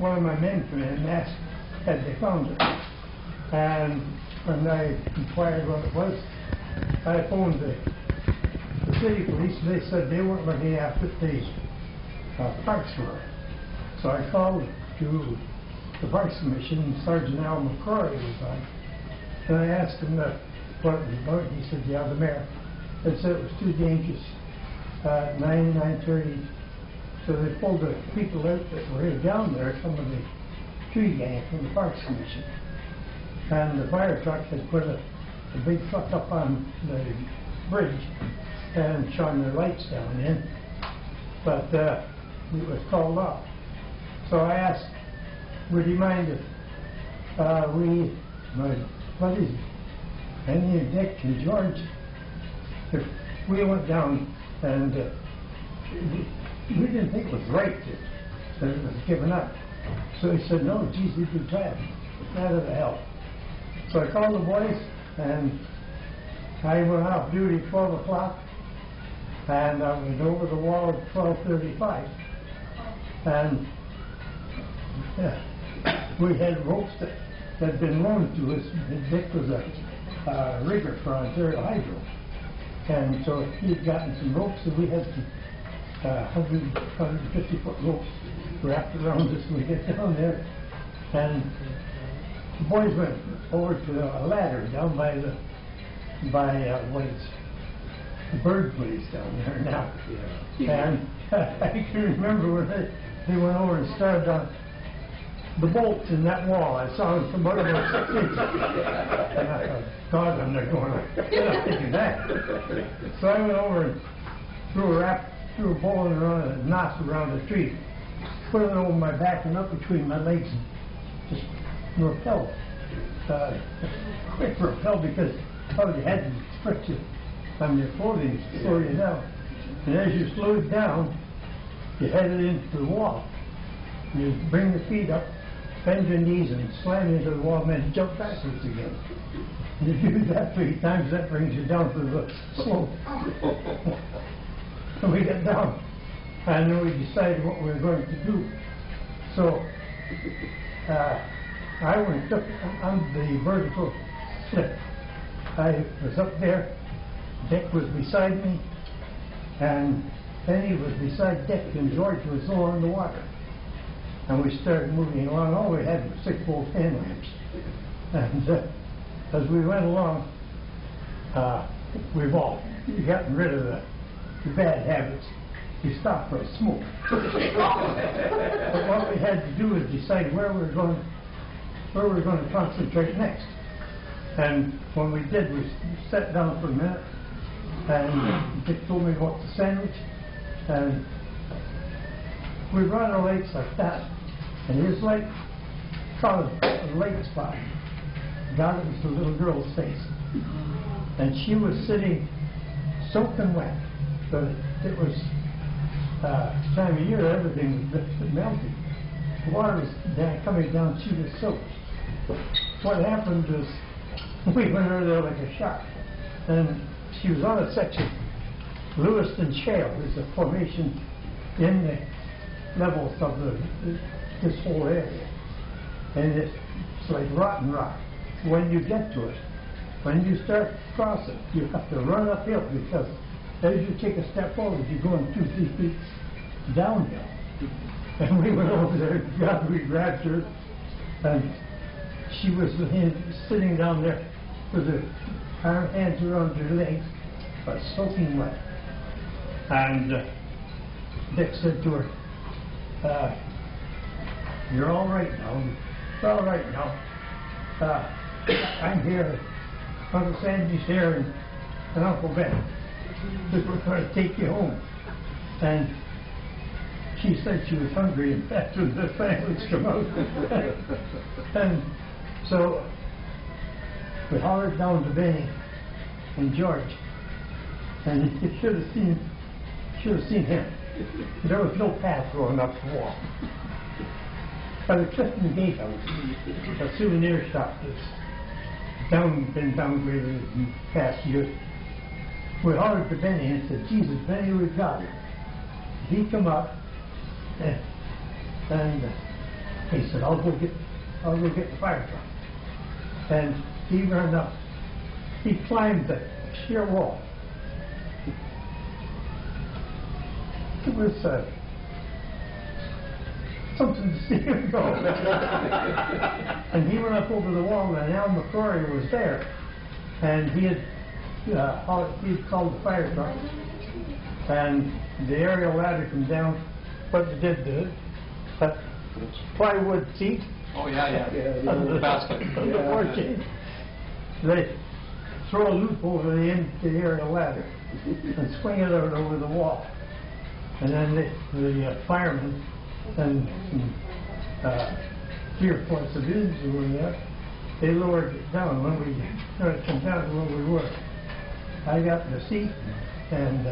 one of my men came in and asked had they found her. And when I inquired what it was, I phoned the city police. They said they weren't looking after the parks for her. So I called to the Parks Commission. Sergeant Al McCrory was on. And I asked him what it was about. He said, yeah, the mayor. They said it was too dangerous. 9:30. So they pulled the people out that were down there, some of the tree gang from the Parks Commission. And the fire truck had put a big truck up on the bridge and shone their lights down in. But it was called off. So I asked, would you mind if my buddies, Penny and Dick and George, if we went down and we didn't think it was right that it was given up. So he said, no, geez, you'd be glad. Glad of the help. So I called the boys, and I went off duty at 12 o'clock, and I was over the wall at 12:35. And we had ropes that had been loaned to us. Dick was a rigger for Ontario Hydro. And so he'd gotten some ropes, and we had some 150-foot ropes wrapped around us when we get down there. And the boys went over to a ladder down by what is the bird place down there now. Yeah. And I can remember when they went over and started on the bolts in that wall. I saw them from about 6 inches. And I thought, God, I'm not going to do that. So I went over and threw a bowling around a knot around the tree, put it over my back and up between my legs, and just rappelled. Quick rappel, because you had to stretch it on your clothing to slow you down. And as you slowed down, you headed into the wall. You bring your feet up, bend your knees, and slam into the wall, and then jump backwards again. And if you do that 3 times, that brings you down to the slope. So we got down, and then we decided what we were going to do. So I went up on the vertical slip, I was up there, Dick was beside me, and Penny was beside Dick, and George was low on the water. And we started moving along. All we had was 6-volt fan lamps. And as we went along, we've all gotten rid of the bad habits. We stopped for a smoke. But what we had to do was decide where we were going to concentrate next. And when we did, we sat down for a minute, and Dick told me about the sandwich, and we run our lights like that, and his light caught a light spot. God, it was the little girl's face. And she was sitting soaking wet, but it was time of year, everything was melting. The water was coming down, she was soaked. What happened was, we went over there like a shot, and she was on a section. Lewiston Shale is a formation in the levels of this whole area, and it's like rotten rock. When you get to it, when you start to cross it, you have to run uphill, because as you take a step forward, you're going 2-3 feet downhill. And we went over there, God, we grabbed her, and she was sitting down there with her hands around her legs, but soaking wet. And Dick said to her, "You're all right now. It's all right now. I'm here. Uncle Sandy's here, and Uncle Ben. We're going to take you home." And she said she was hungry, and that's when the sandwich came out. And so we hollered down to Benny and George, and you should have seen him. There was no path going up the wall. By the Clifton Gatehouse, a souvenir shop that's been downgraded in past years. We hollered to Benny and said, "Jesus, Benny, we've got it." He come up, and he said, I'll go get the fire truck." And he ran up. He climbed the sheer wall. It was something to see him go. And he went up over the wall, and Al McCrory was there, and he had called the fire truck, and the aerial ladder come down. What they did to it, that plywood seat. Oh, yeah. The basket. They throw a loop over the end of the aerial ladder and swing it out over the wall. And then the firemen and 3 or 4 civilians who were there, they lowered it down. When we started to come down to where we were, I got in the seat, and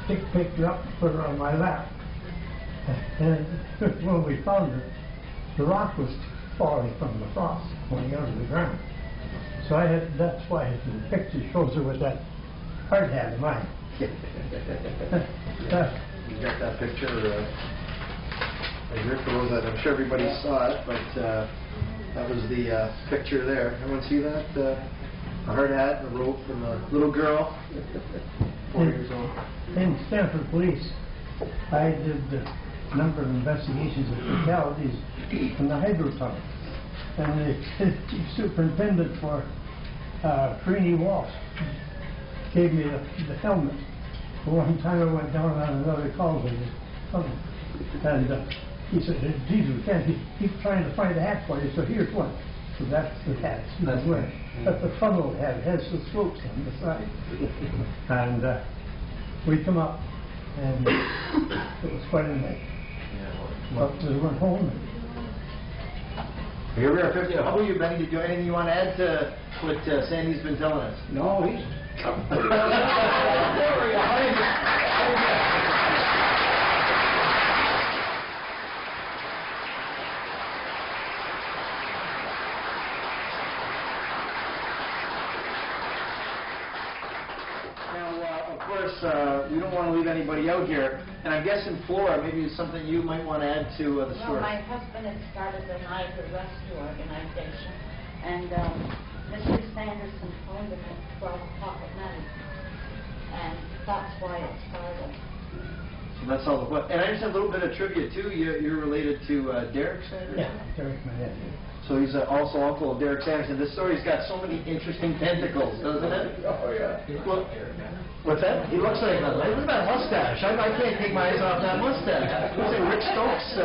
Dick picked her up and put her on my lap. And when we found her, the rock was falling from the frost going out of the ground. So that's why the picture shows her with that hard hat of mine. You got that picture right here for those that I'm sure everybody saw it, but that was the picture there. Everyone see that? A hard hat, a rope, and a little girl, 4 years old. In Stanford Police, I did a number of investigations of fatalities in the hydro tunnel. And the chief superintendent for Creaney Walsh gave me the helmet. One time I went down on another call with the tunnel, and he said, "Jesus, we can't keep trying to find a hat for you, so here's one." So that's the hat he was wearing. That's the funnel hat. It has the slopes on the side. And we come up, and it was quite a night. But we went home. Here we are, 50. How about you, Benny? Did you have anything you want to add to what Sandy's been telling us? No, he's... We don't want to leave anybody out here, and I'm guessing Flora, maybe it's something you might want to add to the story. Well, my husband had started the Niagara Rescue Organization, and Mr. Sanderson owned it from pocket money, and that's why it started. So that's all the, and I just have a little bit of trivia too. You're related to Derek Sanderson? Yeah, Derek, my nephew. So he's also uncle of Derek Sanderson. This story's got so many interesting tentacles, doesn't it? Oh, yeah. Well, what's that? He looks like that. Look at that mustache. I can't take my eyes off that mustache. Looks like Rick Stokes.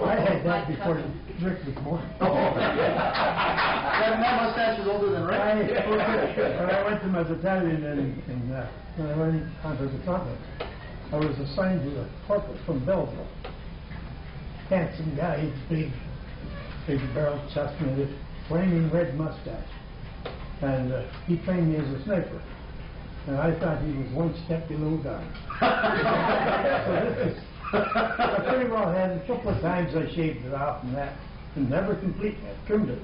I had that before Rick was born. Oh, that mustache was older than Rick. When I went to my battalion and when I went onto the continent, I was assigned to a corporal from Belleville. Handsome guy, big barrel chestnut, flaming red mustache. And he trained me as a sniper. And I thought he was one step below God. I pretty well had it. A couple of times I shaved it off and that. And never completely. I trimmed it.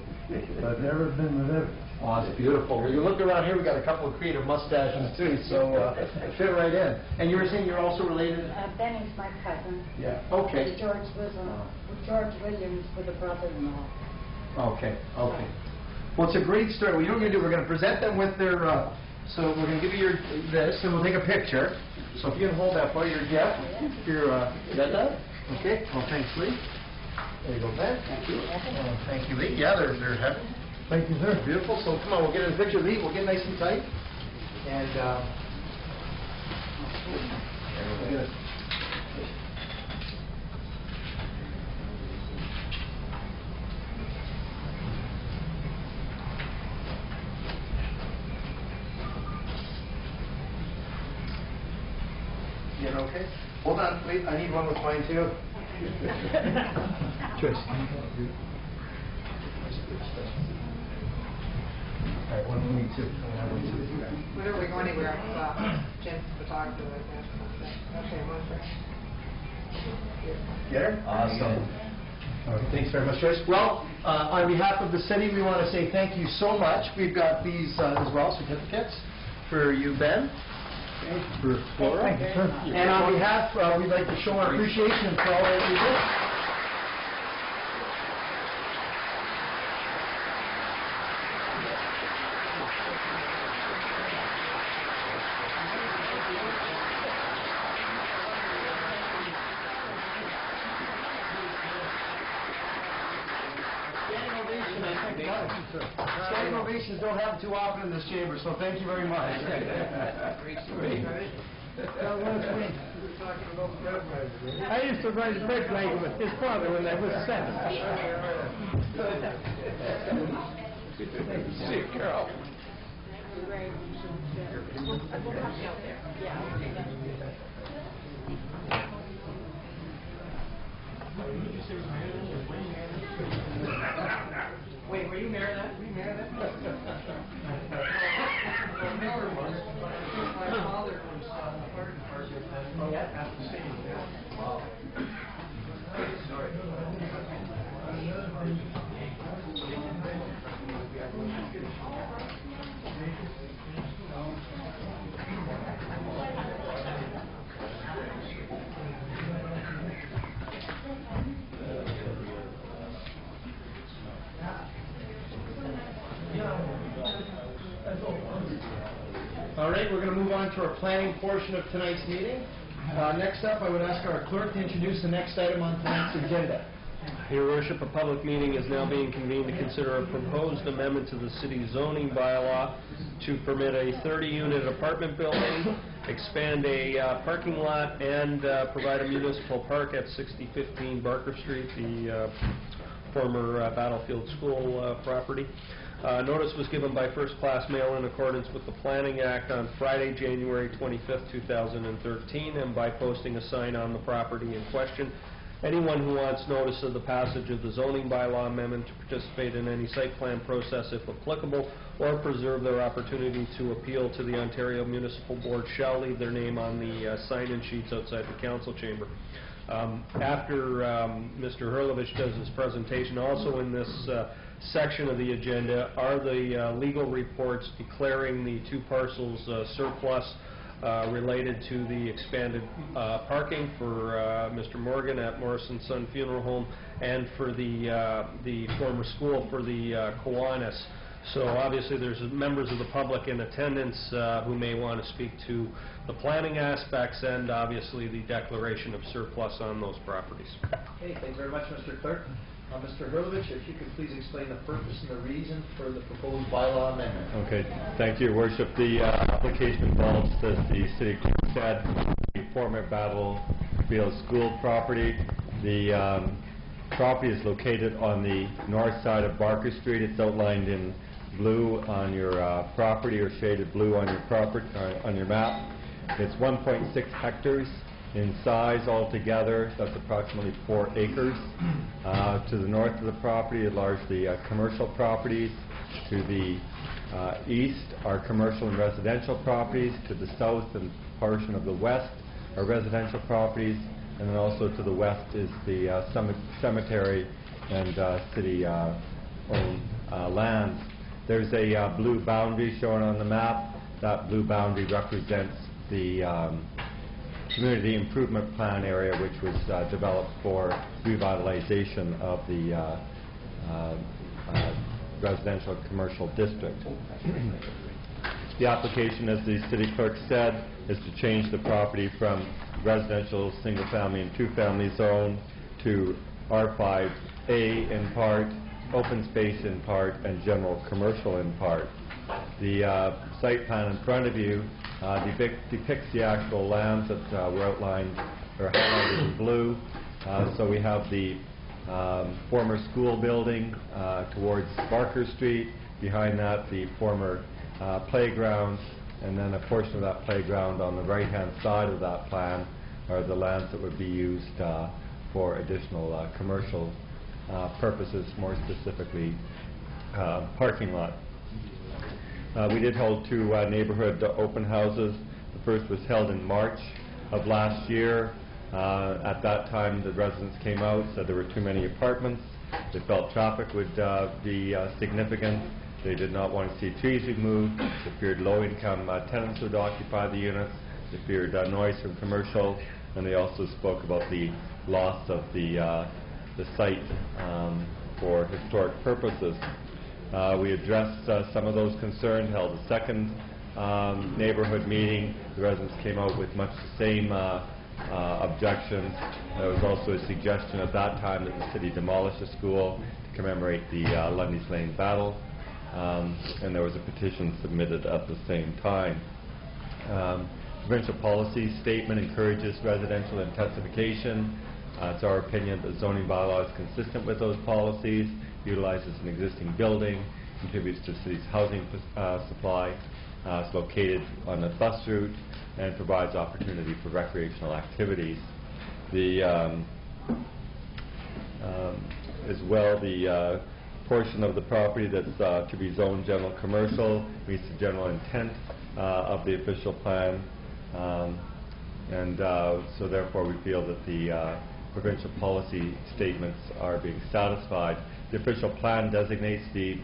But never been with evidence. Oh, it's beautiful. When you look around here, we got a couple of creative mustaches too, so fit right in. And you were saying you're also related? Benny's my cousin. Yeah. Okay. George Williams was a brother-in-law. Okay. Okay. Well, it's a great story. Well, you know what we're going to do? We're going to present them with their. So we're going to give you this, and we'll take a picture. So if you can hold that for your Jeff. Your is that done? Okay. Well, thanks, Lee. There you go, Ben. Thank you. Thank you, Lee. Yeah, they're heavy. Thank you, sir. Beautiful. So come on, we'll get in the picture, Lee. We'll get nice and tight. And we'll get it. You okay? Hold on, wait. I need one with mine too. Cheers. All right, one for me too. Whenever we go anywhere, Jim's photographer like that. Okay, one for. Get her? Awesome. All right, thanks very much, Joyce. Well, on behalf of the city, we want to say thank you so much. We've got these as well, certificates for you, Ben. For Flora. Thank you, sir. And on behalf, we'd like to show our appreciation for all that you did. Standing ovations don't happen too often in this chamber, so thank you very much. I used to ride a brake wagon with his father when I was 7. See you, Carol. Wait, were you married that? Were you married that? My father was fire department. Oh, yeah? At the same, Sorry. All right, we're going to move on to our planning portion of tonight's meeting. Next up, I would ask our clerk to introduce the next item on tonight's agenda. Your Worship, a public meeting is now being convened to consider a proposed amendment to the city zoning bylaw to permit a 30-unit apartment building, expand a parking lot, and provide a municipal park at 6015 Barker Street, the former Battlefield School property. Notice was given by first-class mail in accordance with the Planning Act on Friday, January 25th, 2013, and by posting a sign on the property in question. Anyone who wants notice of the passage of the zoning bylaw amendment to participate in any site plan process, if applicable, or preserve their opportunity to appeal to the Ontario Municipal Board shall leave their name on the sign-in sheets outside the council chamber. After Mr. Hurlovich does his presentation, also in this section of the agenda are the legal reports declaring the two parcels surplus related to the expanded parking for Mr. Morgan at Morrison Son Funeral Home and for the former school for the Kiwanis. So obviously there's members of the public in attendance who may want to speak to the planning aspects and obviously the declaration of surplus on those properties. Okay, thank you very much, Mr. Clerk. Mr. Hurlovich, if you could please explain the purpose and the reason for the proposed bylaw amendment. Okay, thank you, Your Worship. The application involves, as the City Clerk said, the former Battlefield School property. The property is located on the north side of Barker Street. It's outlined in blue on your property, or shaded blue on your property on your map. It's 1.6 hectares in size altogether. That's approximately 4 acres. To the north of the property are largely commercial properties. To the east are commercial and residential properties. To the south and portion of the west are residential properties. And then also to the west is the cemetery and city-owned lands. There's a blue boundary shown on the map. That blue boundary represents the community improvement plan area, which was developed for revitalization of the residential commercial district. The application, as the City Clerk said, is to change the property from residential, single-family and two-family zone to R5A in part, open space in part, and general commercial in part. The site plan in front of you depicts the actual lands that were outlined or highlighted in blue. So we have the former school building towards Barker Street. Behind that, the former playground, and then a portion of that playground on the right-hand side of that plan are the lands that would be used for additional commercial purposes, more specifically parking lot. We did hold 2 neighborhood open houses. The first was held in March of last year. At that time, the residents came out, said there were too many apartments. They felt traffic would be significant. They did not want to see trees removed. They feared low-income tenants would occupy the units. They feared noise from commercial, and they also spoke about the loss of the site for historic purposes. We addressed some of those concerns, held a second neighborhood meeting. The residents came out with much the same objections. There was also a suggestion at that time that the city demolish the school to commemorate the Lundy's Lane battle, and there was a petition submitted at the same time. Provincial policy statement encourages residential intensification. It's our opinion that the zoning bylaw is consistent with those policies, utilizes an existing building, contributes to the city's housing supply, is located on a bus route, and provides opportunity for recreational activities. As well, the portion of the property that's to be zoned general commercial meets the general intent of the official plan, and so therefore we feel that the provincial policy statements are being satisfied. The official plan designates the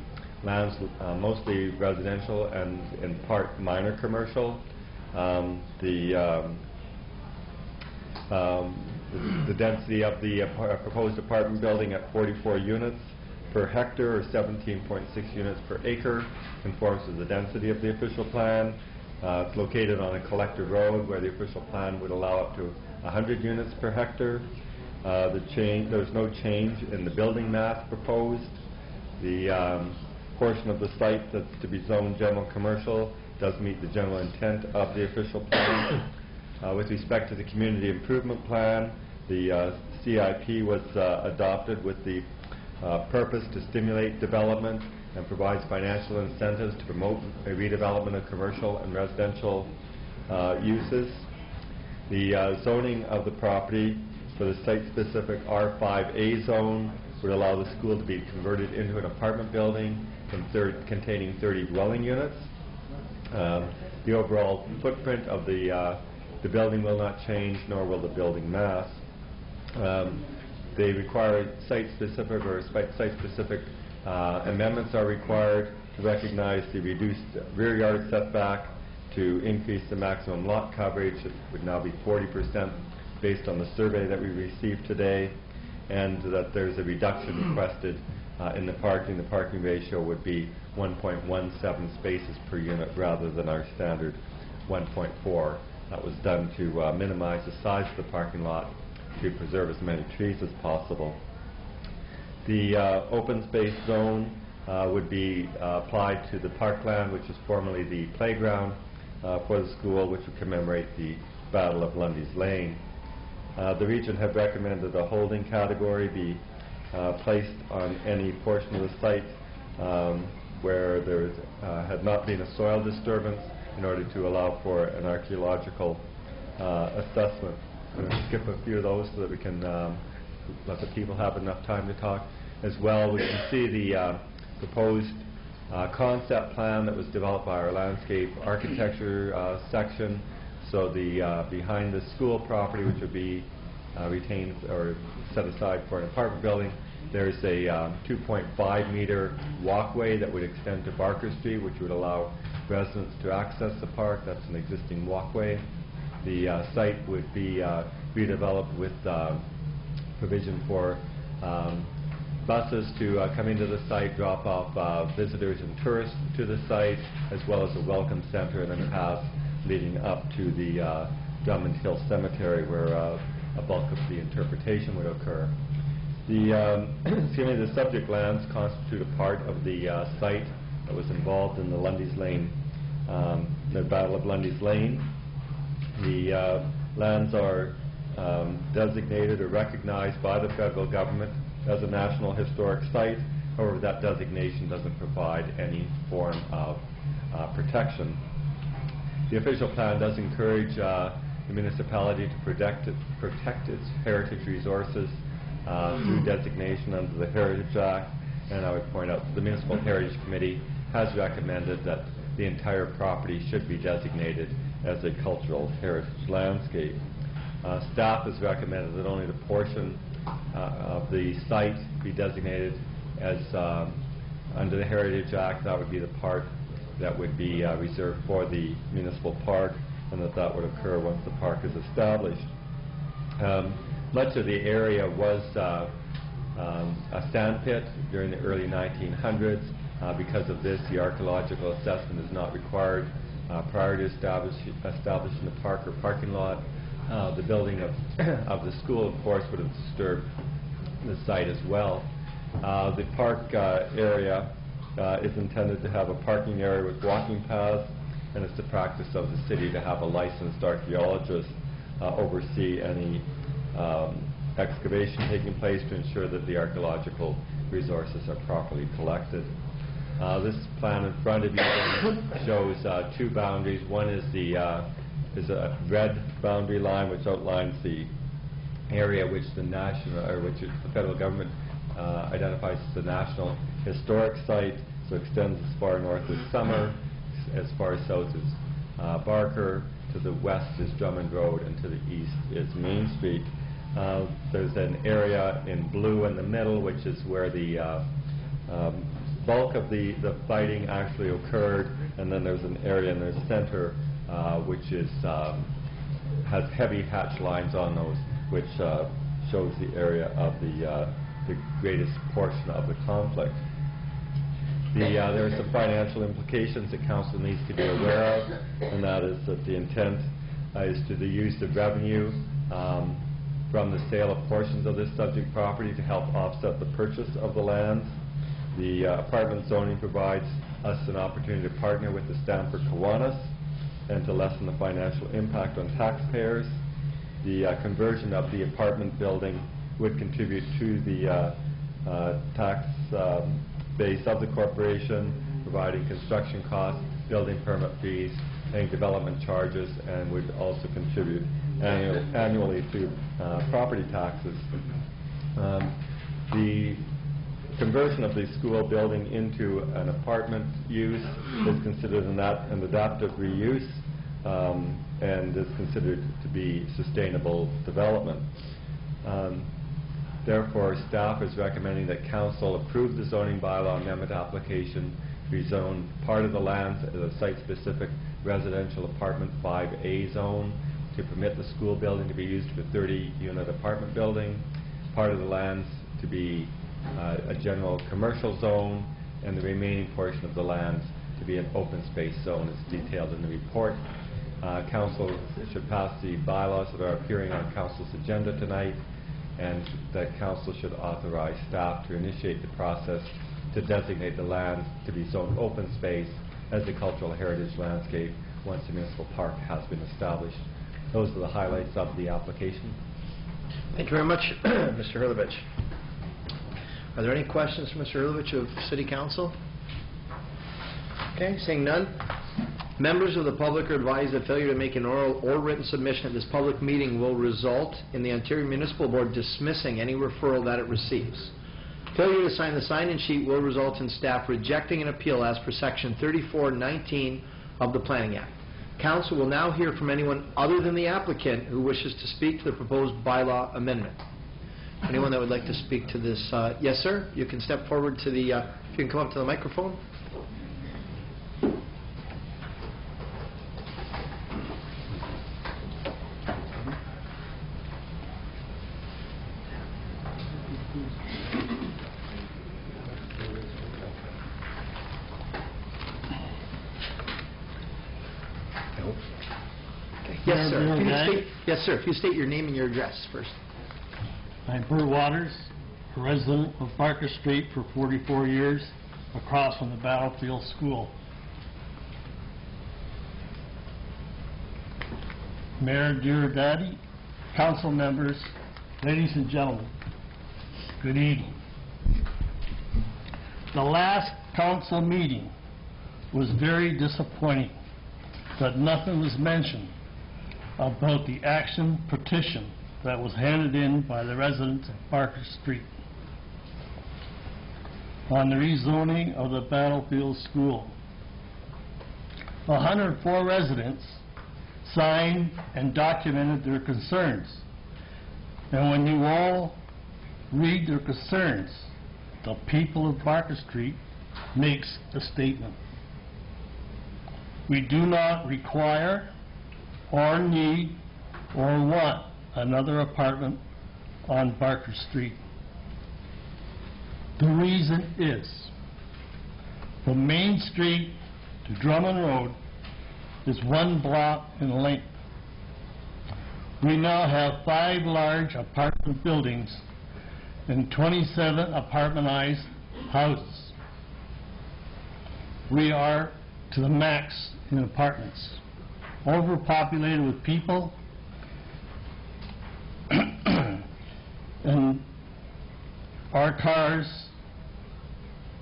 lands mostly residential and in part minor commercial. The density of the proposed apartment building at 44 units per hectare, or 17.6 units per acre, conforms to the density of the official plan. It's located on a collector road where the official plan would allow up to 100 units per hectare. There's no change in the building mass proposed. The portion of the site that's to be zoned general commercial does meet the general intent of the official plan. With respect to the community improvement plan, the CIP was adopted with the purpose to stimulate development and provides financial incentives to promote a redevelopment of commercial and residential uses. The zoning of the property for the site-specific R5A zone would allow the school to be converted into an apartment building containing 30 dwelling units. The overall footprint of the building will not change, nor will the building mass. They require site-specific or site-specific amendments are required to recognize the reduced rear yard setback to increase the maximum lot coverage. It would now be 40% based on the survey that we received today, and that there's a reduction requested in the parking. The parking ratio would be 1.17 spaces per unit rather than our standard 1.4. That was done to minimize the size of the parking lot to preserve as many trees as possible. The open space zone would be applied to the parkland, which is formerly the playground for the school, which would commemorate the Battle of Lundy's Lane. The region had recommended a holding category be placed on any portion of the site where there had not been a soil disturbance in order to allow for an archaeological assessment. I'm going to skip a few of those so that we can let the people have enough time to talk. As well, we can see the proposed concept plan that was developed by our landscape architecture section. So the behind the school property, which would be retained or set aside for an apartment building, there's a 2.5 meter walkway that would extend to Barker Street, which would allow residents to access the park. That's an existing walkway. The site would be redeveloped with provision for buses to come into the site, drop off visitors and tourists to the site, as well as a welcome center and a path leading up to the Drummond Hill Cemetery, where a bulk of the interpretation would occur. The subject lands constitute a part of the site that was involved in the Lundy's Lane, the Battle of Lundy's Lane. The lands are designated or recognized by the federal government as a National Historic Site. However, that designation doesn't provide any form of protection. The official plan does encourage the municipality to protect its heritage resources through designation under the Heritage Act, and I would point out that the Municipal Heritage Committee has recommended that the entire property should be designated as a cultural heritage landscape. Staff has recommended that only the portion of the site be designated as under the Heritage Act. That would be the part that would be reserved for the municipal park, and that would occur once the park is established. Much of the area was a sand pit during the early 1900s. Because of this, the archaeological assessment is not required prior to establishing the park or parking lot. The building of the school, of course, would have disturbed the site as well. The park area is intended to have a parking area with walking paths, and it's the practice of the city to have a licensed archaeologist oversee any excavation taking place to ensure that the archaeological resources are properly collected. This plan in front of you shows two boundaries. One is a red boundary line which outlines the area which the federal government identifies as the National Historic Site. So it extends as far north as Summer, as far south as Barker, to the west is Drummond Road, and to the east is Main Street. There's an area in blue in the middle, which is where the bulk of the fighting actually occurred, and then there's an area in the center which has heavy hatch lines on those, which shows the area of the greatest portion of the conflict. There are some financial implications that council needs to be aware of, and that is that the intent is to use the revenue from the sale of portions of this subject property to help offset the purchase of the lands. The apartment zoning provides us an opportunity to partner with the Stamford Kiwanis and to lessen the financial impact on taxpayers. The conversion of the apartment building would contribute to the tax base of the corporation, providing construction costs, building permit fees, paying development charges, and would also contribute annually to property taxes. The conversion of the school building into an apartment use is considered an adaptive reuse and is considered to be sustainable development. Therefore, staff is recommending that council approve the zoning bylaw amendment application to rezone part of the lands as a site-specific residential apartment 5A zone to permit the school building to be used for 30-unit apartment building, part of the lands to be a general commercial zone, and the remaining portion of the lands to be an open space zone as detailed in the report. Council should pass the bylaws that are appearing on Council's agenda tonight, and that Council should authorize staff to initiate the process to designate the land to be zoned open space as a cultural heritage landscape once the municipal park has been established. Those are the highlights of the application. Thank you very much, Mr. Hurlovich. Are there any questions for Mr. Hurlovich of City Council? Okay, seeing none. Members of the public are advised that failure to make an oral or written submission at this public meeting will result in the Ontario Municipal Board dismissing any referral that it receives. Failure to sign the sign-in sheet will result in staff rejecting an appeal as per Section 3419 of the Planning Act. Council will now hear from anyone other than the applicant who wishes to speak to the proposed bylaw amendment. Anyone that would like to speak to this? Yes, sir. You can step forward to the, if you can come up to the microphone. Yes, sir. If you state, yes, sir. If you state your name and your address first. I'm Bert Waters, a resident of Barker Street for 44 years, across from the Battlefield School. Mayor, dear Daddy, council members, ladies and gentlemen, good evening. The last council meeting was very disappointing, that nothing was mentioned about the action petition that was handed in by the residents of Barker Street on the rezoning of the Battlefield School. 104 residents signed and documented their concerns. And when you all read their concerns, the people of Barker Street makes a statement. We do not require or need or want another apartment on Barker Street. The reason is, from Main Street to Drummond Road is 1 block in length. We now have 5 large apartment buildings and 27 apartmentized houses. We are to the max in apartments, overpopulated with people, and our cars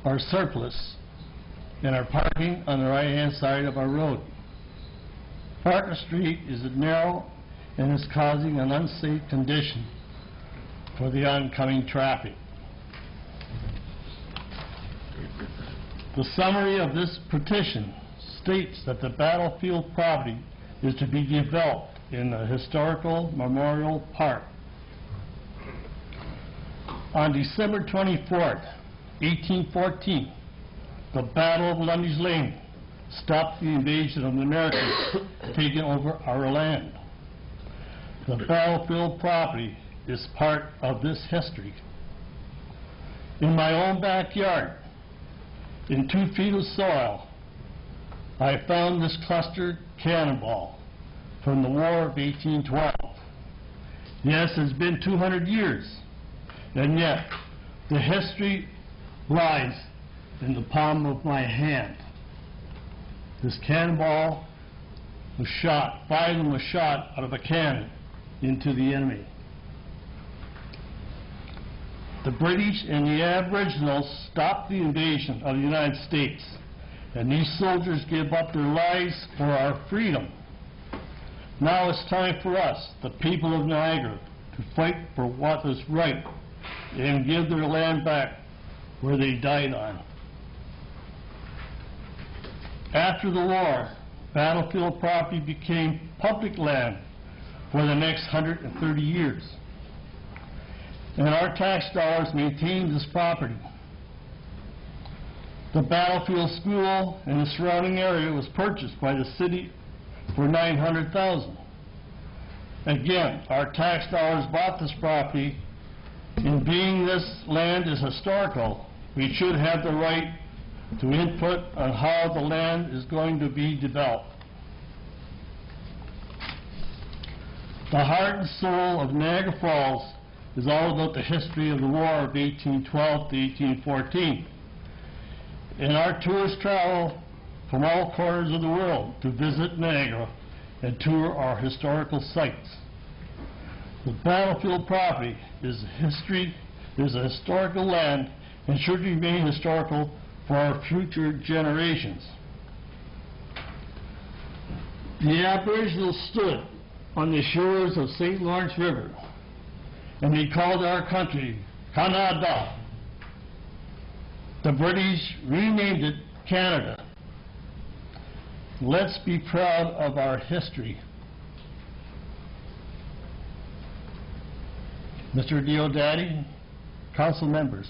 are surplus and are parking on the right-hand side of our road. Barker Street is narrow and is causing an unsafe condition for the oncoming traffic. The summary of this petition states that the Battlefield property is to be developed in the historical Memorial Park. On December 24th, 1814, the Battle of Lundy's Lane stopped the invasion of the Americans taking over our land. The Battlefield property is part of this history. In my own backyard, in 2 feet of soil, I found this clustered cannonball from the War of 1812. Yes, it's been 200 years, and yet the history lies in the palm of my hand. This cannonball was shot, 5 of them was shot out of a cannon into the enemy. The British and the Aboriginals stopped the invasion of the United States, and these soldiers gave up their lives for our freedom. Now it's time for us, the people of Niagara, to fight for what is right and give their land back where they died on. After the war, Battlefield property became public land for the next 130 years. And our tax dollars maintained this property. The Battlefield School and the surrounding area was purchased by the city for $900,000. Again, our tax dollars bought this property, and being this land is historical, we should have the right to input on how the land is going to be developed. The heart and soul of Niagara Falls is all about the history of the War of 1812 to 1814. And our tourists travel from all corners of the world to visit Niagara and tour our historical sites. The battlefield property is a historical land and should remain historical for our future generations. The Aboriginals stood on the shores of St. Lawrence River, and they called our country Canada. The British renamed it Canada. Let's be proud of our history. Mr. Diodati, council members,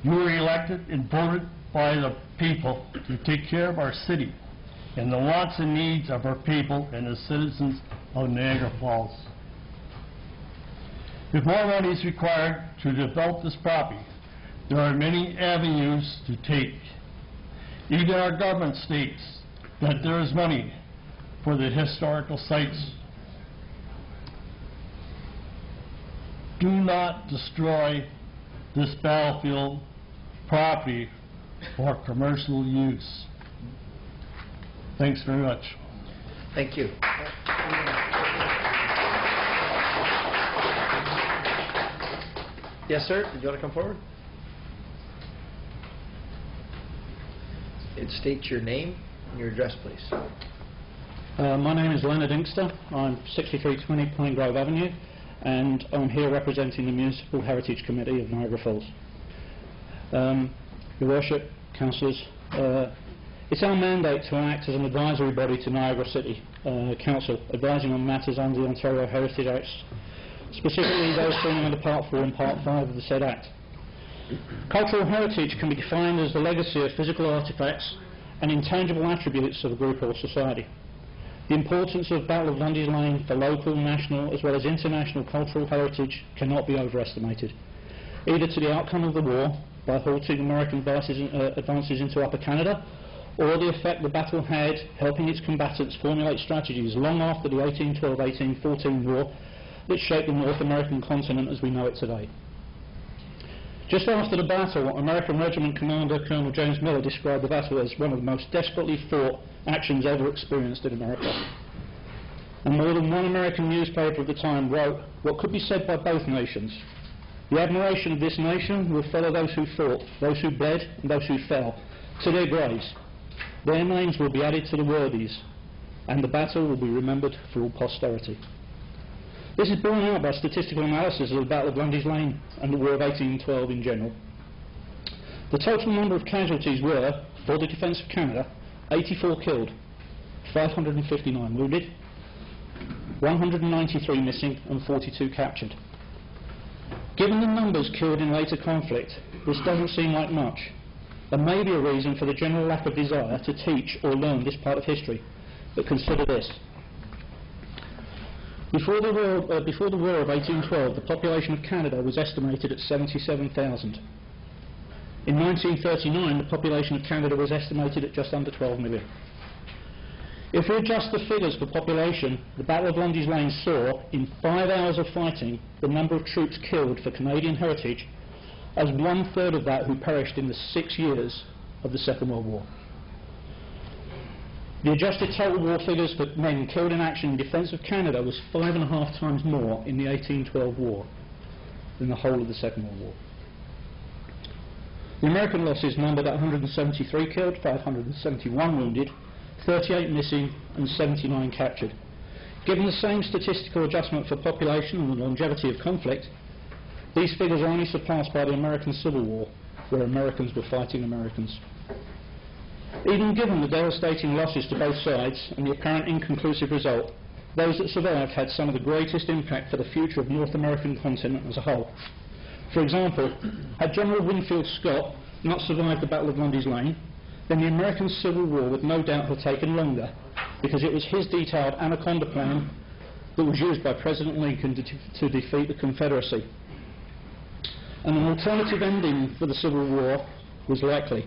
you were elected and voted by the people to take care of our city and the wants and needs of our people and the citizens of Niagara Falls. If more money is required to develop this property, there are many avenues to take. Even our government states that there is money for the historical sites. Do not destroy this battlefield property for commercial use. Thanks very much. Thank you. Yes, sir. Did you want to come forward? And state your name and your address, please. My name is Leonard Inkster. I'm 6320 Pine Grove Avenue, and I'm here representing the Municipal Heritage Committee of Niagara Falls. Your Worship, Councillors, it's our mandate to act as an advisory body to Niagara City Council, advising on matters under the Ontario Heritage Acts, specifically those falling under Part 4 and Part 5 of the said Act. Cultural heritage can be defined as the legacy of physical artefacts and intangible attributes of a group or society. The importance of Battle of Lundy's Lane for local, national as well as international cultural heritage cannot be overestimated, either to the outcome of the war by halting American advances into Upper Canada, or the effect the battle had helping its combatants formulate strategies long after the 1812-1814 war that shaped the North American continent as we know it today. Just after the battle, American Regiment Commander Colonel James Miller described the battle as one of the most desperately fought actions ever experienced in America. And more than one American newspaper at the time wrote what could be said by both nations: the admiration of this nation will follow those who fought, those who bled, and those who fell, to their graves. Their names will be added to the worthies, and the battle will be remembered for all posterity. This is borne out by statistical analysis of the Battle of Lundy's Lane and the War of 1812 in general. The total number of casualties were, for the Defence of Canada, 84 killed, 559 wounded, 193 missing and 42 captured. Given the numbers killed in later conflict, this doesn't seem like much, and may be a reason for the general lack of desire to teach or learn this part of history. But consider this. Before the War of 1812, the population of Canada was estimated at 77,000. In 1939, the population of Canada was estimated at just under 12 million. If we adjust the figures for population, the Battle of Lundy's Lane saw, in 5 hours of fighting, the number of troops killed for Canadian heritage as 1/3 of that who perished in the 6 years of the Second World War. The adjusted total war figures for men killed in action in defence of Canada was 5.5 times more in the 1812 war than the whole of the Second World War. The American losses numbered 173 killed, 571 wounded, 38 missing and 79 captured. Given the same statistical adjustment for population and the longevity of conflict, these figures are only surpassed by the American Civil War, where Americans were fighting Americans. Even given the devastating losses to both sides and the apparent inconclusive result, those that survived had some of the greatest impact for the future of North American continent as a whole. For example, had General Winfield Scott not survived the Battle of Lundy's Lane, then the American Civil War would no doubt have taken longer, because it was his detailed Anaconda Plan that was used by President Lincoln to defeat the Confederacy. And an alternative ending for the Civil War was likely,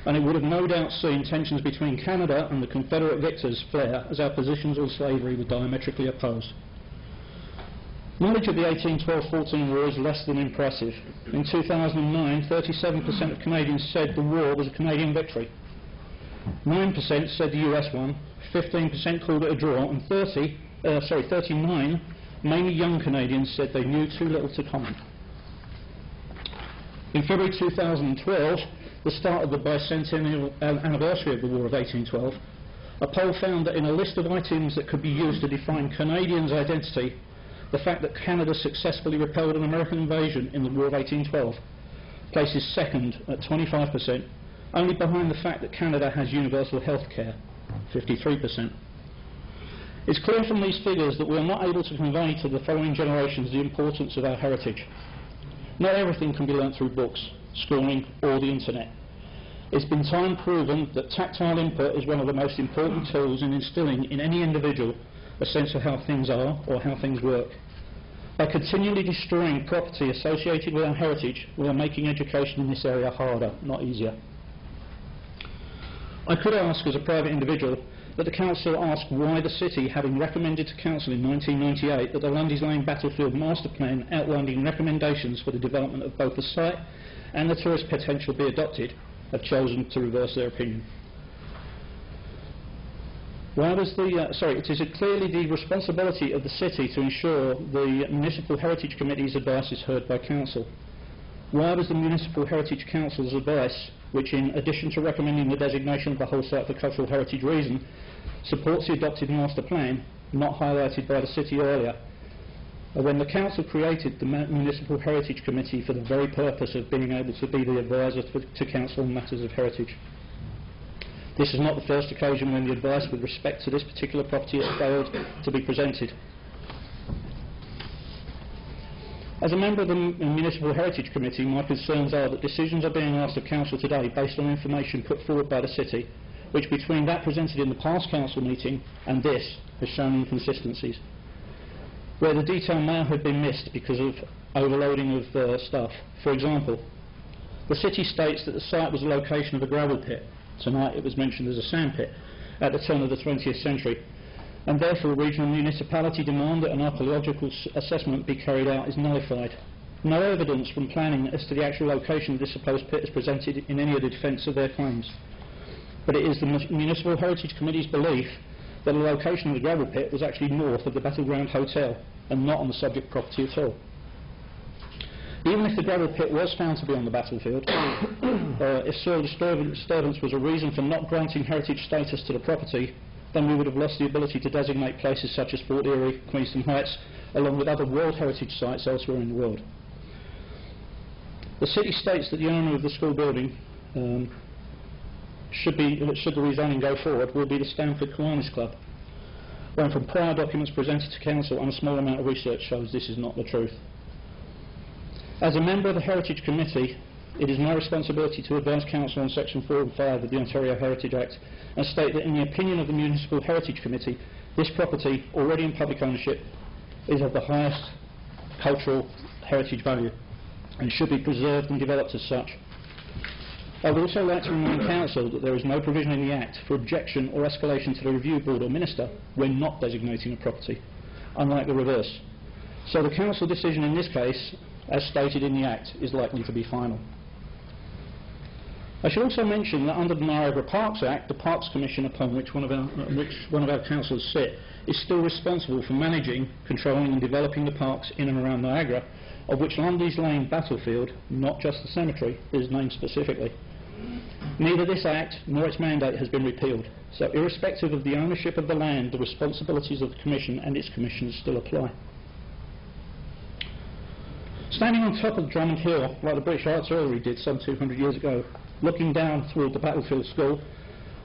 and it would have no doubt seen tensions between Canada and the Confederate victors flare as our positions on slavery were diametrically opposed. Knowledge of the 1812-14 war is less than impressive. In 2009, 37% of Canadians said the war was a Canadian victory. 9% said the US won, 15% called it a draw, and 39, mainly young Canadians, said they knew too little to comment. In February 2012, the start of the bicentennial anniversary of the War of 1812, a poll found that in a list of items that could be used to define Canadians' identity, the fact that Canada successfully repelled an American invasion in the War of 1812 places second at 25%, only behind the fact that Canada has universal health care, 53%. It's clear from these figures that we are not able to convey to the following generations the importance of our heritage. Not everything can be learnt through books, schooling or the internet. It's been time proven that tactile input is one of the most important tools in instilling in any individual a sense of how things are or how things work. By continually destroying property associated with our heritage, we are making education in this area harder, not easier. I could ask as a private individual that the Council ask why the City, having recommended to Council in 1998 that the Lundy's Lane Battlefield Master Plan outlining recommendations for the development of both the site and the tourist potential be adopted, have chosen to reverse their opinion. It is clearly the responsibility of the City to ensure the Municipal Heritage Committee's advice is heard by Council. Why was the Municipal Heritage Council's advice, which in addition to recommending the designation of the whole site for cultural heritage reason, supports the adopted master plan, not highlighted by the City earlier, when the Council created the Municipal Heritage Committee for the very purpose of being able to be the advisor to Council on matters of heritage? This is not the first occasion when the advice with respect to this particular property has failed to be presented. As a member of the Municipal Heritage Committee, my concerns are that decisions are being asked of Council today based on information put forward by the City, which between that presented in the past Council meeting and this has shown inconsistencies, where the detail may have been missed because of overloading of staff. For example, the City states that the site was the location of a gravel pit. Tonight it was mentioned as a sand pit at the turn of the 20th century, and therefore a regional municipality demand that an archaeological assessment be carried out is nullified. No evidence from planning as to the actual location of this supposed pit is presented in any of the defence of their claims. But it is the Municipal Heritage Committee's belief that the location of the gravel pit was actually north of the Battleground Hotel and not on the subject property at all. Even if the gravel pit was found to be on the battlefield, if soil disturbance was a reason for not granting heritage status to the property, then we would have lost the ability to designate places such as Fort Erie, Queenston Heights, along with other World Heritage sites elsewhere in the world. The City states that the owner of the school building, should the rezoning go forward, will be the Stanford Kiwanis Club, when from prior documents presented to Council and a small amount of research shows this is not the truth. As a member of the Heritage Committee, it is my responsibility to advise Council on Section 4 and 5 of the Ontario Heritage Act and state that in the opinion of the Municipal Heritage Committee, this property, already in public ownership, is of the highest cultural heritage value and should be preserved and developed as such. I would also like to remind Council that there is no provision in the Act for objection or escalation to the Review Board or Minister when not designating a property, unlike the reverse. So the Council decision in this case, as stated in the Act, is likely to be final. I should also mention that under the Niagara Parks Act, the Parks Commission, upon which one of our councillors sit, is still responsible for managing, controlling and developing the parks in and around Niagara, of which Lundy's Lane Battlefield, not just the cemetery, is named specifically. Neither this Act nor its mandate has been repealed, so irrespective of the ownership of the land, the responsibilities of the Commission and its commissioners still apply. Standing on top of Drummond Hill, like the British Artillery did some 200 years ago, looking down toward the battlefield school,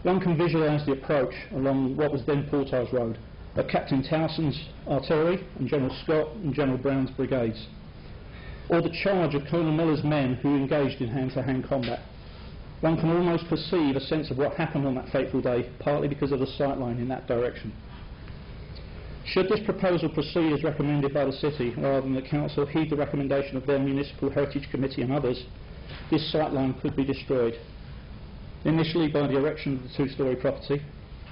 one can visualise the approach along what was then Portage Road of Captain Towson's artillery and General Scott and General Brown's brigades, or the charge of Colonel Miller's men who engaged in hand-to-hand combat. One can almost perceive a sense of what happened on that fateful day, partly because of the sightline in that direction. Should this proposal proceed as recommended by the City, rather than the Council heed the recommendation of their Municipal Heritage Committee and others, this sightline could be destroyed. Initially by the erection of the two-storey property,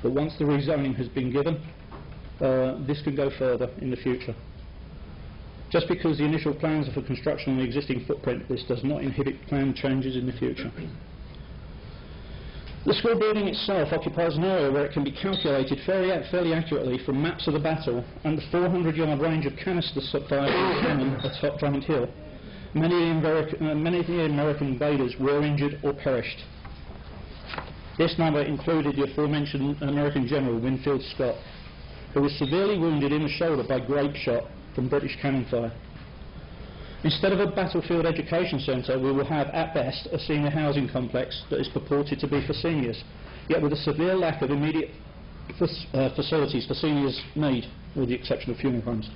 but once the rezoning has been given, this can go further in the future. Just because the initial plans are for construction on the existing footprint, this does not inhibit planned changes in the future. The school building itself occupies an area where it can be calculated fairly accurately from maps of the battle and the 400-yard range of canisters fired from cannon atop Drummond Hill. Many of the American invaders were injured or perished. This number included the aforementioned American General Winfield Scott, who was severely wounded in the shoulder by grape shot from British cannon fire. Instead of a battlefield education centre, we will have, at best, a senior housing complex that is purported to be for seniors, yet with a severe lack of immediate facilities for seniors' need, with the exception of funeral homes.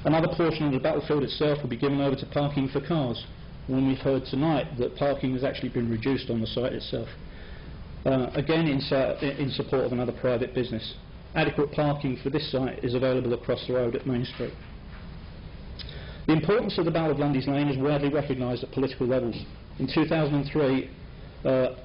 Another portion of the battlefield itself will be given over to parking for cars, when we've heard tonight that parking has actually been reduced on the site itself. Again, in support of another private business. Adequate parking for this site is available across the road at Main Street. The importance of the Battle of Lundy's Lane is widely recognised at political levels. In 2003, at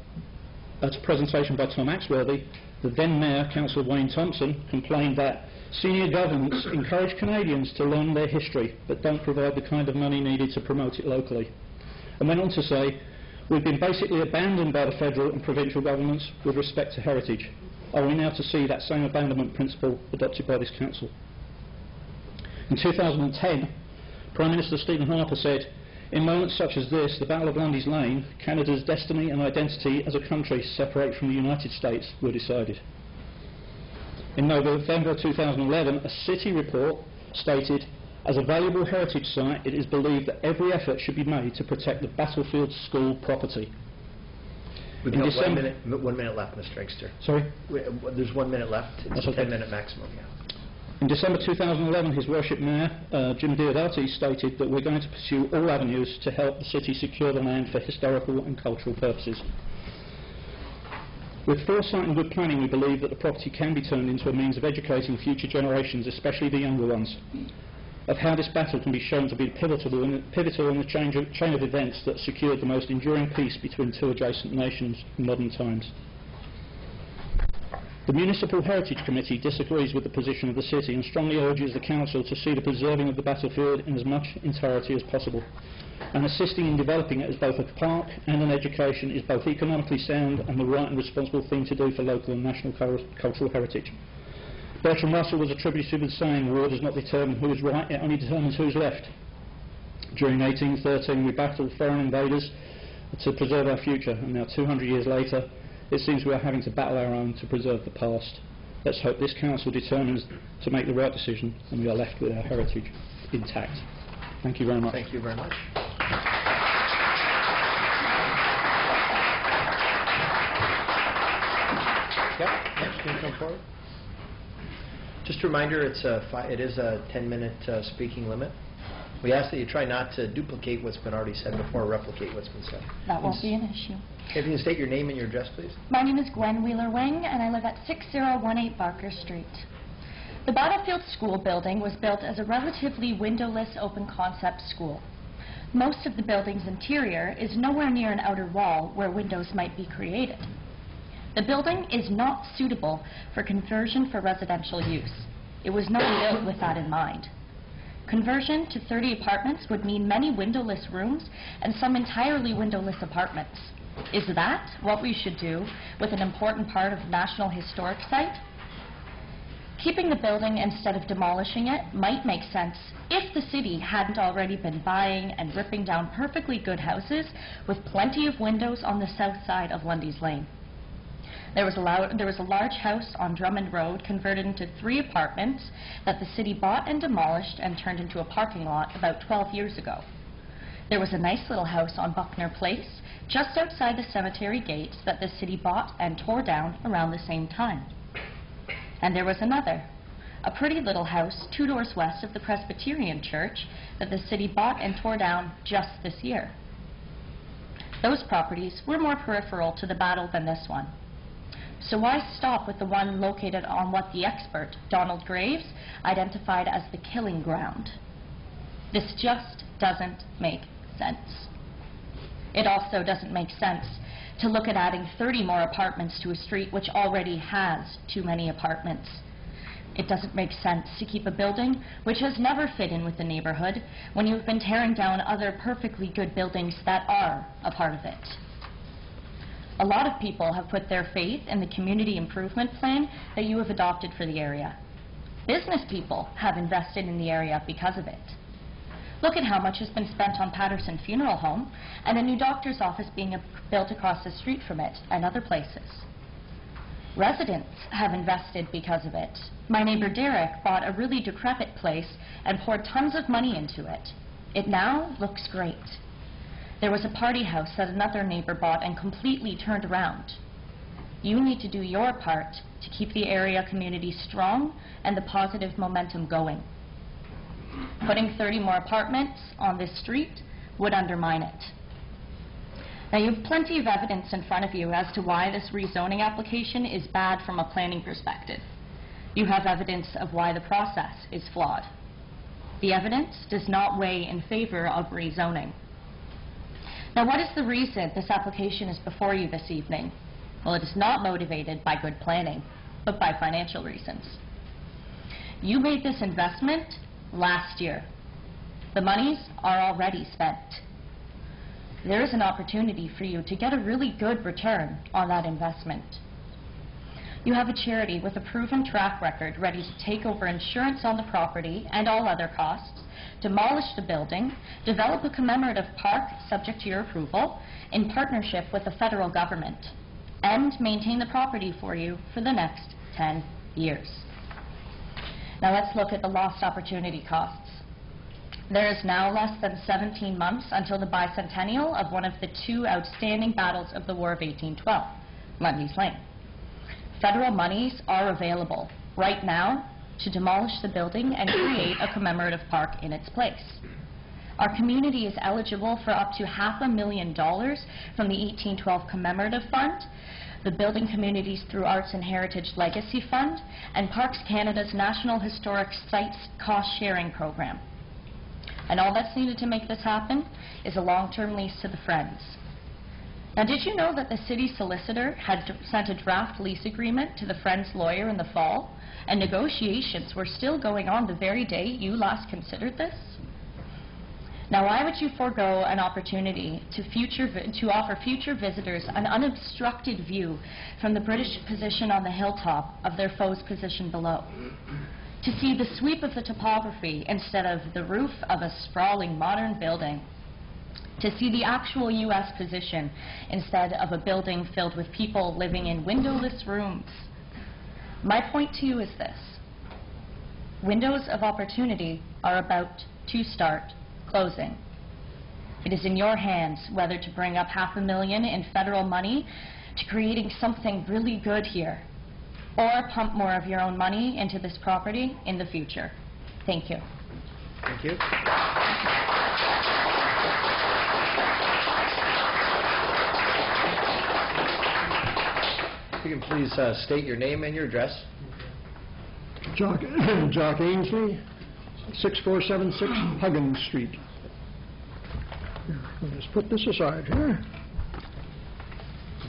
a presentation by Tom Axworthy, the then Mayor, Councillor Wayne Thompson, complained that senior governments encourage Canadians to learn their history but don't provide the kind of money needed to promote it locally. And went on to say, we've been basically abandoned by the federal and provincial governments with respect to heritage. Are we now to see that same abandonment principle adopted by this council? In 2010, Prime Minister Stephen Harper said, in moments such as this, the Battle of Lundy's Lane, Canada's destiny and identity as a country separate from the United States were decided. In November 2011, a City report stated, as a valuable heritage site, it is believed that every effort should be made to protect the battlefield school property. We've got 1 minute left, Mr. Inkster. Sorry? There's 1 minute left. It's a 10-minute maximum, yeah. In December 2011, His Worship Mayor, Jim Diodati, stated that we're going to pursue all avenues to help the City secure the land for historical and cultural purposes. With foresight and good planning, we believe that the property can be turned into a means of educating future generations, especially the younger ones, of how this battle can be shown to be pivotal in the chain of events that secured the most enduring peace between two adjacent nations in modern times. The Municipal Heritage Committee disagrees with the position of the City and strongly urges the Council to see the preserving of the battlefield in as much entirety as possible, and assisting in developing it as both a park and an education is both economically sound and the right and responsible thing to do for local and national cultural heritage. Bertrand Russell was attributed with saying, war does not determine who is right, it only determines who is left. During 1813 we battled foreign invaders to preserve our future, and now 200 years later it seems we are having to battle our own to preserve the past. Let's hope this Council determines to make the right decision and we are left with our heritage intact. Thank you very much. Thank you very much. Next, can you come forward? Just a reminder, it is a 10-minute speaking limit. We ask that you try not to duplicate what's been already said before or replicate what's been said. That won't be an issue. If you can state your name and your address, please. My name is Gwen Wheeler-Wing, and I live at 6018 Barker Street. The Battlefield School building was built as a relatively windowless open-concept school. Most of the building's interior is nowhere near an outer wall where windows might be created. The building is not suitable for conversion for residential use. It was not built with that in mind. Conversion to 30 apartments would mean many windowless rooms and some entirely windowless apartments. Is that what we should do with an important part of the National Historic Site? Keeping the building instead of demolishing it might make sense if the city hadn't already been buying and ripping down perfectly good houses with plenty of windows on the south side of Lundy's Lane. There was a large house on Drummond Road converted into 3 apartments that the city bought and demolished and turned into a parking lot about 12 years ago. There was a nice little house on Buckner Place, just outside the cemetery gates, that the city bought and tore down around the same time. And there was another, a pretty little house 2 doors west of the Presbyterian Church that the city bought and tore down just this year. Those properties were more peripheral to the battle than this one. So why stop with the one located on what the expert, Donald Graves, identified as the killing ground? This just doesn't make sense. It also doesn't make sense to look at adding 30 more apartments to a street which already has too many apartments. It doesn't make sense to keep a building which has never fit in with the neighborhood when you've been tearing down other perfectly good buildings that are a part of it. A lot of people have put their faith in the community improvement plan that you have adopted for the area. Business people have invested in the area because of it. Look at how much has been spent on Patterson Funeral Home and a new doctor's office being built across the street from it and other places. Residents have invested because of it. My neighbor Derek bought a really decrepit place and poured tons of money into it. It now looks great. There was a party house that another neighbor bought and completely turned around. You need to do your part to keep the area community strong and the positive momentum going. Putting 30 more apartments on this street would undermine it. Now, you have plenty of evidence in front of you as to why this rezoning application is bad from a planning perspective. You have evidence of why the process is flawed. The evidence does not weigh in favor of rezoning. Now, what is the reason this application is before you this evening? Well, it is not motivated by good planning, but by financial reasons. You made this investment last year. The monies are already spent. There is an opportunity for you to get a really good return on that investment. You have a charity with a proven track record ready to take over insurance on the property and all other costs, demolish the building, develop a commemorative park subject to your approval in partnership with the federal government, and maintain the property for you for the next 10 years. Now let's look at the lost opportunity costs. There is now less than 17 months until the bicentennial of one of the two outstanding battles of the War of 1812, Lundy's Lane. Federal monies are available right now to demolish the building and create a commemorative park in its place. Our community is eligible for up to $500,000 from the 1812 Commemorative Fund, the Building Communities Through Arts and Heritage Legacy Fund, and Parks Canada's National Historic Sites Cost Sharing Program. And all that's needed to make this happen is a long-term lease to the Friends. Now, did you know that the city solicitor had sent a draft lease agreement to the Friends lawyer in the fall, and negotiations were still going on the very day you last considered this? Now, why would you forego an opportunity to offer future visitors an unobstructed view from the British position on the hilltop of their foes' position below? To see the sweep of the topography instead of the roof of a sprawling modern building? To see the actual U.S. position instead of a building filled with people living in windowless rooms? My point to you is this: windows of opportunity are about to start closing. It is in your hands whether to bring up $500,000 in federal money to creating something really good here, or pump more of your own money into this property in the future. Thank you. Thank you. If you can please state your name and your address. Jock Ainsley, 6476 Huggins Street. I'll just put this aside here.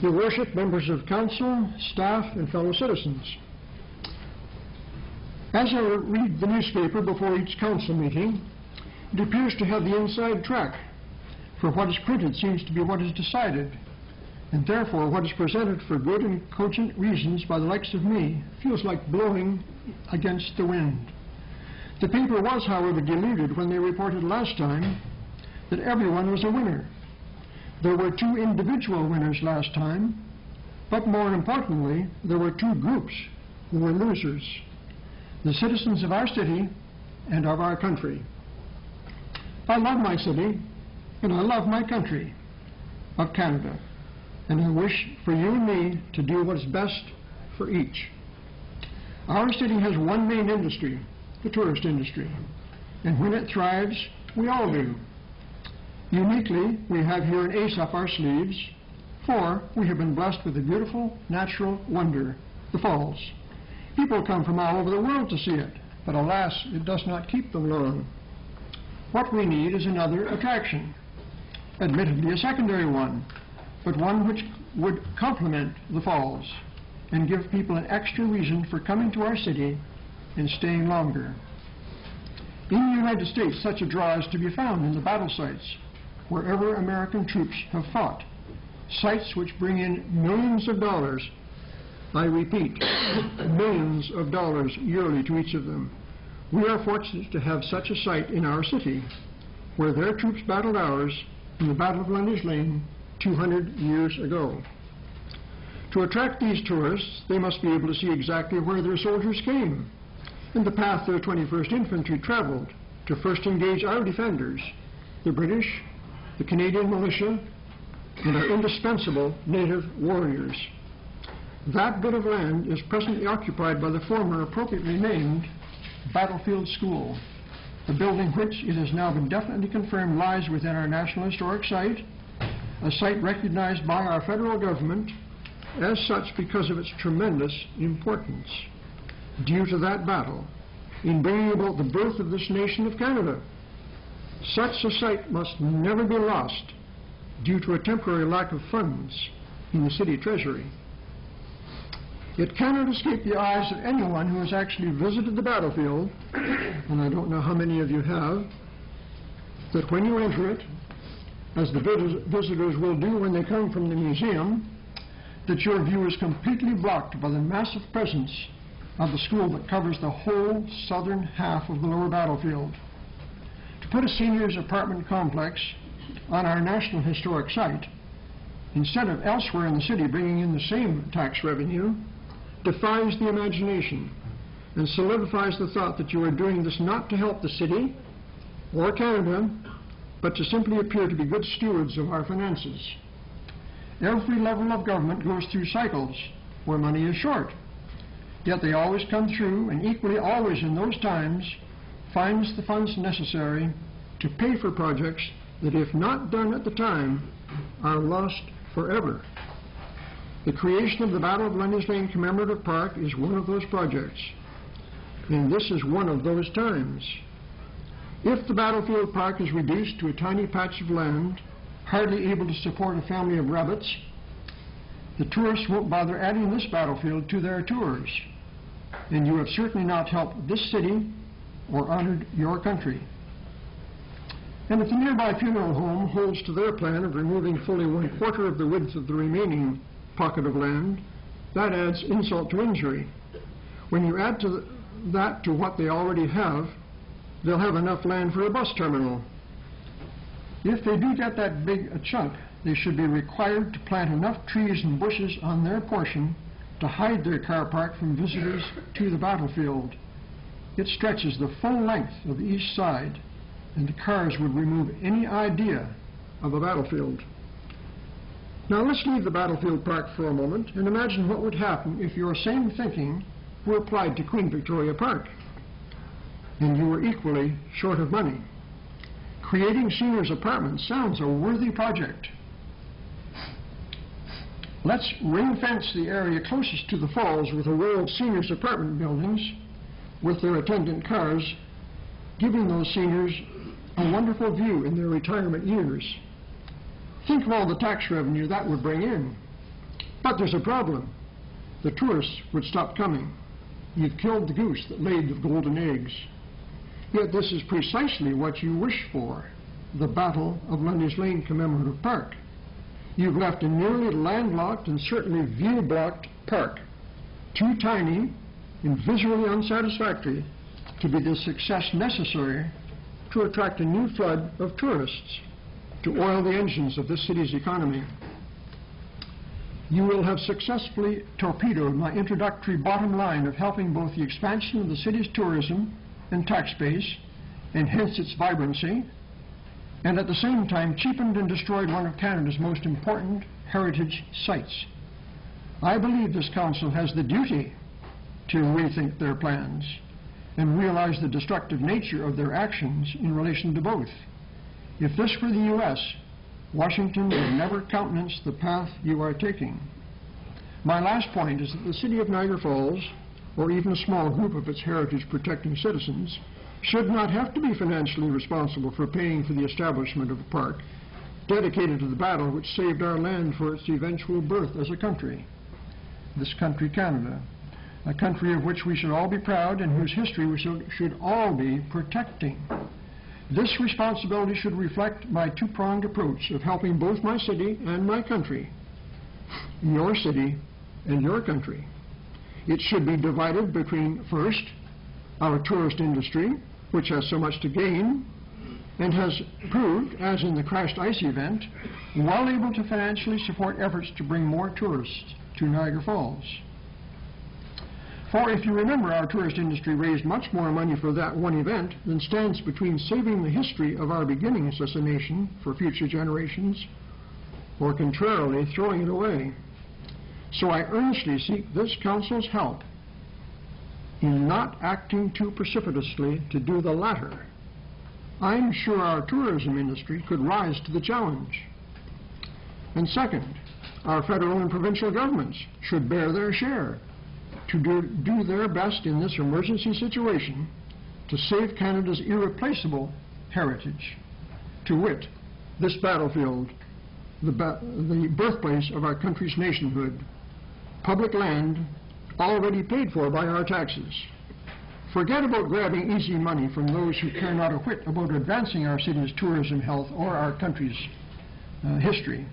Your Worship, members of council, staff, and fellow citizens. As I read the newspaper before each council meeting, it appears to have the inside track. For what is printed seems to be what is decided, and therefore what is presented for good and cogent reasons by the likes of me feels like blowing against the wind. The paper was, however, deluded when they reported last time that everyone was a winner. There were 2 individual winners last time, but more importantly, there were 2 groups who were losers: the citizens of our city and of our country. I love my city, and I love my country of Canada, and I wish for you and me to do what is best for each. Our city has one main industry, the tourist industry, and when it thrives, we all do. Uniquely, we have here an ace up our sleeves, for we have been blessed with a beautiful natural wonder, the falls. People come from all over the world to see it, but alas, it does not keep them long. What we need is another attraction, admittedly a secondary one, but one which would complement the falls and give people an extra reason for coming to our city and staying longer. In the United States, such a draw is to be found in the battle sites, wherever American troops have fought, sites which bring in millions of dollars, I repeat, millions of dollars yearly to each of them. We are fortunate to have such a site in our city, where their troops battled ours in the Battle of Lundy's Lane 200 years ago. To attract these tourists, they must be able to see exactly where their soldiers came and the path their 21st Infantry traveled to first engage our defenders, the British, the Canadian militia, and our indispensable native warriors. That bit of land is presently occupied by the former appropriately named Battlefield School, a building which it has now been definitely confirmed lies within our National Historic Site, a site recognized by our federal government as such because of its tremendous importance due to that battle in bringing about the birth of this nation of Canada. Such a site must never be lost due to a temporary lack of funds in the city treasury. It cannot escape the eyes of anyone who has actually visited the battlefield, and I don't know how many of you have, that when you enter it, as the visitors will do when they come from the museum, that your view is completely blocked by the massive presence of the school that covers the whole southern half of the lower battlefield. To put a seniors apartment complex on our National Historic Site, instead of elsewhere in the city bringing in the same tax revenue, defies the imagination and solidifies the thought that you are doing this not to help the city or Canada, but to simply appear to be good stewards of our finances. Every level of government goes through cycles where money is short, yet they always come through, and equally always in those times finds the funds necessary to pay for projects that, if not done at the time, are lost forever. The creation of the Battle of Lundy's Lane Commemorative Park is one of those projects, and this is one of those times. If the battlefield park is reduced to a tiny patch of land, hardly able to support a family of rabbits, the tourists won't bother adding this battlefield to their tours, and you have certainly not helped this city or honored your country. And if the nearby funeral home holds to their plan of removing fully 1/4 of the width of the remaining pocket of land, that adds insult to injury. When you add that to what they already have, they'll have enough land for a bus terminal. If they do get that big a chunk, they should be required to plant enough trees and bushes on their portion to hide their car park from visitors to the battlefield. It stretches the full length of the east side, and the cars would remove any idea of a battlefield. Now let's leave the battlefield park for a moment and imagine what would happen if your same thinking were applied to Queen Victoria Park, and you were equally short of money. Creating seniors' apartments sounds a worthy project. Let's ring-fence the area closest to the falls with a row of seniors' apartment buildings with their attendant cars, giving those seniors a wonderful view in their retirement years. Think of all the tax revenue that would bring in. But there's a problem. The tourists would stop coming. You've killed the goose that laid the golden eggs. Yet this is precisely what you wish for, the Battle of Lundy's Lane Commemorative Park. You've left a nearly landlocked and certainly view-blocked park, too tiny and visually unsatisfactory to be the success necessary to attract a new flood of tourists to oil the engines of this city's economy. You will have successfully torpedoed my introductory bottom line of helping both the expansion of the city's tourism and tax base, and hence its vibrancy, and at the same time cheapened and destroyed one of Canada's most important heritage sites. I believe this council has the duty to rethink their plans and realize the destructive nature of their actions in relation to both. If this were the U.S., Washington would never countenance the path you are taking. My last point is that the City of Niagara Falls, or even a small group of its heritage-protecting citizens, should not have to be financially responsible for paying for the establishment of a park dedicated to the battle which saved our land for its eventual birth as a country. This country, Canada, a country of which we should all be proud and whose history we should all be protecting. This responsibility should reflect my two-pronged approach of helping both my city and my country, your city and your country. It should be divided between, first, our tourist industry, which has so much to gain and has proved, as in the crashed ice event, well able to financially support efforts to bring more tourists to Niagara Falls. For if you remember, our tourist industry raised much more money for that one event than stands between saving the history of our beginnings as a nation for future generations, or contrarily throwing it away. So I earnestly seek this Council's help in not acting too precipitously to do the latter. I'm sure our tourism industry could rise to the challenge. And second, our federal and provincial governments should bear their share to do their best in this emergency situation to save Canada's irreplaceable heritage, to wit, this battlefield, the birthplace of our country's nationhood, public land already paid for by our taxes. Forget about grabbing easy money from those who care not a whit about advancing our city's tourism, health, or our country's history.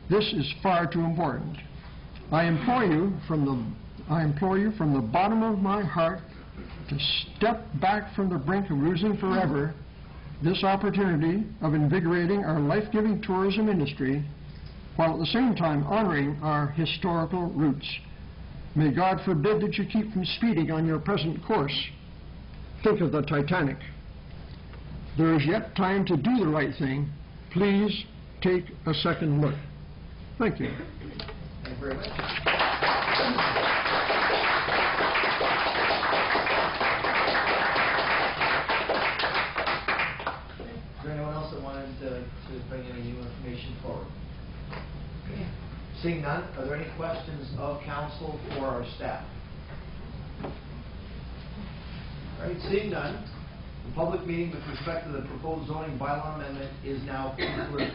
This is far too important. I implore you from the bottom of my heart to step back from the brink of losing forever this opportunity of invigorating our life-giving tourism industry while at the same time honoring our historical roots. May God forbid that you keep from speeding on your present course. Think of the Titanic. There is yet time to do the right thing. Please take a second look. Thank you. Thank you very much. Is there anyone else that wanted to bring any new information forward? Okay. Seeing none, are there any questions of council for our staff? All right, seeing none, the public meeting with respect to the proposed zoning bylaw amendment is now concluded.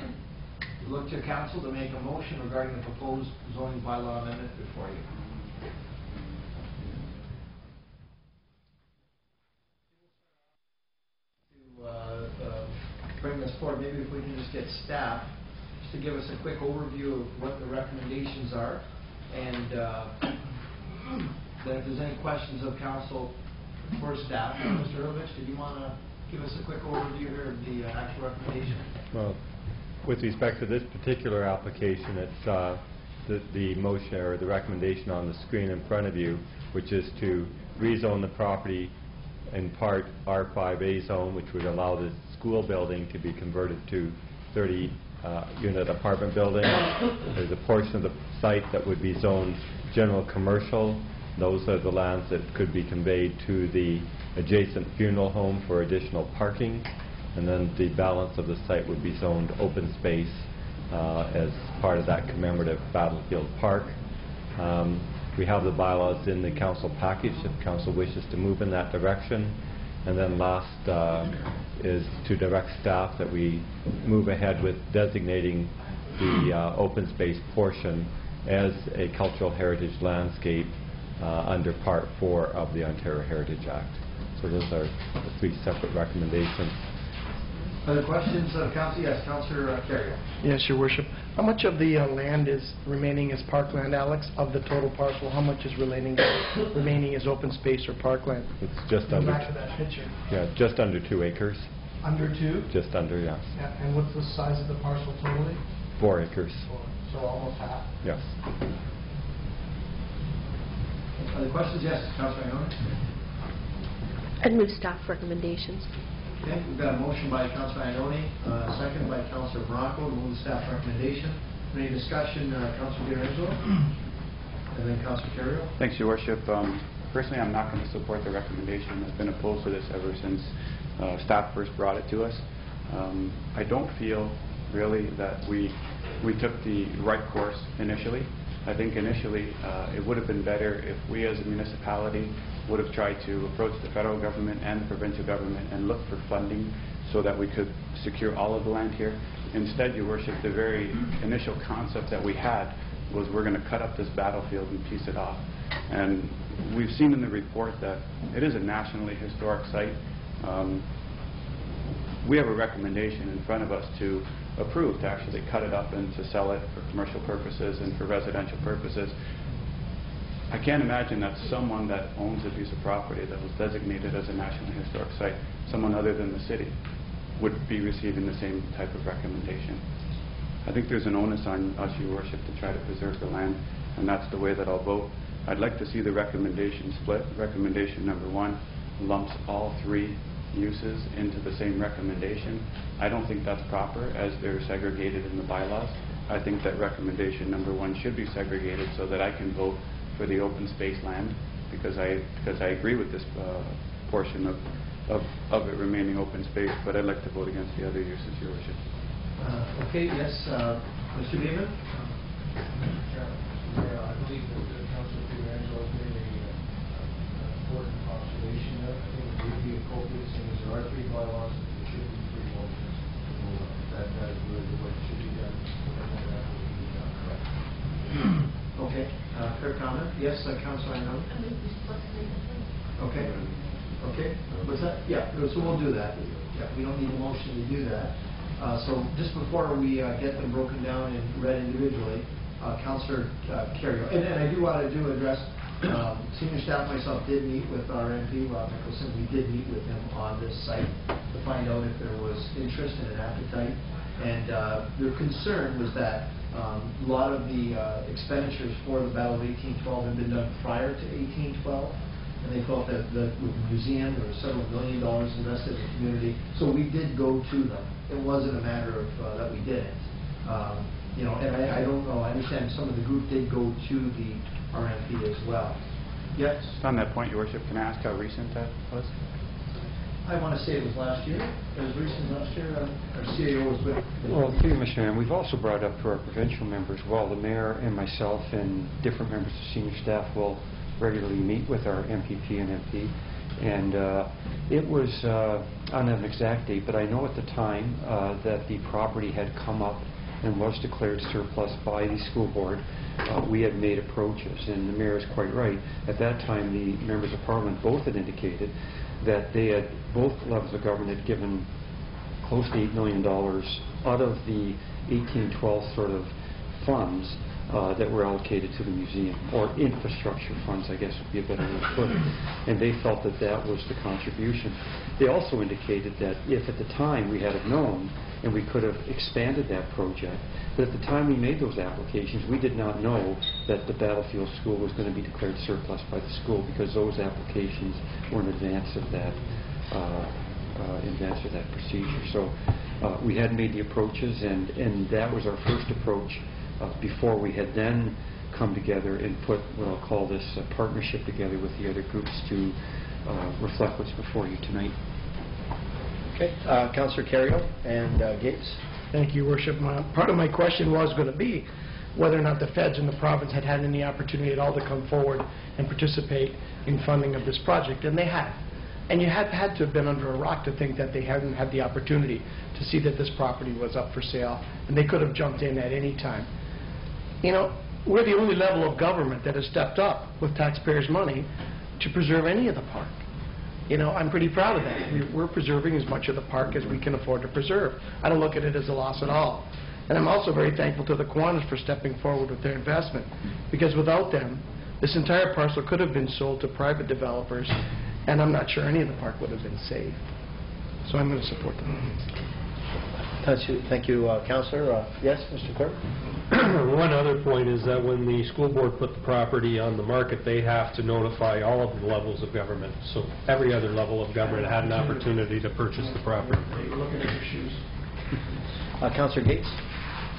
We look to council to make a motion regarding the proposed zoning bylaw amendment before you. To bring this forward, maybe if we can just get staff just to give us a quick overview of what the recommendations are, and then if there's any questions of council for staff. Mr. Erovich, did you want to give us a quick overview here of the actual recommendation? Well, with respect to this particular application, it's the motion or the recommendation on the screen in front of you, which is to rezone the property in part R5A zone, which would allow the school building to be converted to 30-unit apartment building. There's a portion of the site that would be zoned general commercial. Those are the lands that could be conveyed to the adjacent funeral home for additional parking. And then the balance of the site would be zoned open space as part of that commemorative battlefield park. We have the bylaws in the council package if council wishes to move in that direction. And then last is to direct staff that we move ahead with designating the open space portion as a cultural heritage landscape under Part 4 of the Ontario Heritage Act. So those are the three separate recommendations. Other questions of council? Yes, Councillor Carrier. Yes, Your Worship. How much of the land is remaining as parkland, Alex? Of the total parcel, how much is remaining as open space or parkland? It's just under. Back to that picture. Yeah, just under 2 acres. Under 2? Just under, yes. Yeah. And what's the size of the parcel totally? 4 acres. So almost half. Yes. Other questions? Yes, Councillor Iannone. I'd move staff recommendations. Okay, we've got a motion by Councillor Iannone, second by Councillor Bronco to move the staff recommendation. Any discussion, Councillor D'Angelo? And then Councillor Carrier. Thanks, Your Worship. Personally, I'm not going to support the recommendation. I've been opposed to this ever since staff first brought it to us. I don't feel really that we took the right course initially. I think initially it would have been better if we as a municipality would have tried to approach the federal government and the provincial government and look for funding so that we could secure all of the land here. Instead, Your Worship, the very initial concept that we had was we're going to cut up this battlefield and piece it off. And we've seen in the report that it is a nationally historic site. We have a recommendation in front of us to approve to actually cut it up and to sell it for commercial purposes and for residential purposes. I can't imagine that someone that owns a piece of property that was designated as a nationally historic site, someone other than the city, would be receiving the same type of recommendation. I think there's an onus on us, Your Worship, to try to preserve the land, and that's the way that I'll vote. I'd like to see the recommendation split. Recommendation number 1 lumps all 3 uses into the same recommendation. I don't think that's proper as they're segregated in the bylaws. I think that recommendation number 1 should be segregated so that I can vote for the open space land because I agree with this portion of it remaining open space, but I'd like to vote against the other uses, Your Worship. Okay, yes, Mr. Beaman? I believe that Councilor Pietrangelo has made an important observation there. I think it would be appropriate, seeing as there are 3 bylaws, that there should be 3 motions. That is really the way it should be done. That will be done correctly. Okay, fair comment. Yes, Councilor Arnott? Okay. Okay, what's that? Yeah, so we'll do that. Yeah, we don't need a motion to do that. So just before we get them broken down and read individually, Councilor Kerrio, and I do want to address, senior staff myself did meet with our MP, Rob Nicholson. We did meet with him on this site to find out if there was interest and an appetite. And their concern was that a lot of the expenditures for the Battle of 1812 had been done prior to 1812. And they felt that with the museum, there was several $1 million invested in the community. So we did go to them. It wasn't a matter of that we didn't. You know, and I don't know, I understand some of the group did go to the RMP as well. Yes? On that point, Your Worship, can I ask how recent that was? I want to say it was last year. It was recent last year. Our CAO was with. Well, through you, Mr. Mayor, we've also brought up to our provincial members, well, the mayor and myself and different members of senior staff will regularly meet with our MPP and MP, and it was on an exact date, but I know at the time that the property had come up and was declared surplus by the school board. We had made approaches, and the mayor is quite right. At that time, the members of parliament both had indicated that they had, both levels of government had given close to $8 million out of the 1812 sort of funds that were allocated to the museum, or infrastructure funds, I guess would be a better way to put it. And they felt that that was the contribution. They also indicated that if at the time we had have known, and we could have expanded that project, but at the time we made those applications, we did not know that the Battlefield School was going to be declared surplus by the school, because those applications were in advance of that procedure. So we had made the approaches, and that was our first approach before we had then come together and put what I'll call this partnership together with the other groups to reflect what's before you tonight. Okay, Councillor Kerrio and Gates. Thank you, Worship. Part of my question was going to be whether or not the feds in the province had had any opportunity at all to come forward and participate in funding of this project, and they have. And you had to have been under a rock to think that they hadn't had the opportunity to see that this property was up for sale, and they could have jumped in at any time. You know, we're the only level of government that has stepped up with taxpayers' money to preserve any of the park. You know, I'm pretty proud of that. We're preserving as much of the park as we can afford to preserve. I don't look at it as a loss at all. And I'm also very thankful to the Kiwanis for stepping forward with their investment, because without them, this entire parcel could have been sold to private developers, and I'm not sure any of the park would have been saved. So I'm going to support them. Thank you, Councillor. Yes, Mr. Clerk? One other point is that when the school board put the property on the market, they have to notify all of the levels of government. So every other level of government had an opportunity to purchase the property. You're looking at your shoes. Councillor Gates?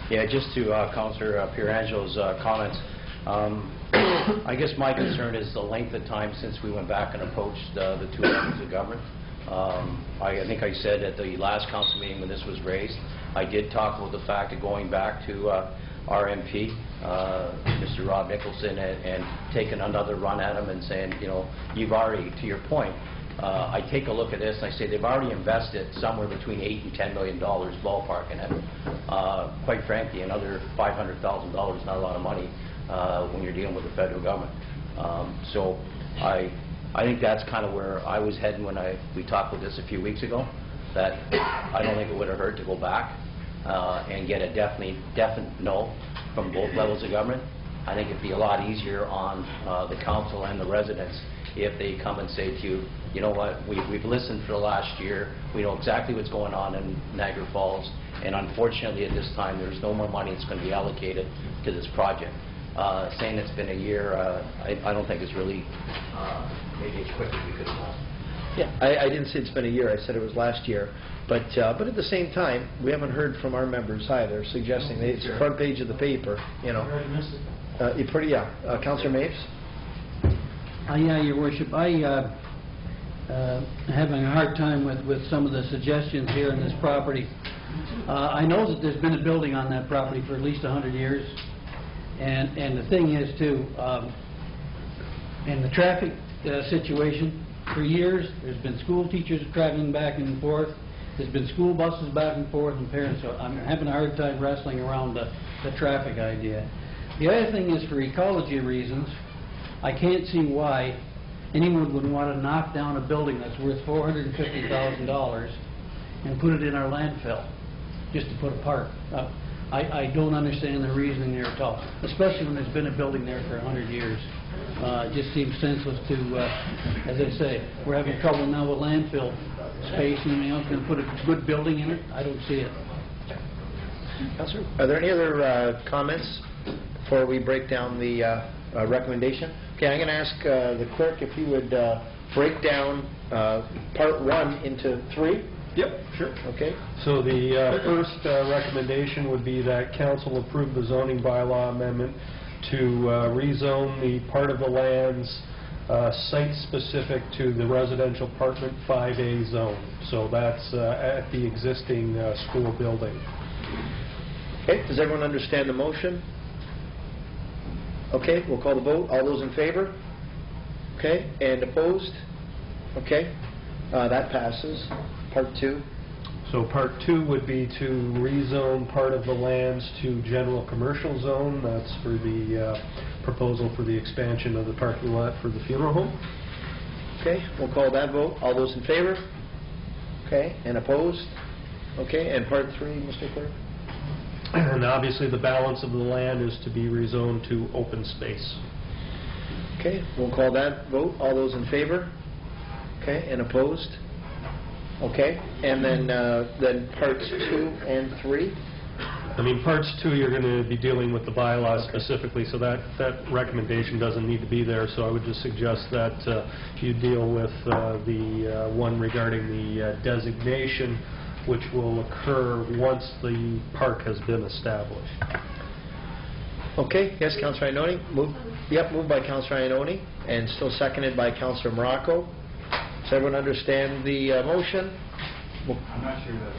Yeah, just to Councillor Pierangelo's comments. I guess my concern is the length of time since we went back and approached the 2 levels of government. I think I said at the last council meeting when this was raised, I did talk about the fact of going back to our MP, Mr. Rob Nicholson, and taking another run at him and saying, you know, you've already, to your point, I take a look at this and I say they've already invested somewhere between $8 and $10 million ballpark in it. Quite frankly, another $500,000 is not a lot of money when you're dealing with the federal government. So I think that's kind of where I was heading when we talked about this a few weeks ago, that I don't think it would have hurt to go back and get a definite no from both levels of government. I think it'd be a lot easier on the council and the residents if they come and say to you, you know what, we've listened for the last year, we know exactly what's going on in Niagara Falls, and unfortunately at this time there's no more money that's going to be allocated to this project. Saying it's been a year, I don't think it's really maybe as quick as we could have done. Yeah, I didn't say it's been a year, I said it was last year. But at the same time, we haven't heard from our members either, suggesting that it's the front page of the paper, you know. Councillor Mapes? Yeah, Your Worship, I having a hard time with some of the suggestions here on this property. I know that there's been a building on that property for at least 100 years, and the thing is too, in the traffic situation, for years there's been school teachers traveling back and forth, there's been school buses back and forth, and parents, so I'm having a hard time wrestling around the traffic idea. The other thing is, for ecology reasons, I can't see why anyone would want to knock down a building that's worth $450,000 and put it in our landfill just to put a park. I don't understand the reasoning there at all, especially when there's been a building there for 100 years. It just seems senseless to, as I say, we're having trouble now with landfill space and everything else. Going to put a good building in it? I don't see it. Councillor, are there any other comments before we break down the recommendation? Okay, I'm going to ask the clerk if you would break down part 1 into 3. Yep, sure. Okay. So the first recommendation would be that council approve the zoning bylaw amendment to rezone the part of the lands site-specific to the residential apartment 5A zone. So that's at the existing school building. Okay, does everyone understand the motion? Okay, we'll call the vote. All those in favor? Okay, and opposed? Okay, that passes. Part 2. So part 2 would be to rezone part of the lands to general commercial zone. That's for the proposal for the expansion of the parking lot for the funeral home. Okay, we'll call that vote. All those in favor? Okay, and opposed? Okay, and part 3, Mr. Clerk? And obviously the balance of the land is to be rezoned to open space. Okay, we'll call that vote. All those in favor? Okay, and opposed? Okay, and then parts 2 and 3? I mean, parts 2, you're going to be dealing with the bylaw specifically, so that recommendation doesn't need to be there. So I would just suggest that you deal with the one regarding the designation, which will occur once the park has been established. Okay, yes, Councillor Iannone. Moved by Councillor Iannone, and still seconded by Councillor Morocco. Does everyone understand the motion? I'm not sure that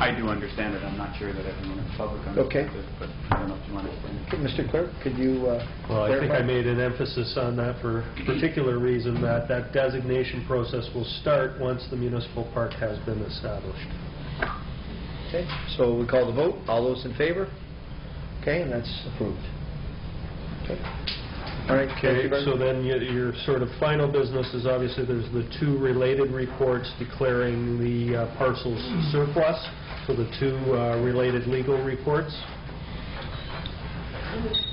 I do understand it. I'm not sure that everyone in the public understands it, but I don't know if you want to explain it. Okay, Mr. Clerk, could you Well, I think I made an emphasis on that for a particular reason, that designation process will start once the municipal park has been established. Okay, so we call the vote. All those in favor? Okay, and that's approved. Okay. All right. Okay, so then your sort of final business is obviously there's the 2 related reports declaring the parcels surplus, so the 2 related legal reports.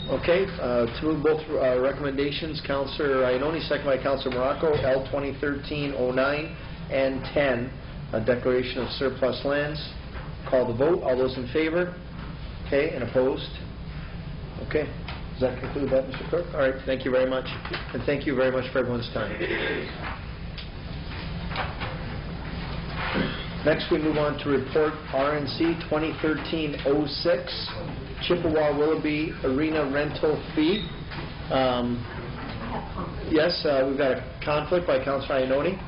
Okay, to move both recommendations, Councillor Iannone, second by Councillor Morocco, L 2013-09 and 10, a declaration of surplus lands. Call the vote. All those in favor? Okay, and opposed? Okay. Does that conclude that, Mr. Clerk? All right, thank you very much. And thank you very much for everyone's time. Next, we move on to report RNC 2013-06, Chippewa Willoughby Arena rental fee. Yes, we've got a conflict by Councillor Iannone.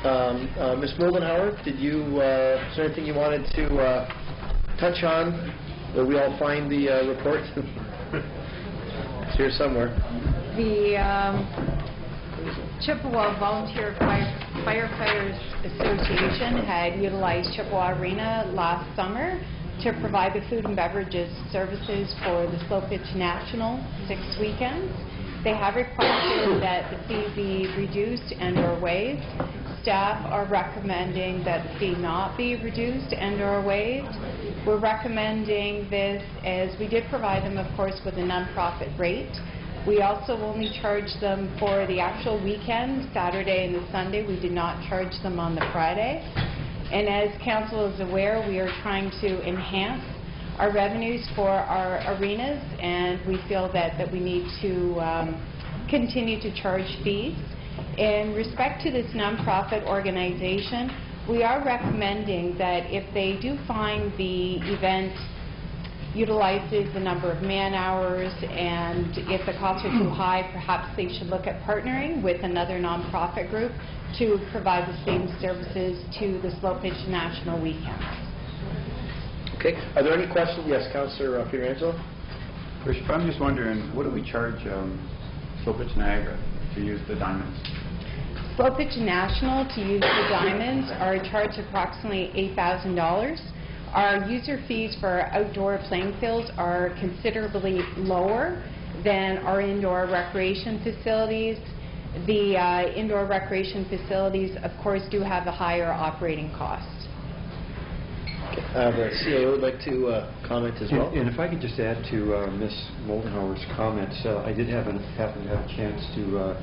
Ms. Moldenhauer, is there anything you wanted to touch on, where we all find the report? It's here somewhere. The Chippewa Volunteer Firefighters Association had utilized Chippewa Arena last summer to provide the food and beverages services for the Slow Pitch National 6 weekends. They have requested that the fee be reduced and/or waived. Staff are recommending that the fee not be reduced and/or waived. We're recommending this as we did provide them, of course, with a nonprofit rate. We also only charge them for the actual weekend, Saturday and the Sunday. We did not charge them on the Friday. And as council is aware, we are trying to enhance our revenues for our arenas, and we feel that we need to continue to charge fees. In respect to this nonprofit organization, we are recommending that if they do find the event utilizes the number of man hours and if the costs are too high, perhaps they should look at partnering with another nonprofit group to provide the same services to the Slow Pitch National weekends. Okay. Are there any questions? Yes, Councillor Pietrangelo. Bishop, I'm just wondering, what do we charge Slow Pitch Niagara to use the diamonds? Slow Pitch National to use the diamonds are charged approximately $8,000. Our user fees for our outdoor playing fields are considerably lower than our indoor recreation facilities. The indoor recreation facilities, of course, do have a higher operating cost. The CAO would like to comment as well. And if I could just add to Ms. Moldenhauer's comments, I did happen to have a chance to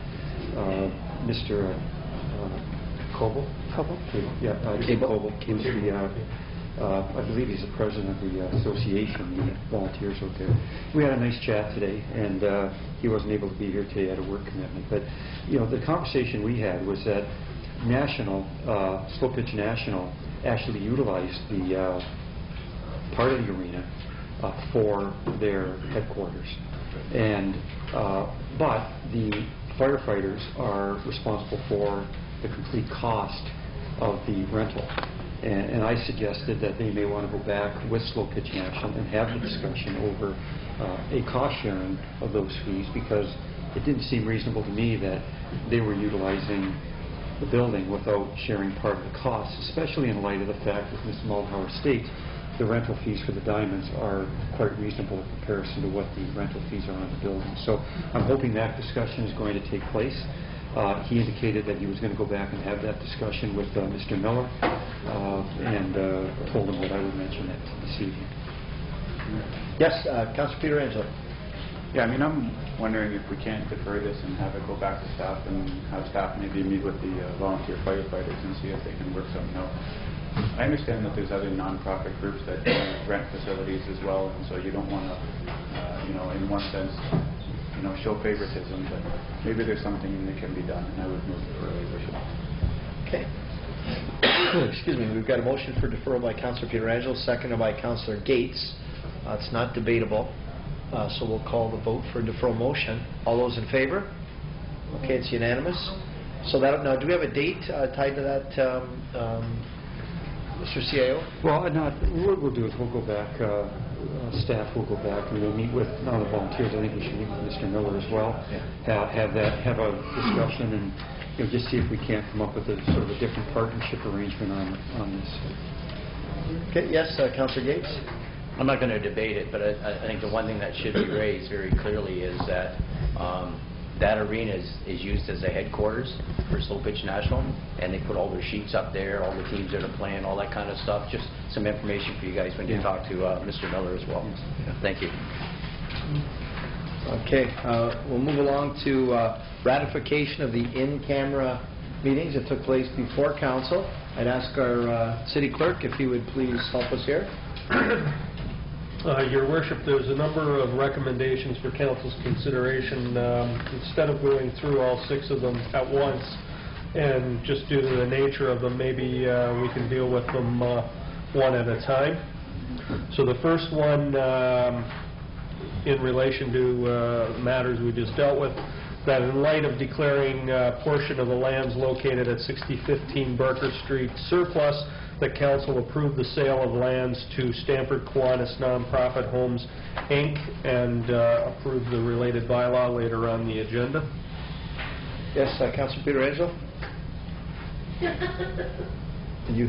Mr. Coble? Yeah, Jim Coble. Who's the, I believe he's the president of the association, the volunteers out there. We had a nice chat today, and he wasn't able to be here today at a work commitment. But, the conversation we had was that Slow Pitch National actually utilized the part of the arena for their headquarters. And but the firefighters are responsible for the complete cost of the rental. And I suggested that they may want to go back with Slow Pitch National and have the discussion over a cost sharing of those fees, because it didn't seem reasonable to me that they were utilizing the building without sharing part of the cost, especially in light of the fact that Mr. Moldenhauer states the rental fees for the diamonds are quite reasonable in comparison to what the rental fees are on the building. So I'm hoping that discussion is going to take place. He indicated that he was going to go back and have that discussion with Mr. Miller, and told him that I would mention that this evening. Yes, Councillor Pietrangelo. Yeah, I'm wondering if we can't defer this and have it go back to staff and have staff maybe meet with the volunteer firefighters and see if they can work something out. I understand that there's other non-profit groups that rent facilities as well, and so you don't want to, in one sense, show favoritism, but maybe there's something that can be done, and I would move for a Bishop. Okay. Excuse me. We've got a motion for deferral by Councillor Pietrangelo, seconded by Councillor Gates. It's not debatable, so we'll call the vote for deferral motion. All those in favor? Okay, it's unanimous. So that now, do we have a date tied to that, Mr. CAO? Well, what we'll do is we'll go back. Staff will go back and we'll meet with the volunteers. I think we should meet with Mr. Miller as well. Yeah. Have a discussion and just see if we can't come up with a sort of a different partnership arrangement on this. Okay. Yes, Councillor Gates. I'm not going to debate it, but I think the one thing that should be raised very clearly is that that arena is used as a headquarters for Slow Pitch National, and they put all their sheets up there, all the teams that are playing, all that kind of stuff. Just some information for you guys when you talk to Mr. Miller as well. Thank you. Okay, we'll move along to ratification of the in-camera meetings that took place before council. I'd ask our city clerk if he would please help us here. Your Worship, there's a number of recommendations for council's consideration. Instead of going through all 6 of them at once, and just due to the nature of them, maybe we can deal with them one at a time. So the first one, in relation to matters we just dealt with, that in light of declaring a portion of the lands located at 6015 Barker Street surplus, the council approve the sale of lands to Stanford Kiwanis Nonprofit Homes, Inc., and approve the related bylaw later on the agenda. Yes, Councilor Pietrangelo? You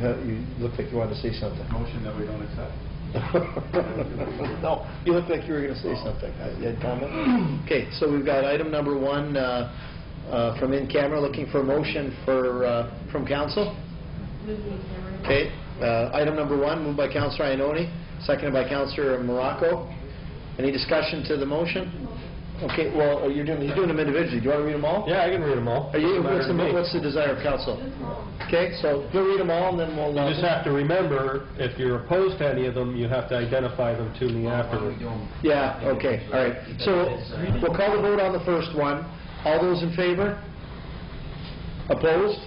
look like you wanted to say something. Motion that we don't accept. No, you look like you were going to say something. You had comment? Okay, so we've got item number 1 from in camera, looking for a motion from council. Okay, item number 1, moved by Councilor Iannone, seconded by Councilor Morocco. Any discussion to the motion? Okay, well, you're doing them individually. Do you want to read them all? Yeah, I can read them all. What's the desire of council? Okay, so you'll read them all, and then we'll... You just have to remember, if you're opposed to any of them, you have to identify them to me afterwards. Yeah, okay, all right. So we'll call the vote on the first one. All those in favor? Opposed?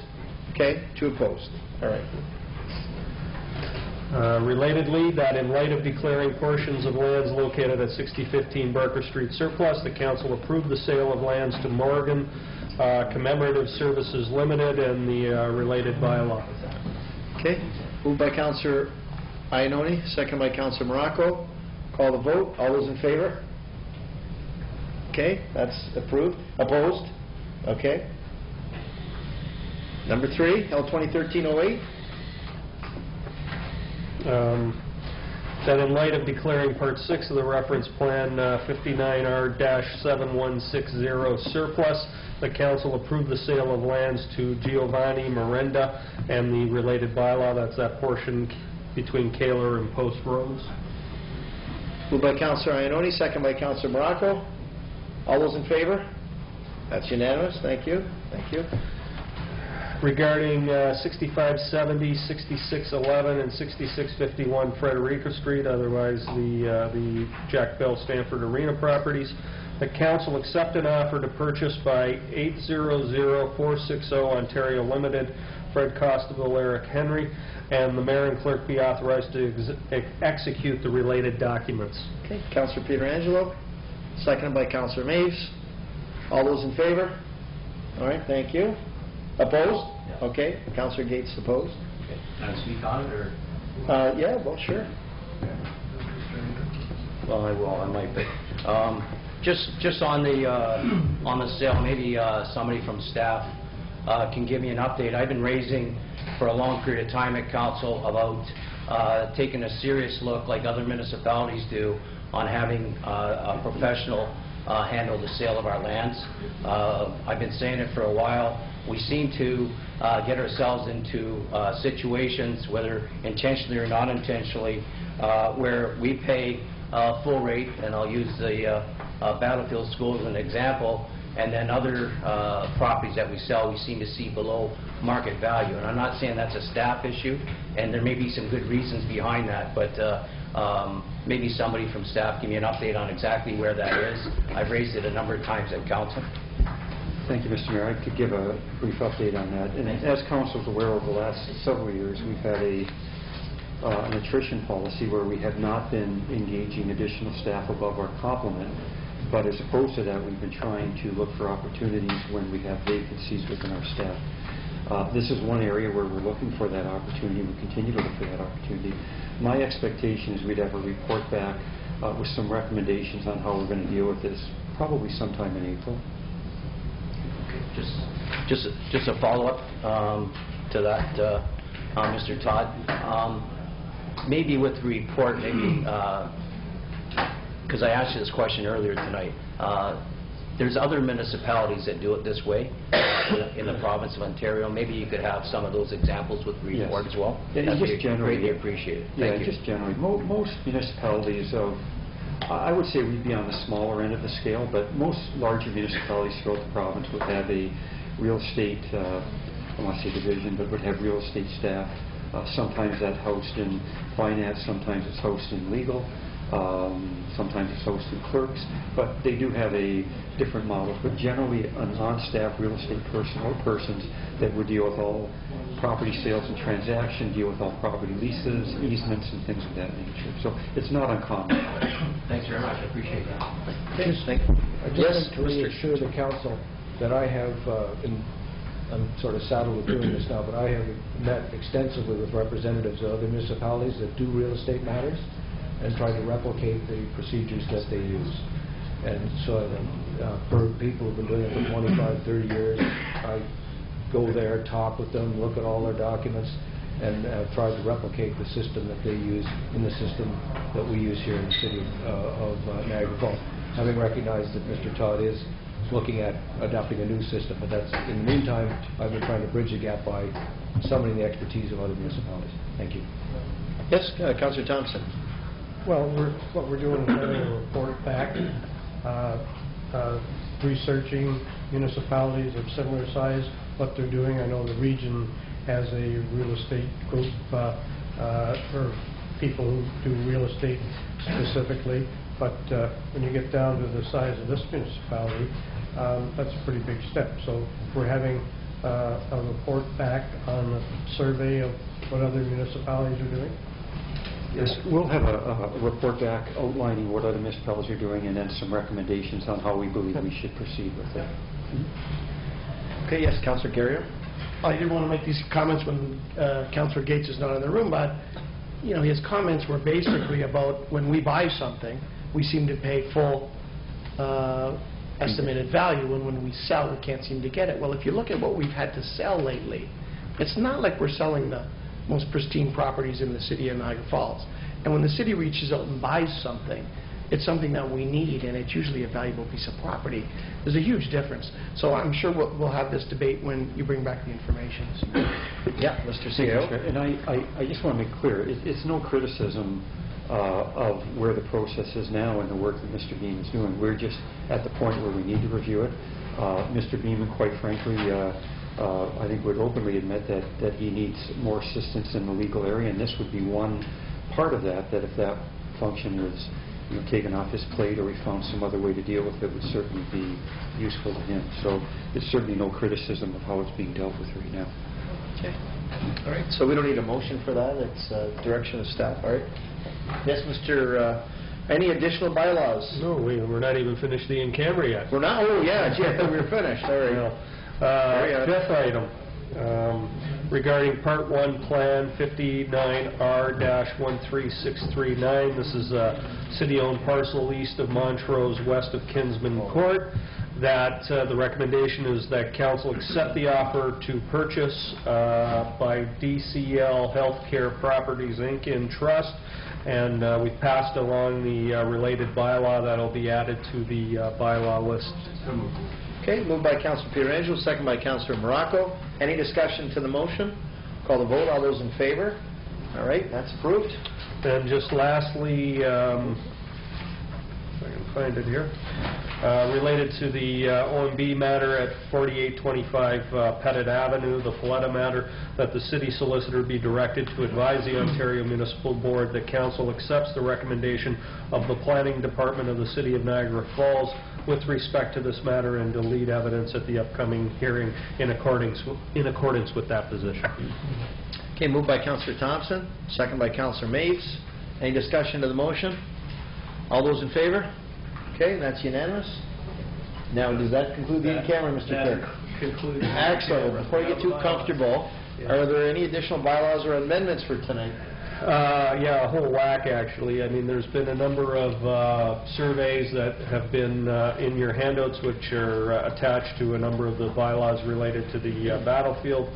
Okay, 2 opposed. All right. Relatedly, that in light of declaring portions of lands located at 6015 Barker Street surplus, the council approved the sale of lands to Morgan Commemorative Services Limited and the related bylaw. Okay, moved by Councilor Iannone, second by Councilor Morocco. Call the vote. All those in favor? Okay, that's approved. Opposed? Okay. Number 3, L 2013-08. That in light of declaring Part 6 of the reference plan 59R-7160 surplus, the council approved the sale of lands to Giovanni Miranda and the related bylaw. That's that portion between Kaler and Post Roads. Moved by Councilor Iannone, second by Councilor Morocco. All those in favor? That's unanimous. Thank you. Thank you. Regarding 6570, 6611, and 6651 Frederica Street, otherwise the Jack Bell Stanford Arena properties, the council accepted an offer to purchase by 800460 Ontario Limited, Fred Costabile, Eric Henry, and the mayor and clerk be authorized to execute the related documents. Okay, Councilor Pietrangelo, seconded by Councilor Maves. All those in favor? All right, thank you. Opposed? Yes. Okay, Councilor Gates opposed. Okay. Can I speak on it, or? Yeah, well, sure. Well, I will. I might be. Just on the sale, maybe somebody from staff can give me an update. I've been raising for a long period of time at council about taking a serious look, like other municipalities do, on having a professional handle the sale of our lands. I've been saying it for a while. We seem to get ourselves into situations, whether intentionally or not intentionally, where we pay full rate, and I'll use the Battlefield School as an example, and then other properties that we sell, we seem to see below market value. And I'm not saying that's a staff issue, and there may be some good reasons behind that, but maybe somebody from staff give me an update on exactly where that is. I've raised it a number of times at council. Thank you, Mr. Mayor. I could give a brief update on that. And as council is aware, over the last several years, we've had an attrition policy where we have not been engaging additional staff above our complement. But as opposed to that, we've been trying to look for opportunities when we have vacancies within our staff. This is one area where we're looking for that opportunity. We continue to look for that opportunity. My expectation is we'd have a report back with some recommendations on how we're going to deal with this, probably sometime in April. Just a follow-up to that, Mr. Todd. Maybe with the report, maybe, because I asked you this question earlier tonight, there's other municipalities that do it this way in the province of Ontario. Maybe you could have some of those examples with the report as well. Yeah, That'd be greatly appreciated. Thank you. Just generally. Most municipalities I would say we'd be on the smaller end of the scale, but most larger municipalities throughout the province would have a real estate, I don't want to say division, but would have real estate staff. Sometimes that's housed in finance, sometimes it's housed in legal, sometimes it's housed in clerks, but they do have a different model. But generally, an on-staff real estate person or persons that would deal with all property sales and transactions, deal with all property leases, easements, and things of that nature. So it's not uncommon. Thanks very much. I appreciate that. I just want to reassure the council that I have, I'm sort of saddled with doing this now, but I have met extensively with representatives of other municipalities that do real estate matters and try to replicate the procedures that they use. And so for people who've been doing it for 25, 30 years, I go there, talk with them, look at all their documents, and try to replicate the system that they use in the system that we use here in the city of Niagara Falls. Having recognized that Mr. Todd is looking at adopting a new system, but that's, in the meantime, I've been trying to bridge the gap by summoning the expertise of other municipalities. Thank you. Yes, Councillor Thompson. Well, what we're doing is having a report back, researching municipalities of similar size, what they're doing. I know the region has a real estate group for people who do real estate specifically, but when you get down to the size of this municipality, that's a pretty big step. So we're having a report back on a survey of what other municipalities are doing. Yes, we'll have a report back outlining what other municipalities are doing and then some recommendations on how we believe we should proceed with it. Okay, yes, Councillor Carrier. I didn't want to make these comments when Councillor Gates is not in the room, but you know, his comments were basically about when we buy something, we seem to pay full estimated value, and when we sell, we can't seem to get it. Well, if you look at what we've had to sell lately, it's not like we're selling the most pristine properties in the city of Niagara Falls. And when the city reaches out and buys something, it's something that we need, and it's usually a valuable piece of property. There's a huge difference. So I'm sure we'll have this debate when you bring back the information. Yeah, Mr. CEO. And I just want to make clear, it's no criticism of where the process is now and the work that Mr. Beam is doing. We're just at the point where we need to review it. Mr. Beam, quite frankly, I think would openly admit that he needs more assistance in the legal area, and this would be one part of that, that if that function was taken off his plate or we found some other way to deal with it, would certainly be useful to him. So it's certainly no criticism of how it's being dealt with right now. Okay. All right, so we don't need a motion for that. It's direction of staff. All right. Yes, Mr. Any additional bylaws? No, we're not even finished the in-camera yet. We're not? Oh, yeah, gee, I thought we were finished. All right. Fifth item, regarding Part 1 Plan 59R-13639. This is a city-owned parcel east of Montrose, west of Kinsman Court. That the recommendation is that council accept the offer to purchase by DCL Healthcare Properties Inc. in trust, and we've passed along the related bylaw that'll be added to the bylaw list. Okay, moved by Councillor Pietrangelo, second by Councillor Morocco. Any discussion to the motion? Call the vote. All those in favor? All right, that's approved. And just lastly, if I can find it here, related to the OMB matter at 4825 Pettit Avenue, the Folletta matter, that the city solicitor be directed to advise the Ontario Municipal Board that council accepts the recommendation of the planning department of the city of Niagara Falls with respect to this matter and to lead evidence at the upcoming hearing in accordance with that position. Okay, moved by Councillor Thompson, second by Councillor Maves. Any discussion to the motion? All those in favor? Okay, that's unanimous. Now, does that conclude the in-camera, Mr. Clerk? Concludes. Excellent. Before you get too comfortable, are there any additional bylaws or amendments for tonight? Yeah, a whole whack, actually. I mean, there's been a number of surveys that have been in your handouts, which are attached to a number of the bylaws related to the battlefield.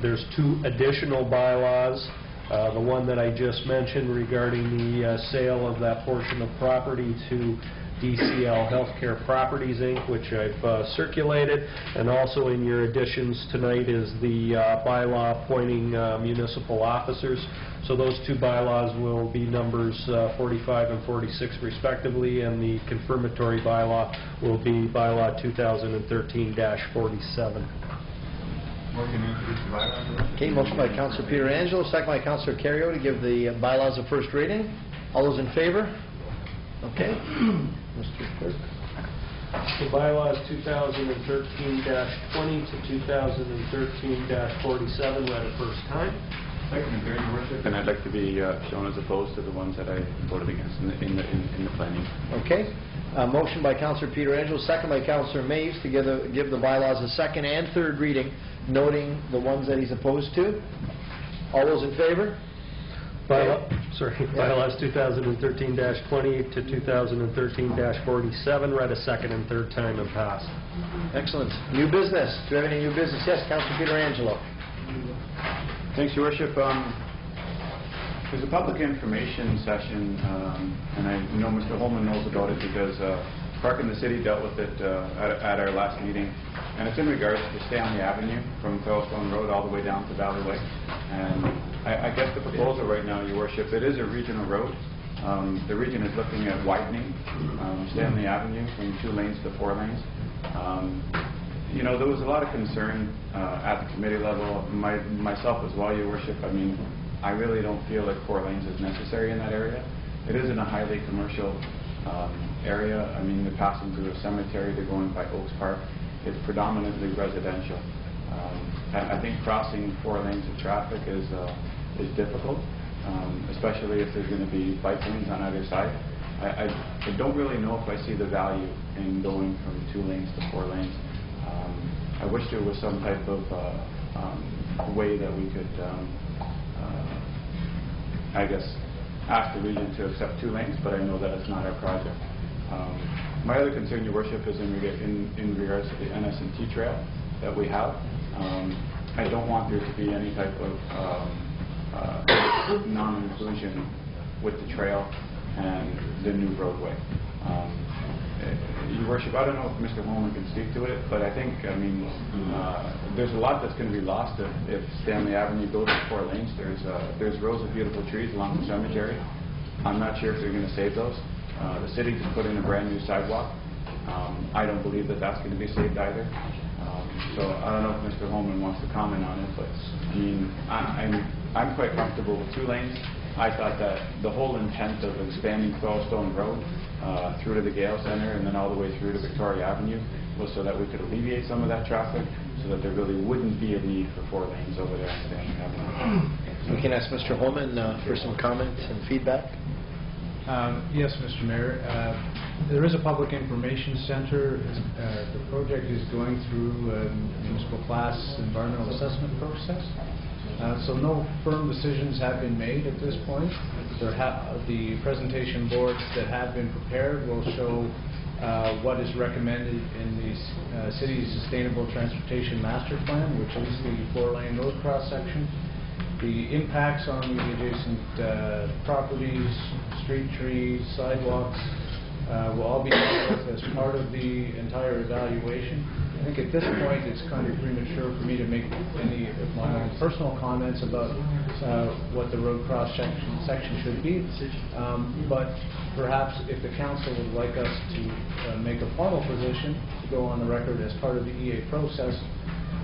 There's two additional bylaws. The one that I just mentioned regarding the sale of that portion of property to DCL Healthcare Properties Inc., which I've circulated, and also in your additions tonight is the bylaw appointing municipal officers. So those two bylaws will be numbers 45 and 46 respectively, and the confirmatory bylaw will be bylaw 2013-47. Okay, motion by Councillor Pietrangelo, second by Councillor Carrier to give the bylaws a first reading. All those in favor? Okay. Mr. Clerk. The bylaws 2013-20 to 2013-47 read a first time. Second and third, Your Worship. And I'd like to be shown as opposed to the ones that I voted against in the planning. Okay. Motion by Councillor Pietrangelo, second by Councillor Maves to give the bylaws a second and third reading, noting the ones that he's opposed to. All those in favor? Bylaws 2013-20 to 2013-47 read a second and third time and passed. Excellent. New business. Do you have any new business? Yes, Councillor Pietrangelo. Thanks, Your Worship. There's a public information session, and I know Mr. Holman knows about it because Park in the City dealt with it at our last meeting, and it's in regards to Stanley Avenue from Thurlstone Road all the way down to Valley Way. And I guess the proposal right now, Your Worship, it is a regional road. The region is looking at widening Stanley Avenue from 2 lanes to 4 lanes. You know, there was a lot of concern at the committee level, myself as well, Your Worship. I mean, I really don't feel like 4 lanes is necessary in that area. It is in a highly commercial area. I mean, they're passing through a cemetery, they're going by Oaks Park. It's predominantly residential. I think crossing 4 lanes of traffic is difficult, especially if there's going to be bike lanes on either side. I don't really know if I see the value in going from 2 lanes to 4 lanes. I wish there was some type of way that we could, I guess, ask the region to accept 2 lanes, but I know that it's not our project. My other concern, Your Worship, is in regards to the NS&T trail that we have. I don't want there to be any type of non-inclusion with the trail and the new roadway. Your Worship, I don't know if Mr. Holman can speak to it, but I think, I mean, there's a lot that's going to be lost if Stanley Avenue goes to 4 lanes. There's rows of beautiful trees along the cemetery. I'm not sure if they're going to save those. The city just put in a brand new sidewalk. I don't believe that that's going to be saved either. So I don't know if Mr. Holman wants to comment on it, but I mean, I'm quite comfortable with 2 lanes. I thought that the whole intent of expanding Thurlstone Road through to the Gale Centre and then all the way through to Victoria Avenue was so that we could alleviate some of that traffic, so that there really wouldn't be a need for 4 lanes over there on Stanley Avenue. We can ask Mr. Holman for some comments and feedback. Yes, Mr. Mayor. There is a public information center. The project is going through a municipal class environmental assessment process. So no firm decisions have been made at this point. The presentation boards that have been prepared will show what is recommended in the city's Sustainable Transportation Master Plan, which is the 4-lane road cross-section. The impacts on the adjacent properties, street trees, sidewalks will all be dealt with as part of the entire evaluation. I think at this point it's kind of premature for me to make any of my own personal comments about what the road cross-section should be. But perhaps if the council would like us to make a formal position to go on the record as part of the EA process,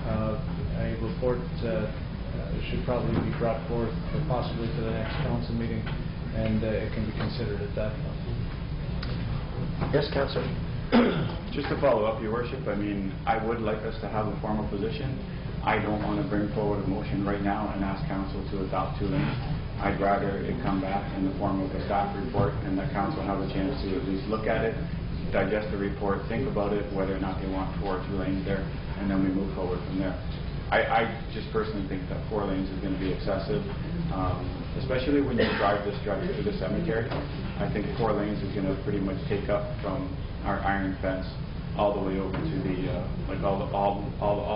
a report should probably be brought forth possibly to the next council meeting, and it can be considered at that point. Yes, Councillor. Just to follow up, Your Worship, I mean, I would like us to have a formal position. I don't want to bring forward a motion right now and ask council to adopt 2 lanes. I'd rather it come back in the form of a staff report and that council have a chance to at least look at it, digest the report, think about it, whether or not they want 4 or 2 lanes there, and then we move forward from there. I just personally think that 4 lanes is going to be excessive, especially when you drive this stretch through the cemetery. I think 4 lanes is going to pretty much take up from our iron fence all the way over to the all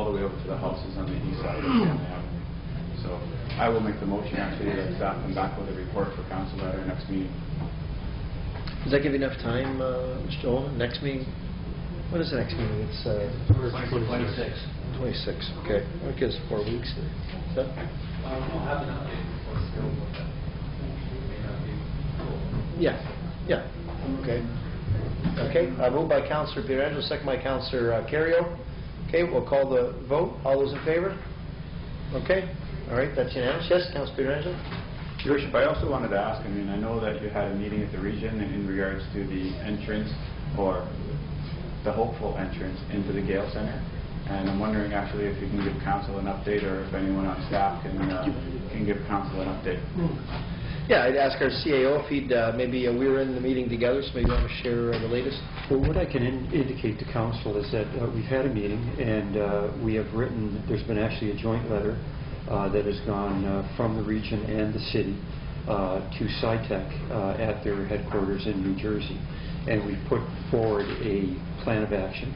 the way over to the houses on the east side of Stanley Avenue. So I will make the motion actually that staff come back with a report for council at our next meeting. Does that give you enough time, Mr. Holman? Next meeting? What is the next meeting? It's 26. 26. Okay. That gives 4 weeks. Is that? Yeah. Yeah. Okay. Okay. Moved by Councillor Pietrangelo, second by Councillor Carrio. Okay. We'll call the vote. All those in favor? Okay. All right. That's unanimous. Yes, Councillor Pietrangelo. Your Worship, I also wanted to ask, I mean, I know that you had a meeting at the region in regards to the entrance or the hopeful entrance into the Gale Centre. And I'm wondering actually if you can give council an update or if anyone on staff can can give council an update. Yeah, I'd ask our CAO if he'd, maybe we were in the meeting together, so maybe you want to share the latest? Well, what I can indicate to council is that we've had a meeting, and we have written, there's been actually a joint letter that has gone from the region and the city to SciTech at their headquarters in New Jersey. And we've put forward a plan of action.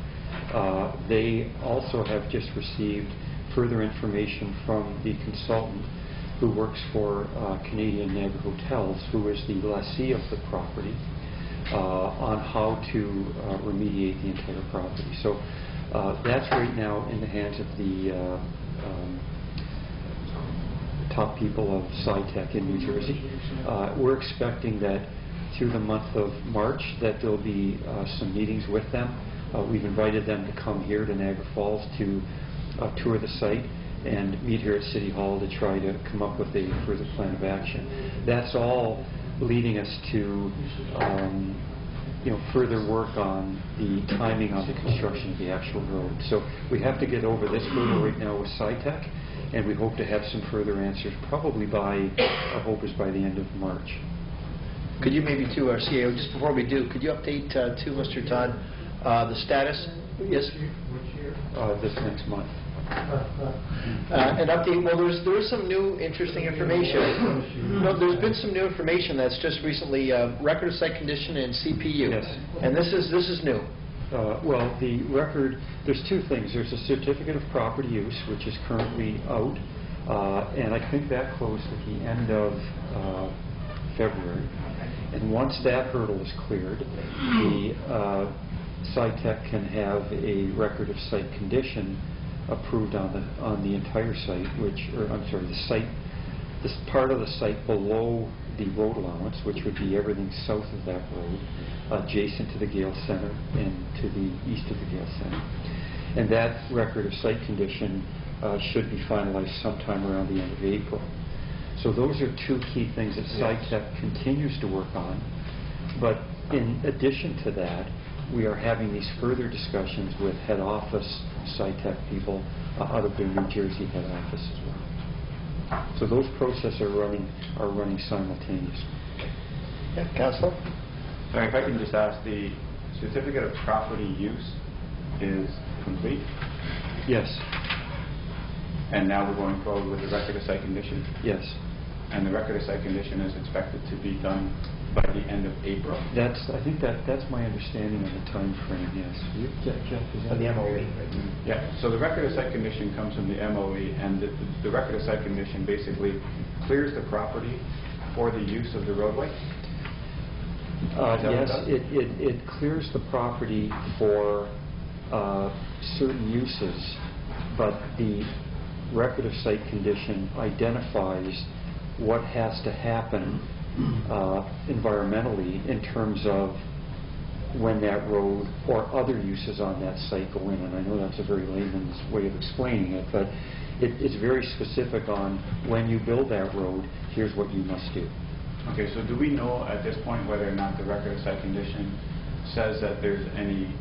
They also have just received further information from the consultant who works for Canadian Niagara Hotels, who is the lessee of the property, on how to remediate the entire property. So that's right now in the hands of the top people of SciTech in New Jersey. We're expecting that through the month of March that there'll be some meetings with them. We've invited them to come here to Niagara Falls to tour the site and meet here at City Hall to try to come up with a further plan of action. That's all leading us to further work on the timing on the construction of the actual road. So we have to get over this hurdle right now with SciTech, and we hope to have some further answers probably by, our hope is by the end of March. Could you maybe to our CAO, just before we do, could you update to Mr. Todd the status? Yes? Which year? This next month. An update, well, there's some new interesting information. No, there's been some new information that's just recently, record of site condition and CPU. Yes. And this is new. Well, the record, there's two things. There's a certificate of property use, which is currently out, and I think that closed at the end of February. And once that hurdle is cleared, the SciTech can have a record of site condition approved on the entire site, the site, this part of the site below the road allowance, which would be everything south of that road, adjacent to the Gale Center and to the east of the Gale Center. And that record of site condition should be finalized sometime around the end of April. So those are two key things that SciTech continues to work on. But in addition to that, we are having these further discussions with head office SciTech people out of their New Jersey head office as well. So those processes are running simultaneously. Yeah, Councilor? Sorry, if I can just ask, the certificate of property use is complete? Yes. And now we're going forward with the record of site condition? Yes. And the record of site condition is expected to be done by the end of April? I think that's my understanding of the time frame, yes. Jeff, is that the MOE? Yeah, so the record of site condition comes from the MOE, and the record of site condition basically clears the property for the use of the roadway? Yes, it clears the property for certain uses, but the record of site condition identifies what has to happen environmentally in terms of when that road or other uses on that site go in. And I know that's a very layman's way of explaining it, but it's very specific on when you build that road, here's what you must do. Okay, so do we know at this point whether or not the record of site condition says that there's any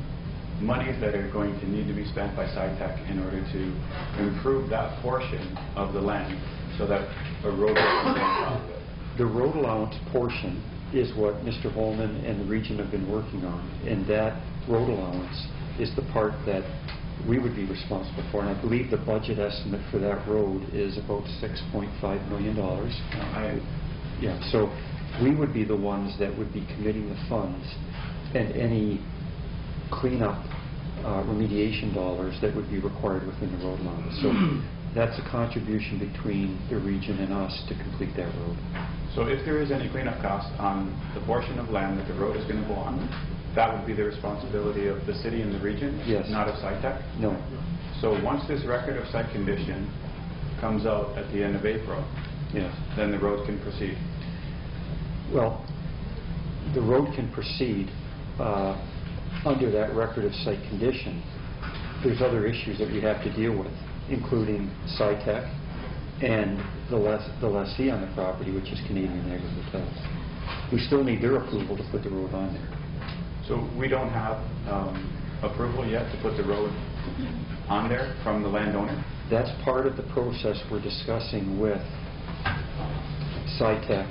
monies that are going to need to be spent by SciTech in order to improve that portion of the land so that a road can be on? The road allowance portion is what Mr. Holman and the region have been working on, and that road allowance is the part that we would be responsible for. And I believe the budget estimate for that road is about $6.5 million. Yeah, so we would be the ones that would be committing the funds and any cleanup remediation dollars that would be required within the road allowance. So that's a contribution between the region and us to complete that road. So if there is any cleanup cost on the portion of land that the road is going to go on, that would be the responsibility of the city and the region, yes, not of SciTech? No. So once this record of site condition comes out at the end of April, yes, then the road can proceed? Well, the road can proceed under that record of site condition. There's other issues that we have to deal with, including SciTech and the lessee on the property, which is Canadian Niagara Hotels. We still need their approval to put the road on there. So we don't have approval yet to put the road on there from the landowner? That's part of the process we're discussing with SciTech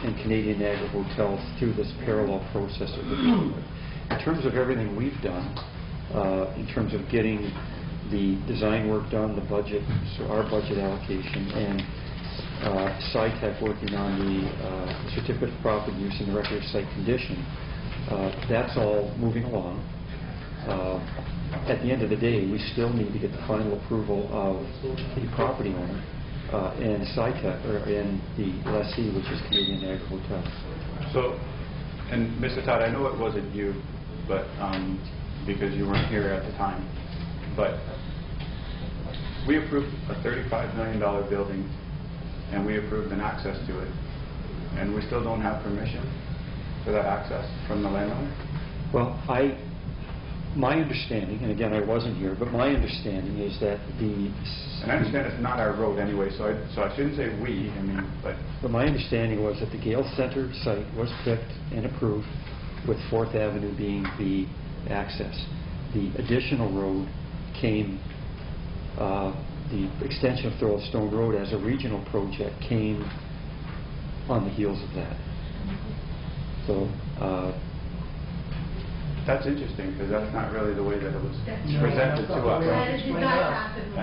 and Canadian Niagara Hotels through this parallel process that we're dealing with. In terms of everything we've done, in terms of getting the design work done, the budget, so our budget allocation, and SciTech working on the certificate of property use and the record of site condition, that's all moving along. At the end of the day, we still need to get the final approval of the property owner and SciTech, or and the lessee, which is Canadian Niagara Hotels. So, and Mr. Todd, I know it wasn't you, but because you weren't here at the time, but we approved a $35 million building, and we approved an access to it, and we still don't have permission for that access from the landowner? Well, my understanding, and again, I wasn't here, but my understanding is that the... And I understand it's not our road anyway, so I shouldn't say we, I mean, but... But my understanding was that the Gale Center site was picked and approved, with 4th Avenue being the access. The additional road came, the extension of Thorold Stone Road as a regional project came on the heels of that. So, that's interesting, because that's not really the way that it was presented to us.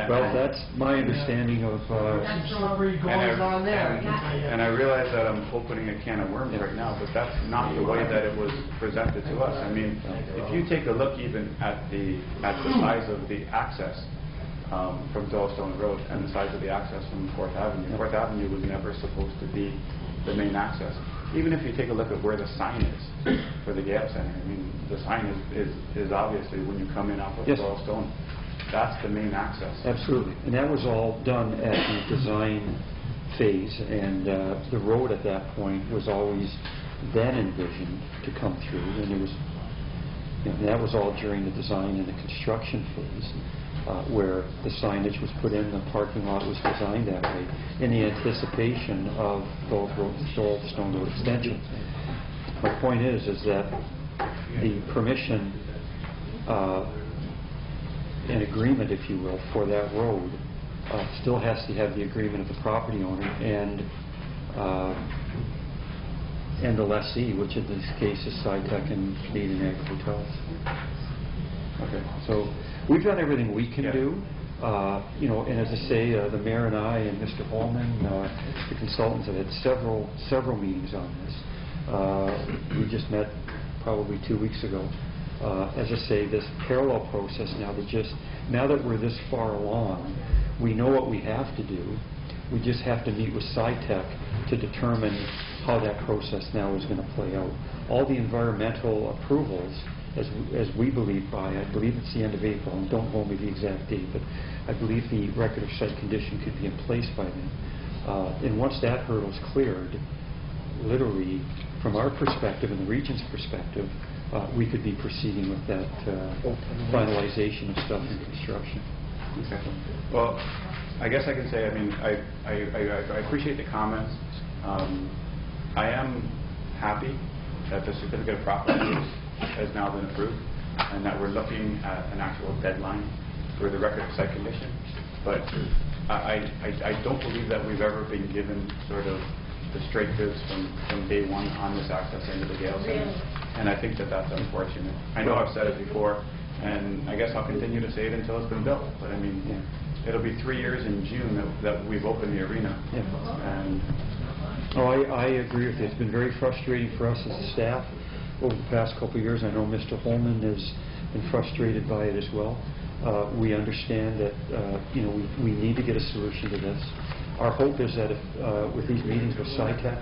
Well, that's my understanding of... And I realize that I'm opening a can of worms right now, but that's not the way that it was presented to us. I mean, if you take a look even at the size of the access from Thorold Road and the size of the access from 4th Avenue, 4th Avenue was never supposed to be the main access. Even if you take a look at where the sign is for the Gale Center, I mean, the sign is obviously when you come in off of Thorold Stone. That's the main access. Absolutely. And that was all done at the design phase, and the road at that point was always then envisioned to come through, and it was, you know, that was all during the design and the construction phase. Where the signage was put in, the parking lot was designed that way, in the anticipation of both Thorold Stone Road extension. My point is that the permission and agreement, if you will, for that road still has to have the agreement of the property owner and the lessee, which in this case is SciTech and Canadian Niagara Hotels. Okay, so we've done everything we can do, you know, and as I say, the mayor and I and Mr. Holman, the consultants, have had several meetings on this. We just met probably 2 weeks ago. As I say, this parallel process now that we're this far along, we know what we have to do. We just have to meet with SciTech to determine how that process now is going to play out. All the environmental approvals, as we believe I believe it's the end of April, and don't hold me the exact date, but I believe the record of site condition could be in place by then. And once that hurdle's cleared, literally, from our perspective and the region's perspective, we could be proceeding with that finalization of stuff in construction. Okay. Well, I guess I can say, I mean, I appreciate the comments. I am happy that the certificate of property use has now been approved, and that we're looking at an actual deadline for the record of site condition. But I don't believe that we've ever been given sort of the straight goods from day one on this access into the Gale Center. And I think that that's unfortunate. I know I've said it before, and I guess I'll continue to say it until it's been built. But I mean, it'll be 3 years in June that we've opened the arena. And I agree with you. It's been very frustrating for us as a staff over the past couple of years. I know Mr. Holman has been frustrated by it as well. We understand that you know, we need to get a solution to this. Our hope is that if, with these meetings with SciTech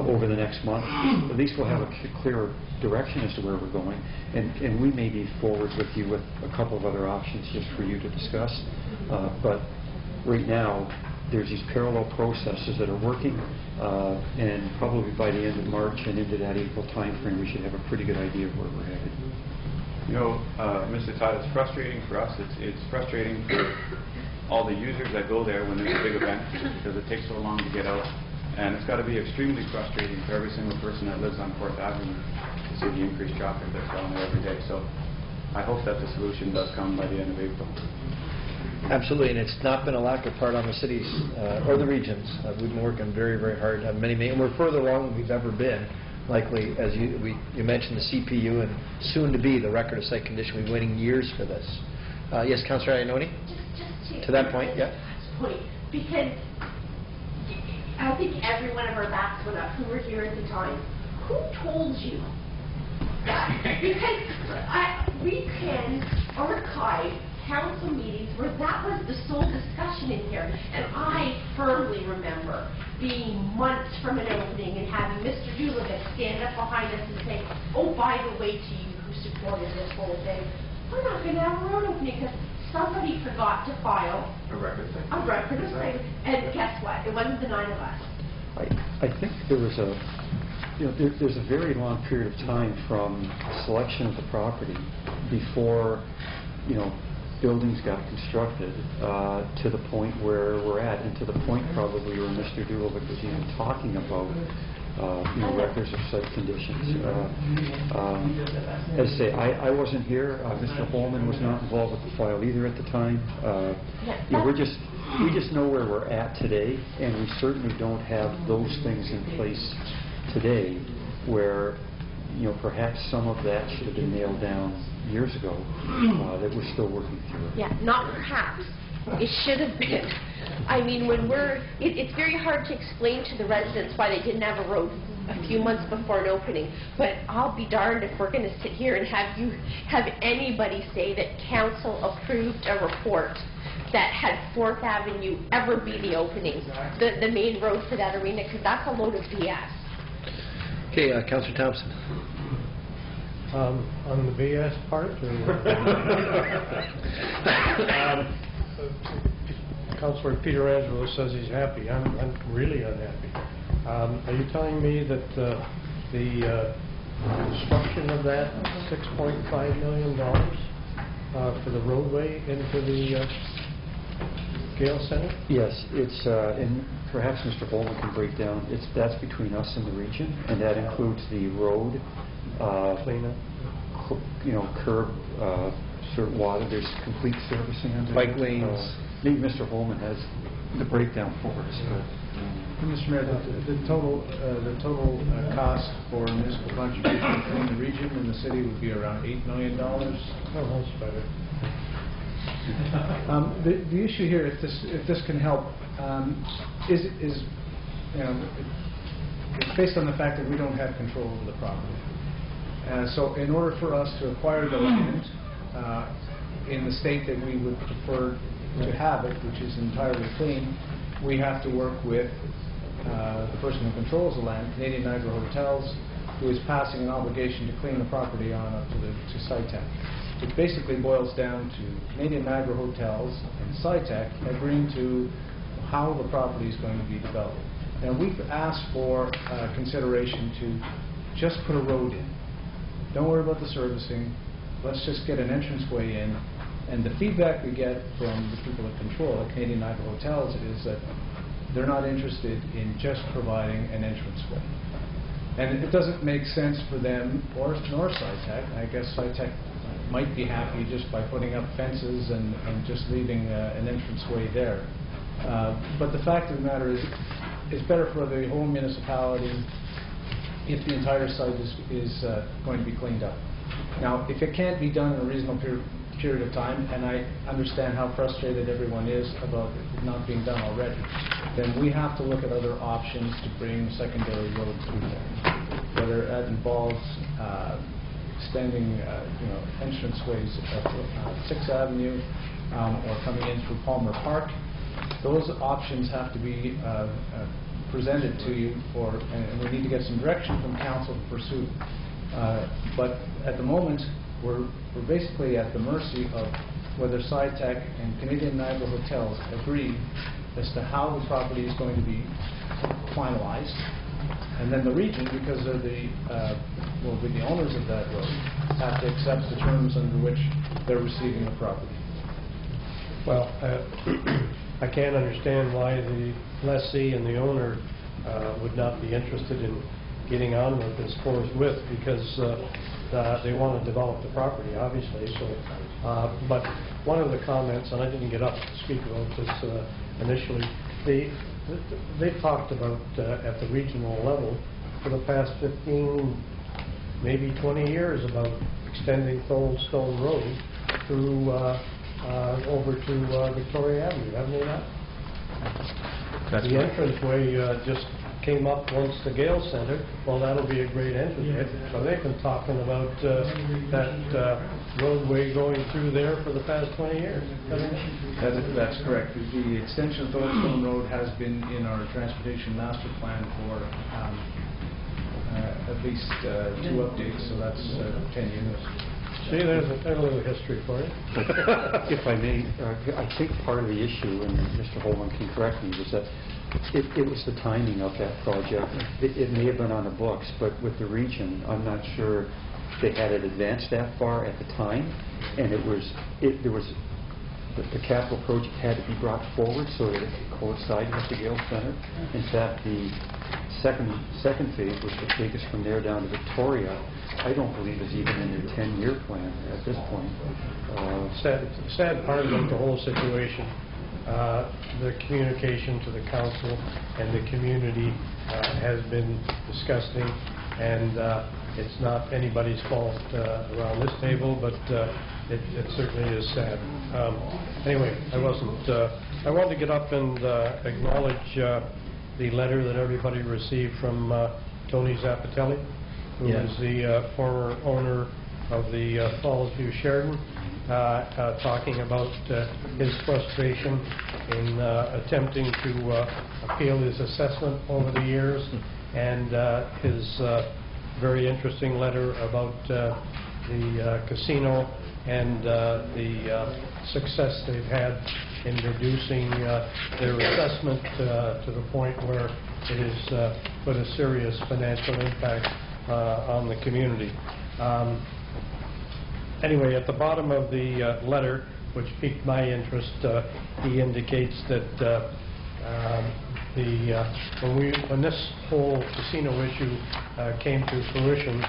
over the next month, at least we'll have a clearer direction as to where we're going, and we may be forward with you with a couple of other options just for you to discuss. But right now, there's these parallel processes that are working, and probably by the end of March and into that April timeframe, we should have a pretty good idea of where we're headed. You know, Mr. Todd, it's frustrating for us. It's frustrating for all the users that go there when there's a big event, because it takes so long to get out. And it's got to be extremely frustrating for every single person that lives on 4th Avenue to see the increased traffic that's down there every day. So I hope that the solution does come by the end of April. Absolutely, and it's not been a lack of part on the cities or the regions. We've been working very, very hard. And we're further along than we've ever been. Likely, as you mentioned, the CPU and soon to be the record of site condition. We've been waiting years for this. Yes, Councillor Iannone? Just to that point, yeah. Point, because I think every one of our backs went up who were here at the time. Who told you that? Because we can archive council meetings where that was the sole discussion in here. And I firmly remember being months from an opening and having Mr. Dulovic stand up behind us and say, oh, by the way, to you who supported this whole thing, we're not going to have a road opening because somebody forgot to file a record of site. And guess what? It wasn't the 9 of us. I think there was there's a very long period of time from selection of the property before, buildings got constructed to the point where we're at, and to the point probably where Mr. Dulovic was even talking about records of site conditions. As I say, I wasn't here. Mr. Holman was not involved with the file either at the time. We just know where we're at today, and we certainly don't have those things in place today where perhaps some of that should have been nailed down years ago that we're still working through. Yeah, not perhaps. It should have been. I mean, it's very hard to explain to the residents why they didn't have a road a few months before an opening, but I'll be darned if we're going to sit here and have anybody say that council approved a report that had 4th Avenue ever be the opening, the main road for that arena, because that's a load of BS. Okay, Councillor Thompson. On the BS part? Councillor Peter Angelo says he's happy. I'm really unhappy. Are you telling me that the construction of that $6.5 million for the roadway into the Gale Center? Yes, it's and perhaps Mr. Holman can break down. That's between us and the region, and that includes the road, cleanup, curb, water. There's complete servicing under bike lanes. Maybe Mr. Holman has the breakdown for us. Mr. Mayor, the total cost for municipal contribution between the region and the city would be around $8 million. Oh, that's better. The issue here, if this can help, is it's based on the fact that we don't have control over the property. So in order for us to acquire the land in the state that we would prefer to have it, which is entirely clean, we have to work with the person who controls the land, Canadian Niagara Hotels, who is passing an obligation to clean the property on up to SciTech. It basically boils down to Canadian Niagara Hotels and SciTech agreeing to how the property is going to be developed. And we've asked for consideration to just put a road in. Don't worry about the servicing. Let's just get an entranceway in. And the feedback we get from the people that control at Canadian Niagara Hotels is that they're not interested in just providing an entranceway. And it doesn't make sense for them nor SciTech. I guess SciTech might be happy just by putting up fences and just leaving an entranceway there. But the fact of the matter is, it's better for the whole municipality if the entire site is going to be cleaned up. Now, if it can't be done in a reasonable period of time, and I understand how frustrated everyone is about it not being done already, then we have to look at other options to bring secondary road through there, whether that involves extending entranceways at 6th Avenue or coming in through Palmer Park. Those options have to be presented to you and we need to get some direction from council to pursue. But at the moment, we're basically at the mercy of whether SciTech and Canadian Niagara Hotels agree as to how the property is going to be finalized. And then the region, because they're will be the owners of that road, have to accept the terms under which they're receiving the property. Well, I can't understand why the lessee and the owner would not be interested in getting on with this forthwith, because they want to develop the property, obviously, so, but one of the comments, and I didn't get up to speak about this initially, they talked about at the regional level for the past 15, maybe 20 years about extending Old Stone Road through over to Victoria Avenue, haven't they not? That's the right. entranceway just came up once the Gale Center. Well, that'll be a great entranceway. So they've been talking about that roadway going through there for the past 20 years. That's correct. The extension of Thornstone Road has been in our transportation master plan for at least 2 updates, so that's 10 years. See, there's a little history for you. If I may, I think part of the issue, and Mr. Holman can correct me, was that it was the timing of that project. It may have been on the books, but with the region, I'm not sure they had it advanced that far at the time, and the capital project had to be brought forward so that it could coincide with the Gale Center. In fact, the second phase, which would take us from there down to Victoria, I don't believe is even in their 10-year plan at this point. Sad part about the whole situation, the communication to the council and the community has been disgusting, and it's not anybody's fault around this table, but it certainly is sad. Anyway, I wanted to get up and acknowledge the letter that everybody received from Tony Zappatelli, who is the former owner of the Fallsview Sheridan, talking about his frustration in attempting to appeal his assessment over the years, and his very interesting letter about the casino and the success they've had in reducing their assessment to the point where it has put a serious financial impact on the community. Anyway, at the bottom of the letter, which piqued my interest, he indicates that when this whole casino issue came to fruition,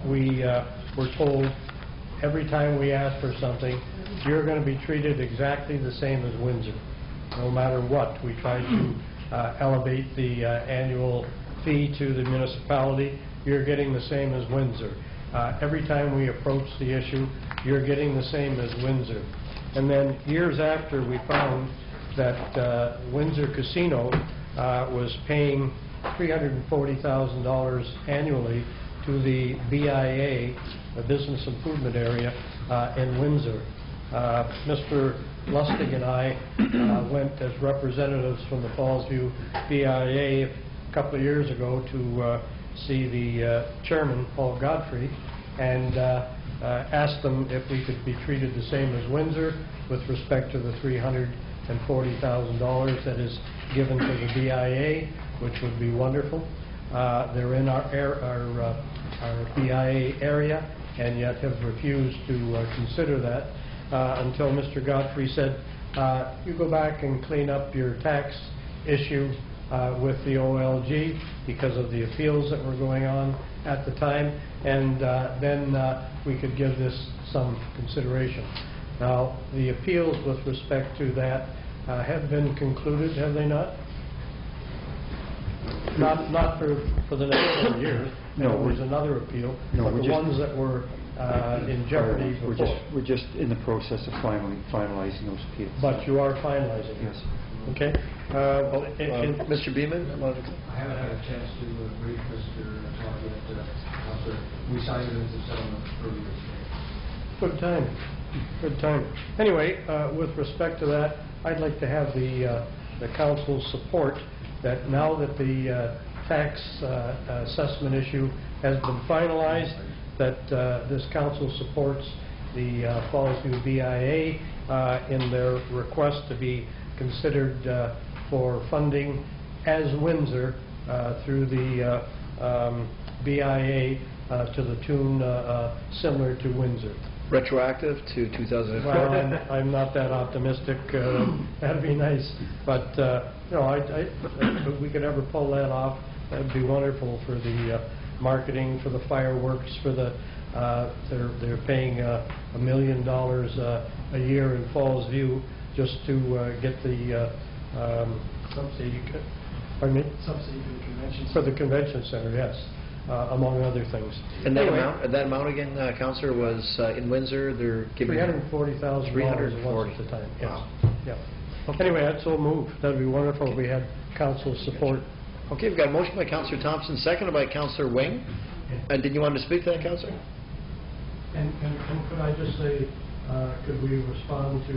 we were told every time we asked for something, you're going to be treated exactly the same as Windsor. No matter what, we tried to elevate the annual fee to the municipality. You're getting the same as Windsor. Every time we approach the issue, you're getting the same as Windsor. And then years after, we found that Windsor Casino was paying $340,000 annually to the BIA, the Business Improvement Area, in Windsor. Mr. Lustig and I went as representatives from the Fallsview BIA a couple of years ago to see the chairman, Paul Godfrey, and asked them if we could be treated the same as Windsor with respect to the $340,000 that is given to the BIA, which would be wonderful. They're in our BIA area, and yet have refused to consider that until Mr. Godfrey said, you go back and clean up your tax issue with the OLG because of the appeals that were going on at the time, and then we could give this some consideration. Now, the appeals with respect to that have been concluded, have they not? Not for the next 4 years. No, there was another appeal. No, but the ones that were in jeopardy before. We're just in the process of finalizing those appeals. But you are finalizing. Yes. Okay. Mr. Beeman? I haven't had a chance to brief Mr. Counselor. We signed it as a settlement earlier today. Good time. Good time. Anyway, with respect to that, I'd like to have the council's support that now that the tax assessment issue has been finalized, that this council supports the Fallsview BIA in their request to be considered for funding as Windsor through the BIA to the tune similar to Windsor. Retroactive to 2004? Well, I'm not that optimistic. That'd be nice. But, you know, if we could ever pull that off, that'd be wonderful for the marketing, for the fireworks, for the, they're paying $1 million a year in Falls View just to get the subsidy. Pardon me? Subsidy for the convention. For the convention center, yes, among other things. And that Anyway, amount, again, Councillor, was in Windsor, they're giving... $340,000 once at a time, yes. Wow. Yeah. Anyway, that's all moved. That'd be wonderful if we had council support. Okay, we've got a motion by Councillor Thompson, seconded by Councillor Wing. And did you want to speak to that, Councillor? And could I just say, could we respond to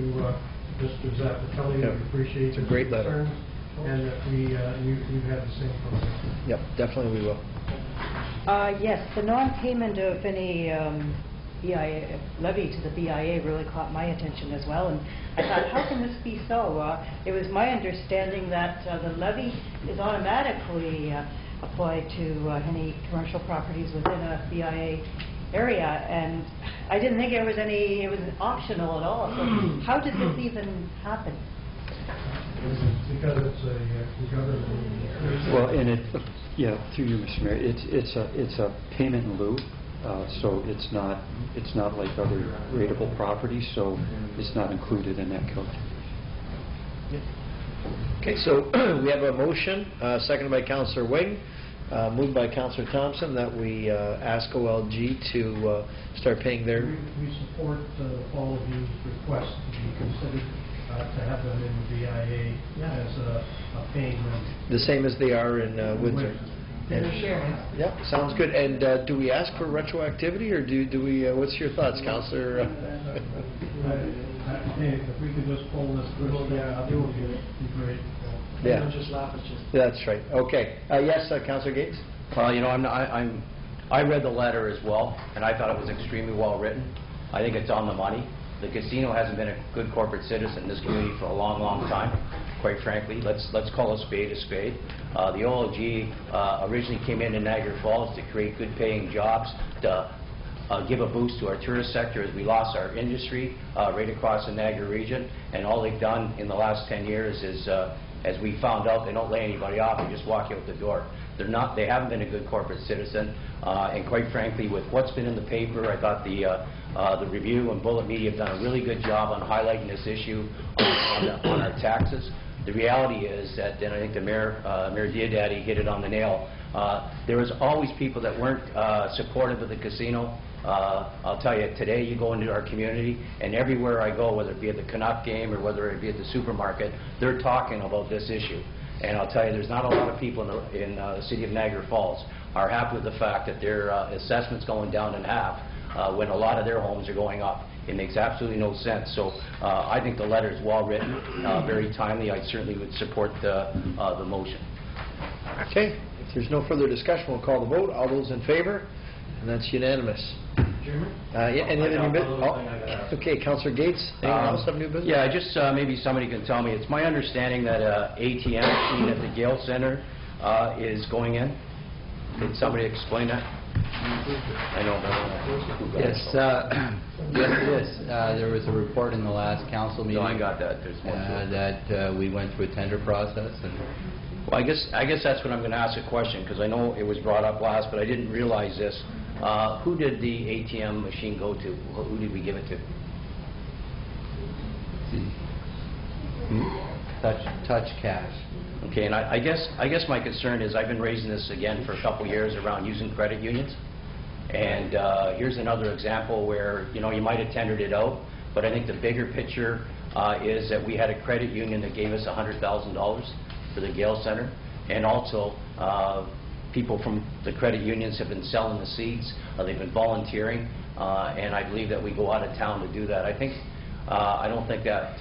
Mr. Zappatelli? Yeah. We appreciate It's a great letter. concerns, and that you've had the same problem. Yep, definitely we will. Yes, the non-payment of any BIA levy to the BIA really caught my attention as well, and I thought, how can this be so? It was my understanding that the levy is automatically applied to any commercial properties within a BIA area, and I didn't think it was optional at all. So how did this even happen? Because it's a government... Well, and yeah, through you, Mr. Mayor, it's a payment in lieu, so it's not like other rateable properties, so it's not included in that code. Okay, so we have a motion, seconded by Councillor Wing, moved by Councillor Thompson, that we ask OLG to start paying their... We support all of you's request to be considered to have them in the BIA as a paying member. The same as they are in Windsor. Yeah, sounds good. And do we ask for retroactivity, or do we? What's your thoughts, Councillor? If we could just pull this through, it would be great. Yeah. Just laugh at you. That's right. Okay. Yes, Councillor Gates. Well, you know, I read the letter as well, and I thought it was extremely well written. I think it's on the money. The casino hasn't been a good corporate citizen in this community for a long, long time, quite frankly. Let's call a spade a spade. The OLG originally came in Niagara Falls to create good-paying jobs, to give a boost to our tourist sector as we lost our industry right across the Niagara region. And all they've done in the last 10 years is, as we found out, they don't lay anybody off, they just walk you out the door. They haven't been a good corporate citizen, and quite frankly, with what's been in the paper, I thought the Review and Bullet Media have done a really good job on highlighting this issue on our taxes. The reality is that, and I think the Mayor Diodati hit it on the nail, there was always people that weren't supportive of the casino. I'll tell you, today you go into our community, and everywhere I go, whether it be at the Canuck game or whether it be at the supermarket, they're talking about this issue. And I'll tell you, there's not a lot of people in the city of Niagara Falls are happy with the fact that their assessment's going down in half when a lot of their homes are going up. It makes absolutely no sense. So I think the letter is well written, very timely. I certainly would support the motion. Okay. If there's no further discussion, we'll call the vote. All those in favor? And that's unanimous. Chairman? Yeah, any other new business? Okay, Councillor Gates, anyone else have new business? Yeah, just maybe somebody can tell me. It's my understanding that ATM machine at the Gale Center is going in. Can somebody explain that? I know better. Yes, yes it is. There was a report in the last council meeting. No, I got that. There's more to it. That we went through a tender process. And well, I guess that's what I'm going to ask a question, because I know it was brought up last, but I didn't realize this. Who did the ATM machine go to? Who did we give it to? Touch Cash. Okay, and I guess my concern is I've been raising this again for a couple years around using credit unions. And here's another example where, you know, you might have tendered it out, but I think the bigger picture is that we had a credit union that gave us $100,000 for the Gale Center, and also people from the credit unions have been selling the seats, they've been volunteering, and I believe that we go out of town to do that. I don't think that,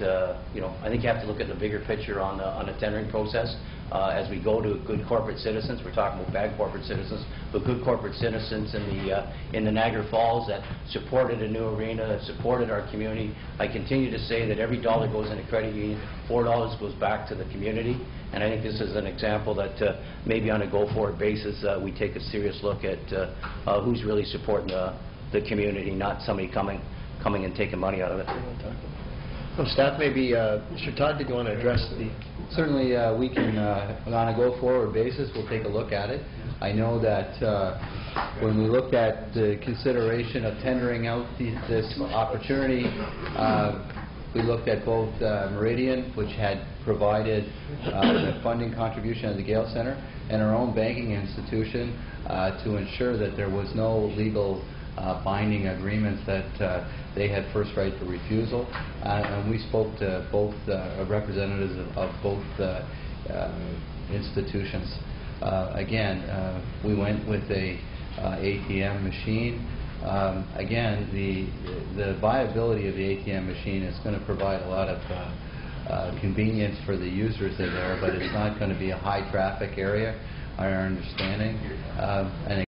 you know, I think you have to look at the bigger picture on the tendering process. As we go to good corporate citizens, we're talking about bad corporate citizens, but good corporate citizens in the Niagara Falls that supported a new arena, that supported our community. I continue to say that every dollar goes in a credit union, $4 goes back to the community, and I think this is an example that maybe on a go-forward basis we take a serious look at who's really supporting the community, not somebody coming and taking money out of it. Well, staff, maybe, Mr. Todd, did you want to address the... Certainly, we can, on a go-forward basis, we'll take a look at it. I know that when we looked at the consideration of tendering out this opportunity, we looked at both Meridian, which had provided the funding contribution of the Gale Center, and our own banking institution to ensure that there was no legal binding agreements that they had first right to refusal. And we spoke to both representatives of both institutions. Again, we went with a ATM machine. Again, the viability of the ATM machine is going to provide a lot of convenience for the users in there, but it's not going to be a high traffic area, our understanding. And